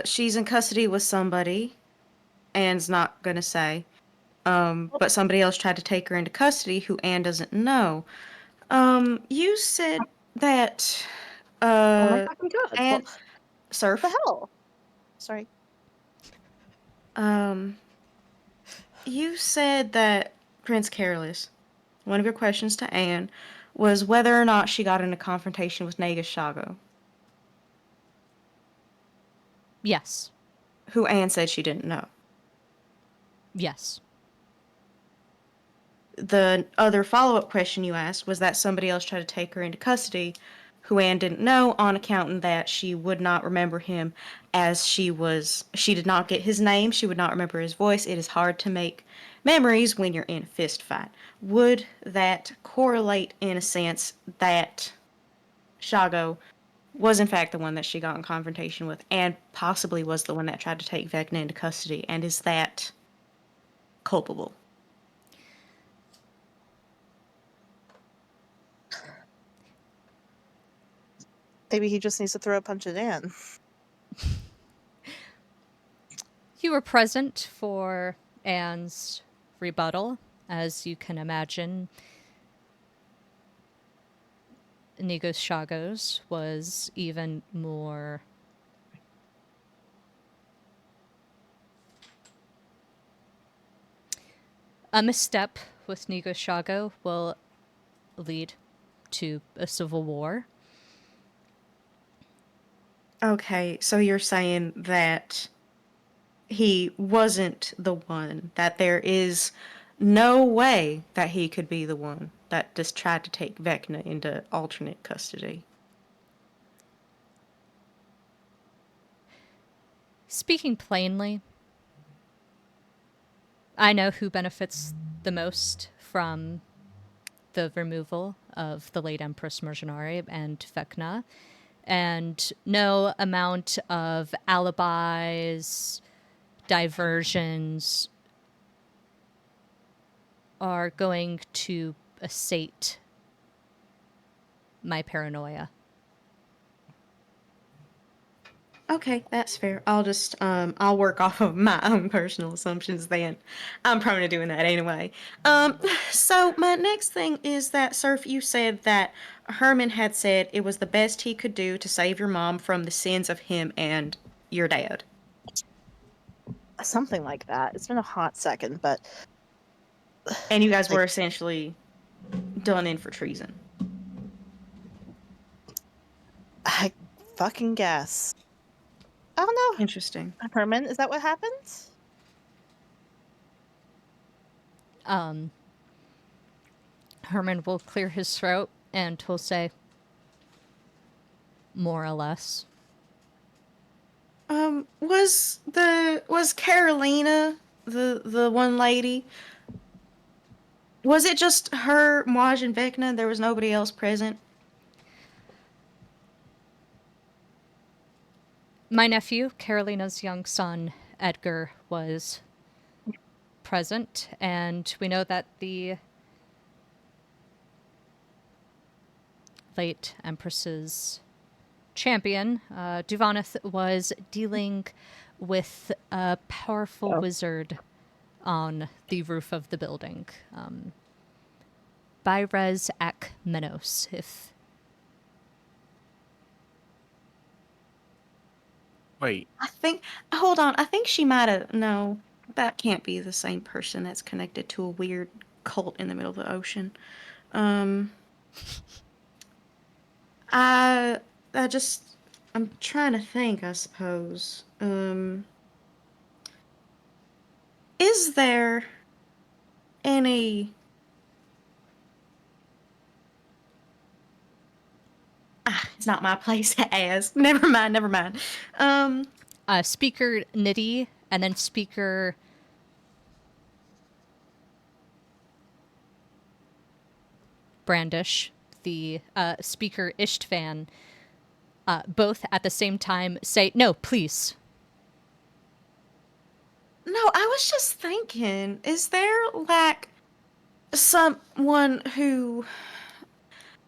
she's in custody with somebody, Anne's not gonna say. But somebody else tried to take her into custody who Anne doesn't know. You said that, Oh my uh, fucking god. Well, Anne, what the Surf, hell? Sorry. um, you said that Prince Careless, one of your questions to Anne, was whether or not she got in a confrontation with Naga Shago, Yes. who Anne said she didn't know. Yes. The other follow-up question you asked was that somebody else tried to take her into custody who Anne didn't know on account of that she would not remember him as she did not get his name, she would not remember his voice. It is hard to make memories when you're in a fist fight. Would that correlate in a sense that Shago was in fact the one that she got in confrontation with and possibly was the one that tried to take Vecna into custody, and is that culpable? Maybe he just needs to throw a punch at Anne. You were present for Anne's rebuttal, as you can imagine. Inigo Shagos was even more a misstep with Nigo Shago will lead to a civil war. Okay, so you're saying that he wasn't the one, that there is no way that he could be the one that just tried to take Vecna into alternate custody. Speaking plainly, I know who benefits the most from the removal of the late Empress Mercenari and Vecna, and no amount of alibis, diversions are going to assate my paranoia. Okay, that's fair. I'll work off of my own personal assumptions then. I'm prone to doing that anyway. So my next thing is that, Surf, you said that Herman had said it was the best he could do to save your mom from the sins of him and your dad. Something like that. It's been a hot second, but And you guys like, were essentially done in for treason. I fucking guess. I don't know. Interesting. Herman, is that what happened? Herman will clear his throat and he'll say, more or less. Was Carolina the one lady? Was it just her, Maj, and Vecna? There was nobody else present? My nephew, Carolina's young son, Edgar, was present, and we know that the late Empress's champion, Duvaneth, was dealing with a powerful wizard on the roof of the building. Byrez Ak Menos, if... Wait, Hold on, I think she might have, no, that can't be the same person that's connected to a weird cult in the middle of the ocean. Um, I, I'm trying to think, I suppose. Is there any... it's not my place to ask. Never mind, never mind. Speaker Niddy, and then Speaker Brandish, the Speaker Ishtvan, both at the same time say, no, please. No, I was just thinking, is there, like, someone who,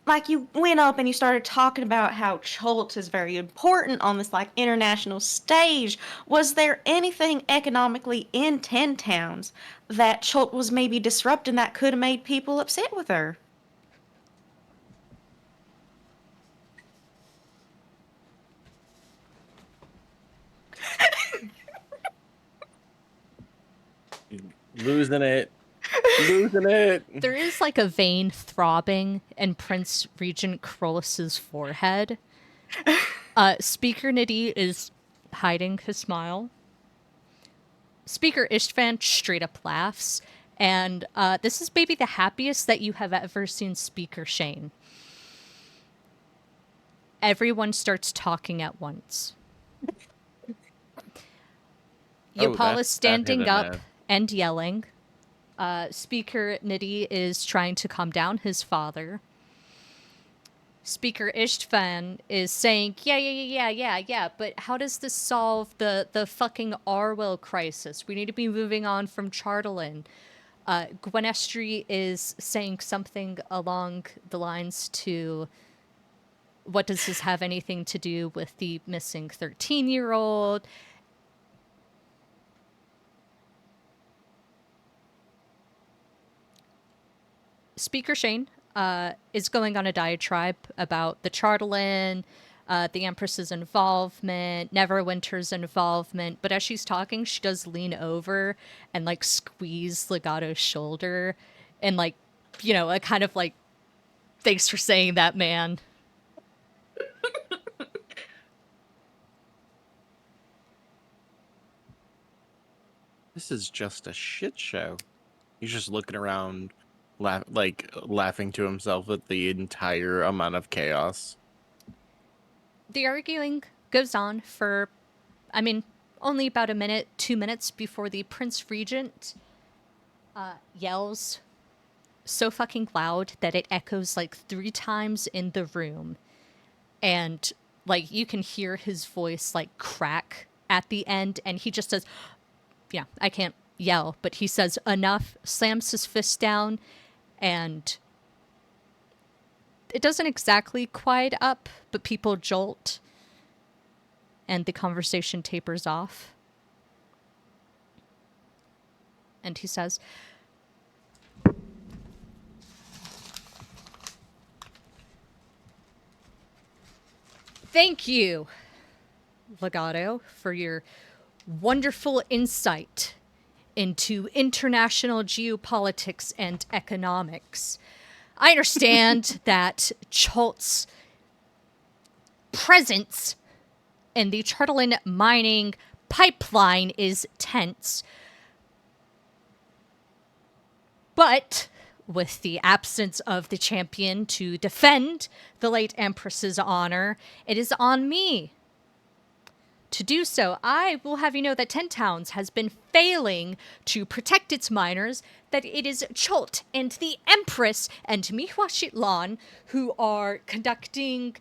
like, you went up and you started talking about how Chult is very important on this, like, international stage. Was there anything economically in Ten Towns that Chult was maybe disrupting that could have made people upset with her? losing it. Losing it. There is like a vein throbbing in Prince Regent Krollus's forehead. Speaker Niddy is hiding his smile. Speaker Ishtvan straight up laughs, and this is maybe the happiest that you have ever seen Speaker Shane. Everyone starts talking at once. Yapal is standing up and yelling. Speaker Niddy is trying to calm down his father. Speaker Ishtvan is saying, yeah, but how does this solve the fucking Arwell crisis? We need to be moving on from Chartelin. Gwenestry is saying something along the lines to, what does this have anything to do with the missing 13-year-old? Speaker Shane is going on a diatribe about the Chartelin, the Empress's involvement, Neverwinter's involvement. But as she's talking, she does lean over and like squeeze Legato's shoulder and like, you know, a kind of like Thanks for saying that, man. This is just a shit show. He's just looking around, laughing to himself at the entire amount of chaos. The arguing goes on for, I mean, only about a minute, 2 minutes before the Prince Regent yells so fucking loud that it echoes like 3 times in the room. And like you can hear his voice like crack at the end, and he just says, yeah, I can't yell, but he says enough, slams his fist down, and it doesn't exactly quiet up, but people jolt and the conversation tapers off. And he says, "Thank you, Legato, for your wonderful insight into international geopolitics and economics. I understand that Cholt's presence in the Turtlein mining pipeline is tense. But with the absence of the champion to defend the late Empress's honor, it is on me to do so. I will have you know that Ten Towns has been failing to protect its miners, that it is Cholt and the Empress and Mihwashitlan who are conducting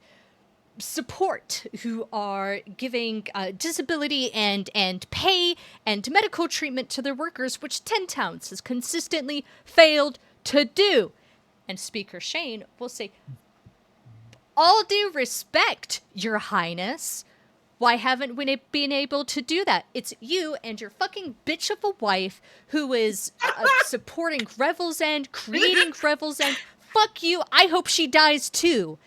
support, who are giving disability and pay and medical treatment to their workers, which Ten Towns has consistently failed to do." And Speaker Shane will say, "All due respect, Your Highness. Why haven't we been able to do that? It's you and your fucking bitch of a wife who is supporting Revel's End, creating Revel's End. Fuck you. I hope she dies too."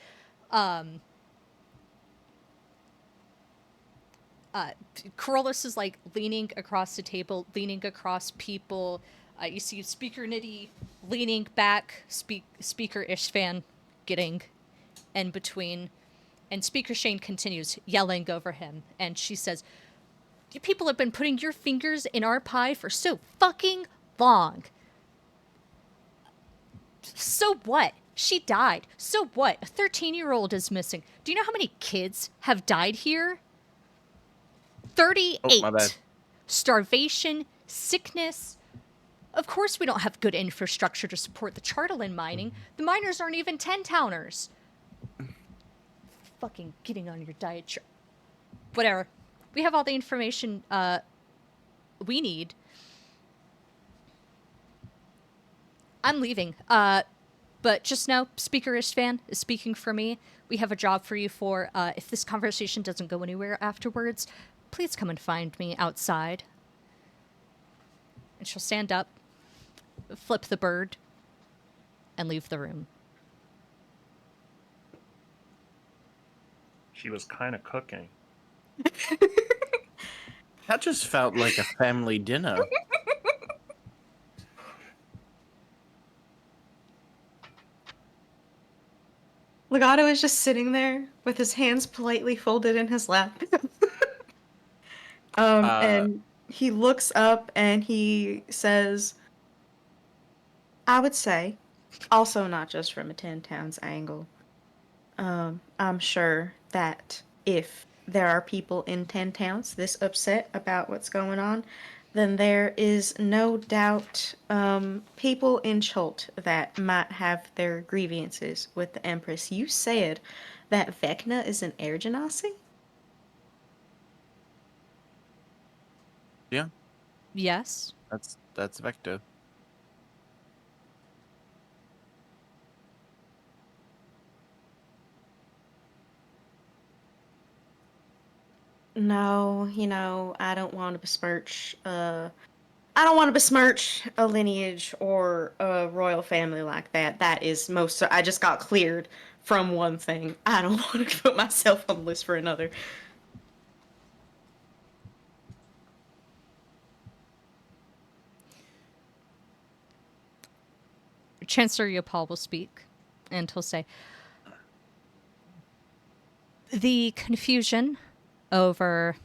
Corollas is like leaning across the table, leaning across people. You see Speaker Nitty leaning back, Speaker Ishvan getting in between. And Speaker Shane continues yelling over him. And she says, "You people have been putting your fingers in our pie for so fucking long. So what? She died. So what? A 13-year-old is missing. Do you know how many kids have died here? 38. Oh, my bad. Starvation, sickness. Of course we don't have good infrastructure to support the Chartlin mining. The miners aren't even 10-towners. Fucking getting on your diet. Whatever. We have all the information we need. I'm leaving. But just know, Speaker Ishvan is speaking for me. We have a job for you for, if this conversation doesn't go anywhere afterwards, please come and find me outside." And she'll stand up, flip the bird, and leave the room. She was kind of cooking. That just felt like a family dinner. Legato is just sitting there with his hands politely folded in his lap. And he looks up and he says, "I would say, also not just from a Ten Towns angle, I'm sure that if there are people in Ten Towns this upset about what's going on, then there is no doubt people in Cholt that might have their grievances with the Empress. You said that Vecna is an air genasi?" Yeah, Yes? that's Vector. No, I don't want to besmirch I don't want to besmirch a lineage or a royal family like that. That is most I just got cleared from one thing. I don't want to put myself on the list for another. Chancellor Yopal will speak. And he'll say, the confusion over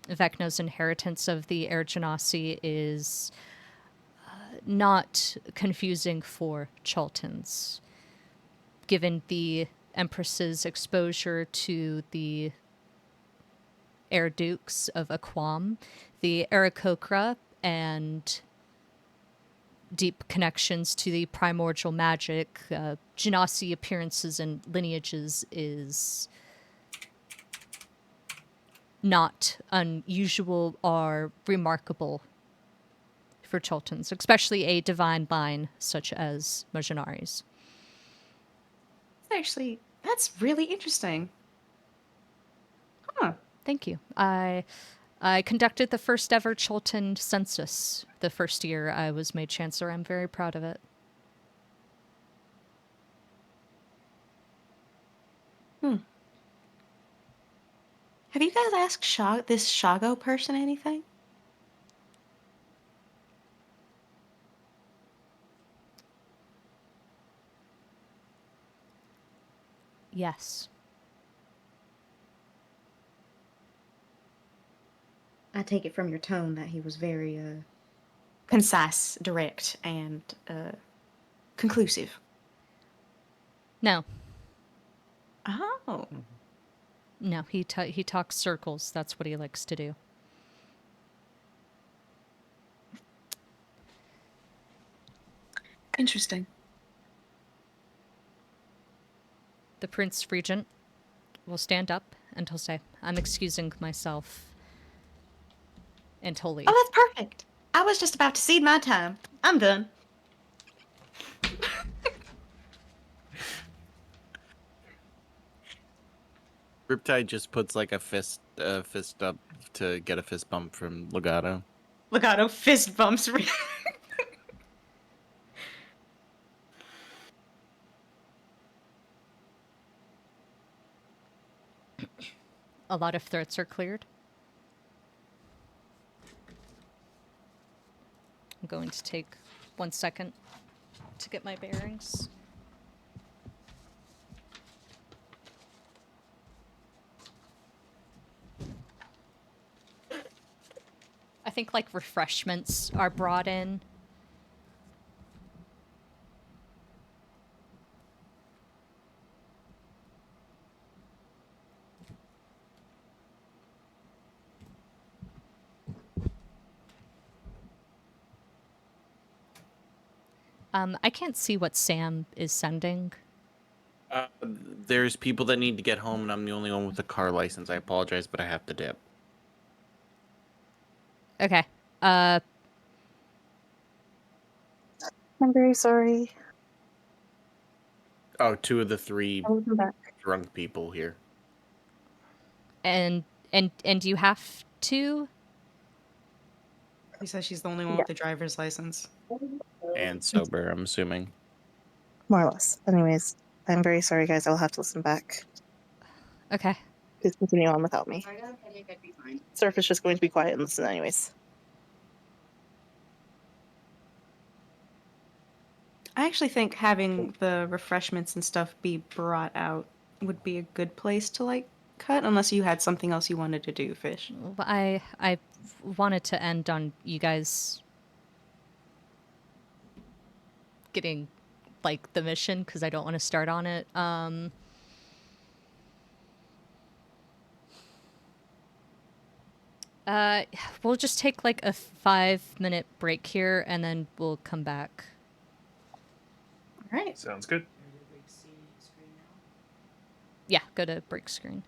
Vecna's inheritance of the Air Genasi is not confusing for Chaltons. Given the Empress's exposure to the Air Dukes of Aquam, the Aarakocra, and deep connections to the primordial magic, Genasi appearances and lineages is not unusual or remarkable for Chaltons, especially a divine line such as Mojinari's. Actually, that's really interesting. Huh. Thank you. I conducted the first ever Chalton census the first year I was made chancellor. I'm very proud of it. Have you guys asked this Shago person anything? Yes. I take it from your tone that he was very concise, direct, and conclusive. No. Oh. No, he talks circles. That's what he likes to do. Interesting. The Prince Regent will stand up and he'll say, I'm excusing myself. And he'll leave. Oh, that's perfect. I was just about to cede my time. I'm done. Riptide just puts like a fist up to get a fist bump from Legato. Legato fist bumps. A lot of throats are cleared. I'm going to take 1 second to get my bearings. I think like refreshments are brought in. I can't see what Sam is sending. There's people that need to get home, and I'm the only one with a car license. I apologize, but I have to dip. Okay. I'm very sorry. Oh, two of the three I'll come back. drunk people here. And you have to? He says she's the only one Yeah. with the driver's license. And sober, I'm assuming. More or less. Anyways, I'm very sorry, guys. I'll have to listen back. Okay. Please continue on without me. Surf is just going to be quiet and listen anyways. I actually think having the refreshments and stuff be brought out would be a good place to like cut, unless you had something else you wanted to do, Fish. I wanted to end on you guys getting like the mission because I don't want to start on it. We'll just take like a 5-minute break here and then we'll come back. All right. Sounds good. Yeah, go to break screen.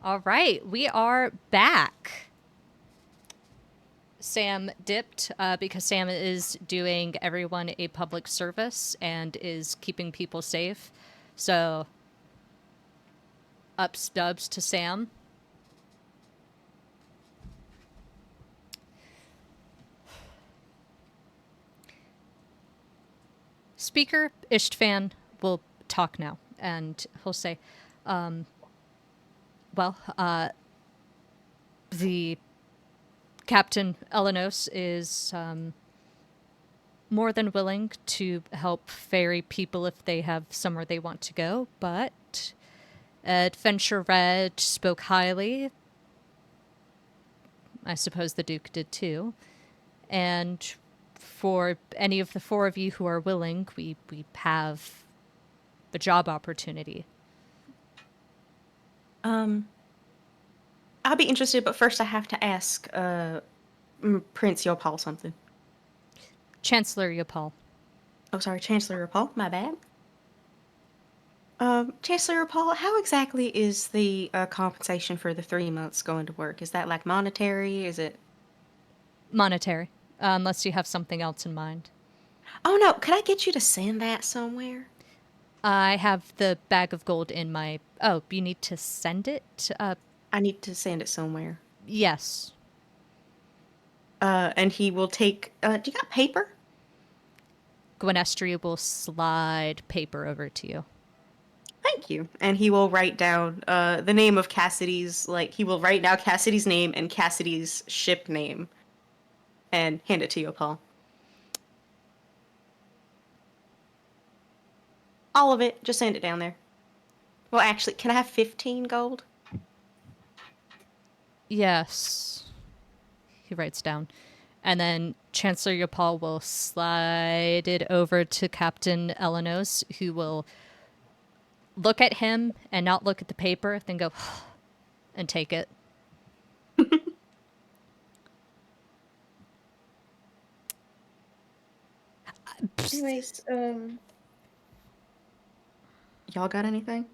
All right, we are back. Sam dipped because Sam is doing everyone a public service and is keeping people safe. So, ups dubs to Sam. Speaker Ishtvan will talk now, and he'll say, the Captain Elenos is more than willing to help ferry people if they have somewhere they want to go, but Adventure Red spoke highly. I suppose the Duke did too. And for any of the four of you who are willing, we have a job opportunity. I'll be interested, but first I have to ask Prince Yopal something. Chancellor Yopal. Oh, sorry, Chancellor Yopal, my bad. Chancellor Yopal, how exactly is the compensation for the 3 months going to work? Is that like monetary? Is it? Monetary, unless you have something else in mind. Oh no, could I get you to send that somewhere? I have the bag of gold in my... Oh, you need to send it? I need to send it somewhere. Yes. And he will take. Do you got paper? Gwenestria will slide paper over to you. Thank you. And he will write down the name of Cassidy's. Like he will write down Cassidy's name and Cassidy's ship name, and hand it to you, Paul. All of it. Just send it down there. Well, actually, can I have 15 gold? Yes. He writes down. And then Chancellor Yopal will slide it over to Captain Elenos, who will look at him and not look at the paper, then go and take it. Anyways, y'all got anything?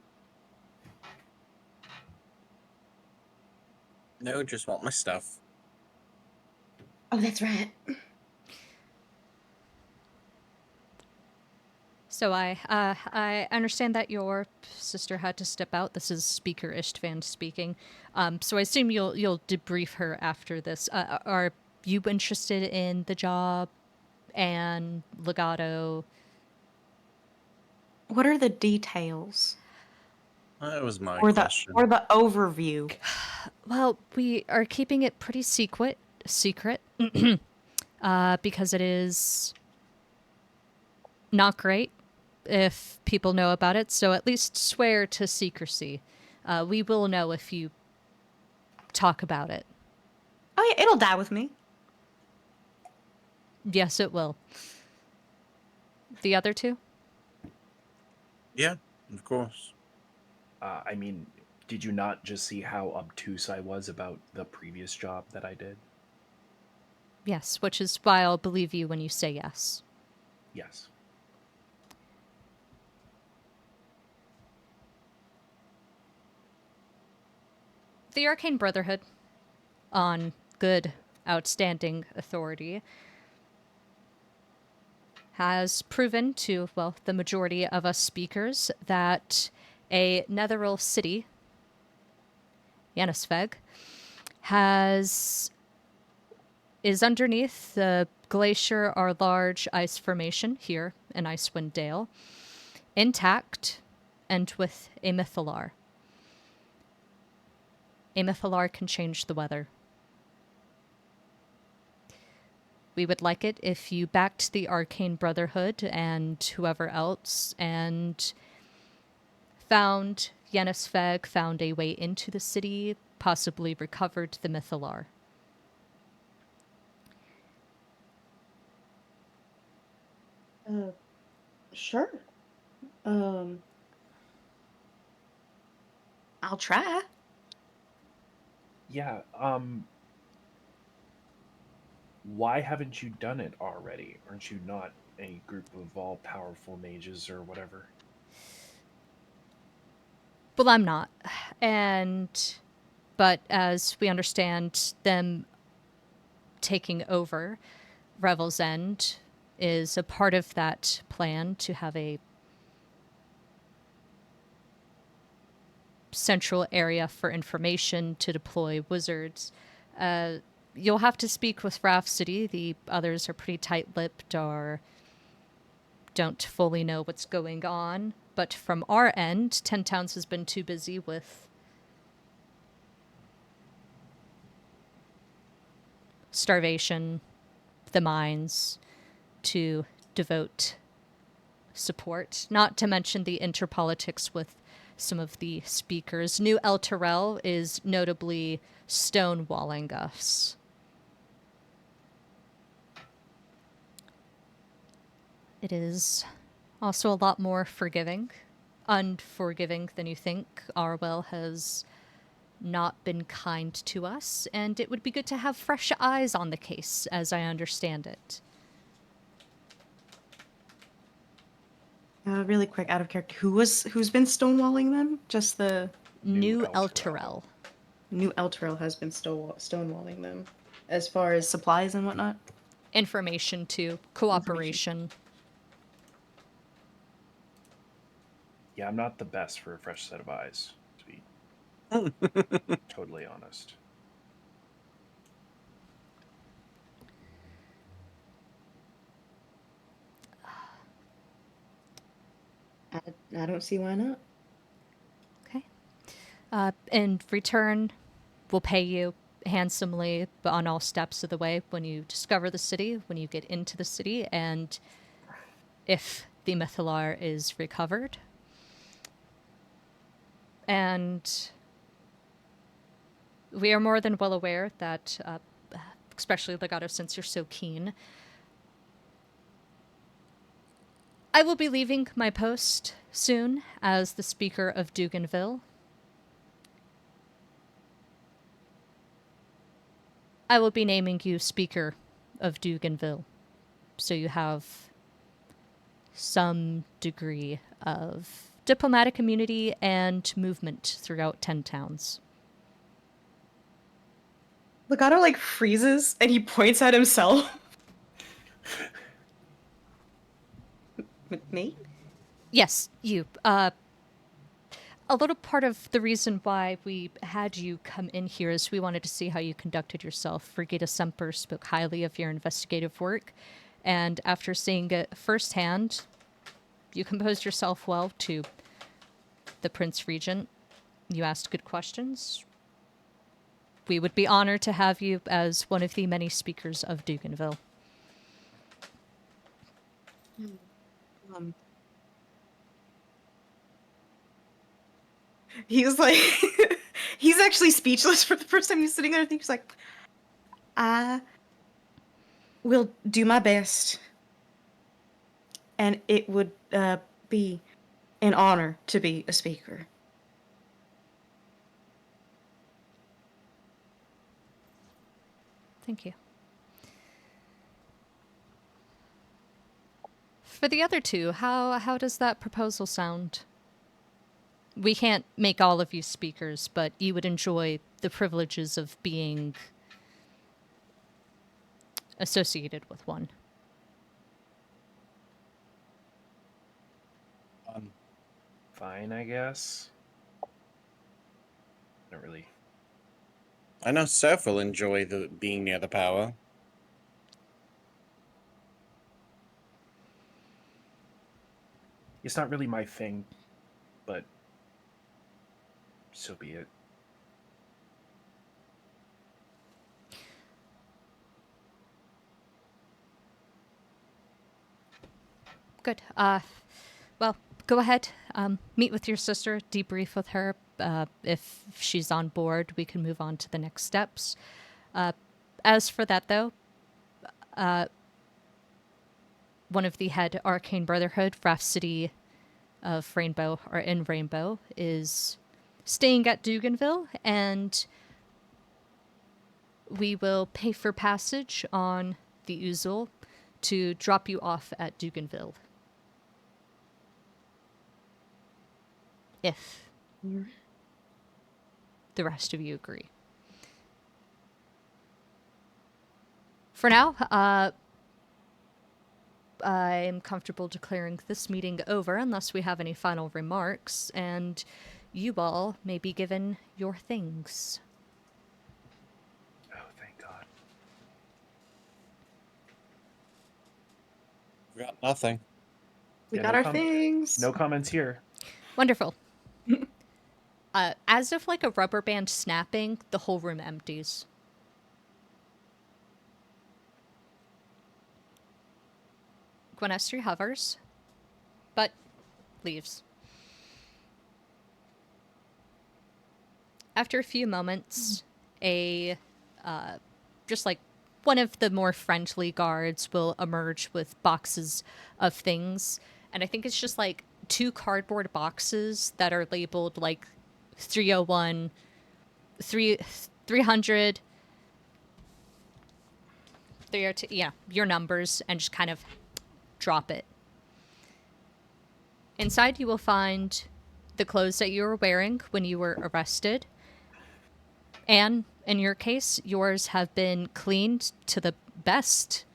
No, just want my stuff. Oh, that's right. So I understand that your sister had to step out. This is Speaker Ishtvan speaking. So I assume you'll debrief her after this. Are you interested in the job and legato? What are the details? That was my Or question. the overview? Well, we are keeping it pretty secret, because it is not great if people know about it. So at least swear to secrecy. We will know if you talk about it. Oh yeah, it'll die with me. Yes, it will. The other two? Yeah, of course. I mean, did you not just see how obtuse I was about the previous job that I did? Yes, which is why I'll believe you when you say yes. Yes. The Arcane Brotherhood, on good, outstanding authority, has proven to, well, the majority of us speakers that a Netheril city, Yanisveg, is underneath the glacier or large ice formation here in Icewind Dale, intact and with a mythalar. A mythalar can change the weather. We would like it if you backed the Arcane Brotherhood and whoever else and found Yennisfeg, found a way into the city, possibly recovered the mythalar. Sure. I'll try. Yeah, why haven't you done it already? Aren't you not a group of all powerful mages or whatever? Well, I'm not. And But as we understand, them taking over Revel's End is a part of that plan to have a central area for information to deploy wizards. You'll have to speak with Rhapsody. The others are pretty tight-lipped or don't fully know what's going on. But from our end, 10 Towns has been too busy with starvation, the mines, to devote support, not to mention the interpolitics with some of the speakers. New El Terrell is notably stonewalling us. It is also a lot more unforgiving than you think. Arwell has not been kind to us, and it would be good to have fresh eyes on the case, as I understand it. Really quick, out of character, who's been stonewalling them? Just the New El El Terrell. Terrell. new Elturel has been stonewalling them, as far as supplies and whatnot. Information to cooperation. Yeah, I'm not the best for a fresh set of eyes, to be totally honest. I don't see why not. Okay. In return, we'll pay you handsomely but on all steps of the way when you discover the city, when you get into the city, and if the Mythalar is recovered. And we are more than well aware that, especially Legato, since you're so keen, I will be leaving my post soon as the Speaker of Duganville. I will be naming you Speaker of Duganville, so you have some degree of diplomatic immunity and movement throughout 10 towns. Legato like freezes and he points at himself. Me? Yes, you. A little part of the reason why we had you come in here is we wanted to see how you conducted yourself. Brigida Semper spoke highly of your investigative work, and after seeing it firsthand, you composed yourself well to the Prince Regent. You asked good questions. We would be honored to have you as one of the many speakers of Duganville. He's like, he's actually speechless for the first time. He's sitting there. I think he's like, I will do my best, and it would be an honor to be a speaker. Thank you. For the other two, how does that proposal sound? We can't make all of you speakers, but you would enjoy the privileges of being associated with one. Fine, I guess. Not really. I know Seth will enjoy the being near the power. It's not really my thing, but so be it. Good. Well, go ahead. Meet with your sister, debrief with her. If she's on board, we can move on to the next steps. As for that, though, one of the head Arcane Brotherhood, Rhapsody of Rainbow, or in Rainbow, is staying at Duganville, and we will pay for passage on the Oozle to drop you off at Duganville. If the rest of you agree. For now, I'm comfortable declaring this meeting over unless we have any final remarks, and you all may be given your things. Oh, thank God. Got nothing. We Yeah, got no our com- things. No comments here. Wonderful. As if like a rubber band snapping, the whole room empties. Gwenestri hovers, but leaves. After a few moments, just like one of the more friendly guards will emerge with boxes of things. And I think it's just like 2 cardboard boxes that are labeled like 301, 300, 302, yeah, your numbers, and just kind of drop it. Inside, you will find the clothes that you were wearing when you were arrested. And in your case, yours have been cleaned to the best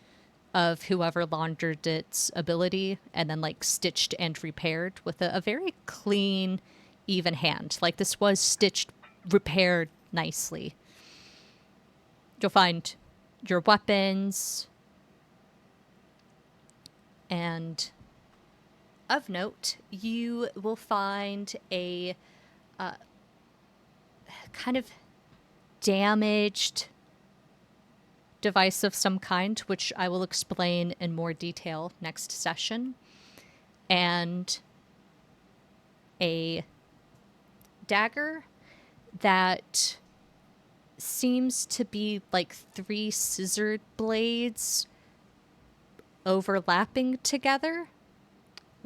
of whoever laundered its ability and then like stitched and repaired with a very clean, even hand. Like this was stitched, repaired nicely. You'll find your weapons, and of note, you will find a kind of damaged device of some kind, which I will explain in more detail next session, and a dagger that seems to be like 3 scissored blades overlapping together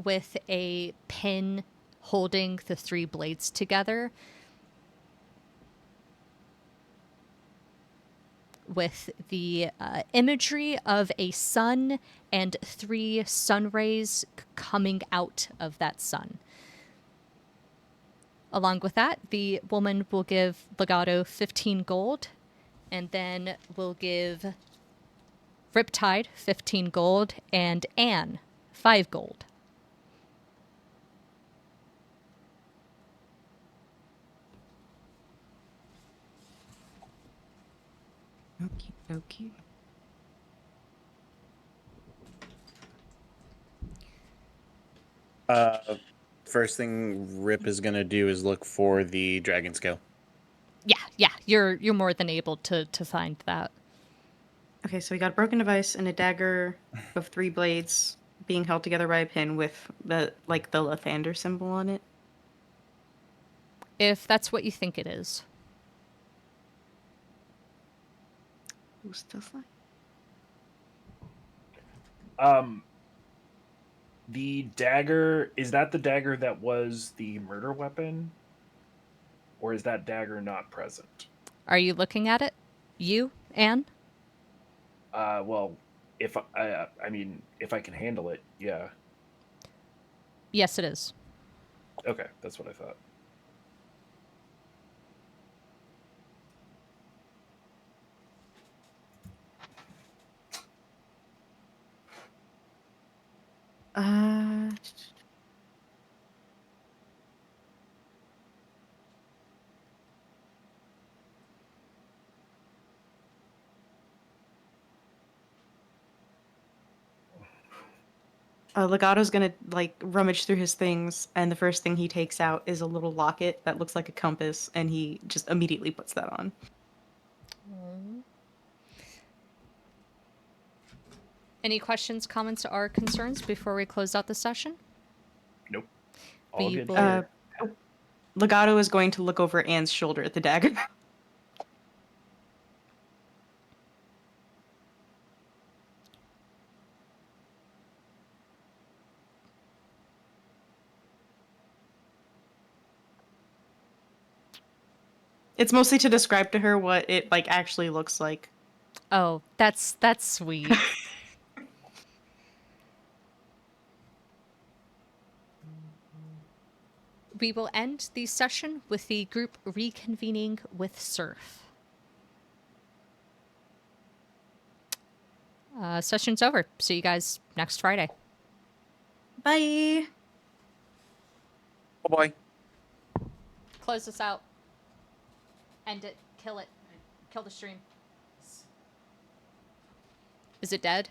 with a pin holding the 3 blades together, with the imagery of a sun and 3 sun rays coming out of that sun. Along with that, the woman will give Legato 15 gold, and then will give Riptide 15 gold, and Anne 5 gold. Okie dokie. First thing Rip is gonna do is look for the dragon scale. Yeah, you're more than able to find that. Okay, so we got a broken device and a dagger of 3 blades being held together by a pin with the Lathander symbol on it. If that's what you think it is. Who's the fly? The dagger, is that the dagger that was the murder weapon? Or is that dagger not present? Are you looking at it? You, Anne? Well, if I mean, if I can handle it, yeah. Yes, it is. Okay, that's what I thought. Uh, Legato's gonna like rummage through his things, and the first thing he takes out is a little locket that looks like a compass, and he just immediately puts that on. Any questions, comments, or concerns before we close out the session? Nope. All We good will- here. Legato is going to look over Anne's shoulder at the dagger. It's mostly to describe to her what it like actually looks like. Oh, that's sweet. we will end the session with the group reconvening with Surf. Session's over. See you guys next Friday. Bye. Oh boy. Close this out. End it. Kill it. Kill the stream. Is it dead?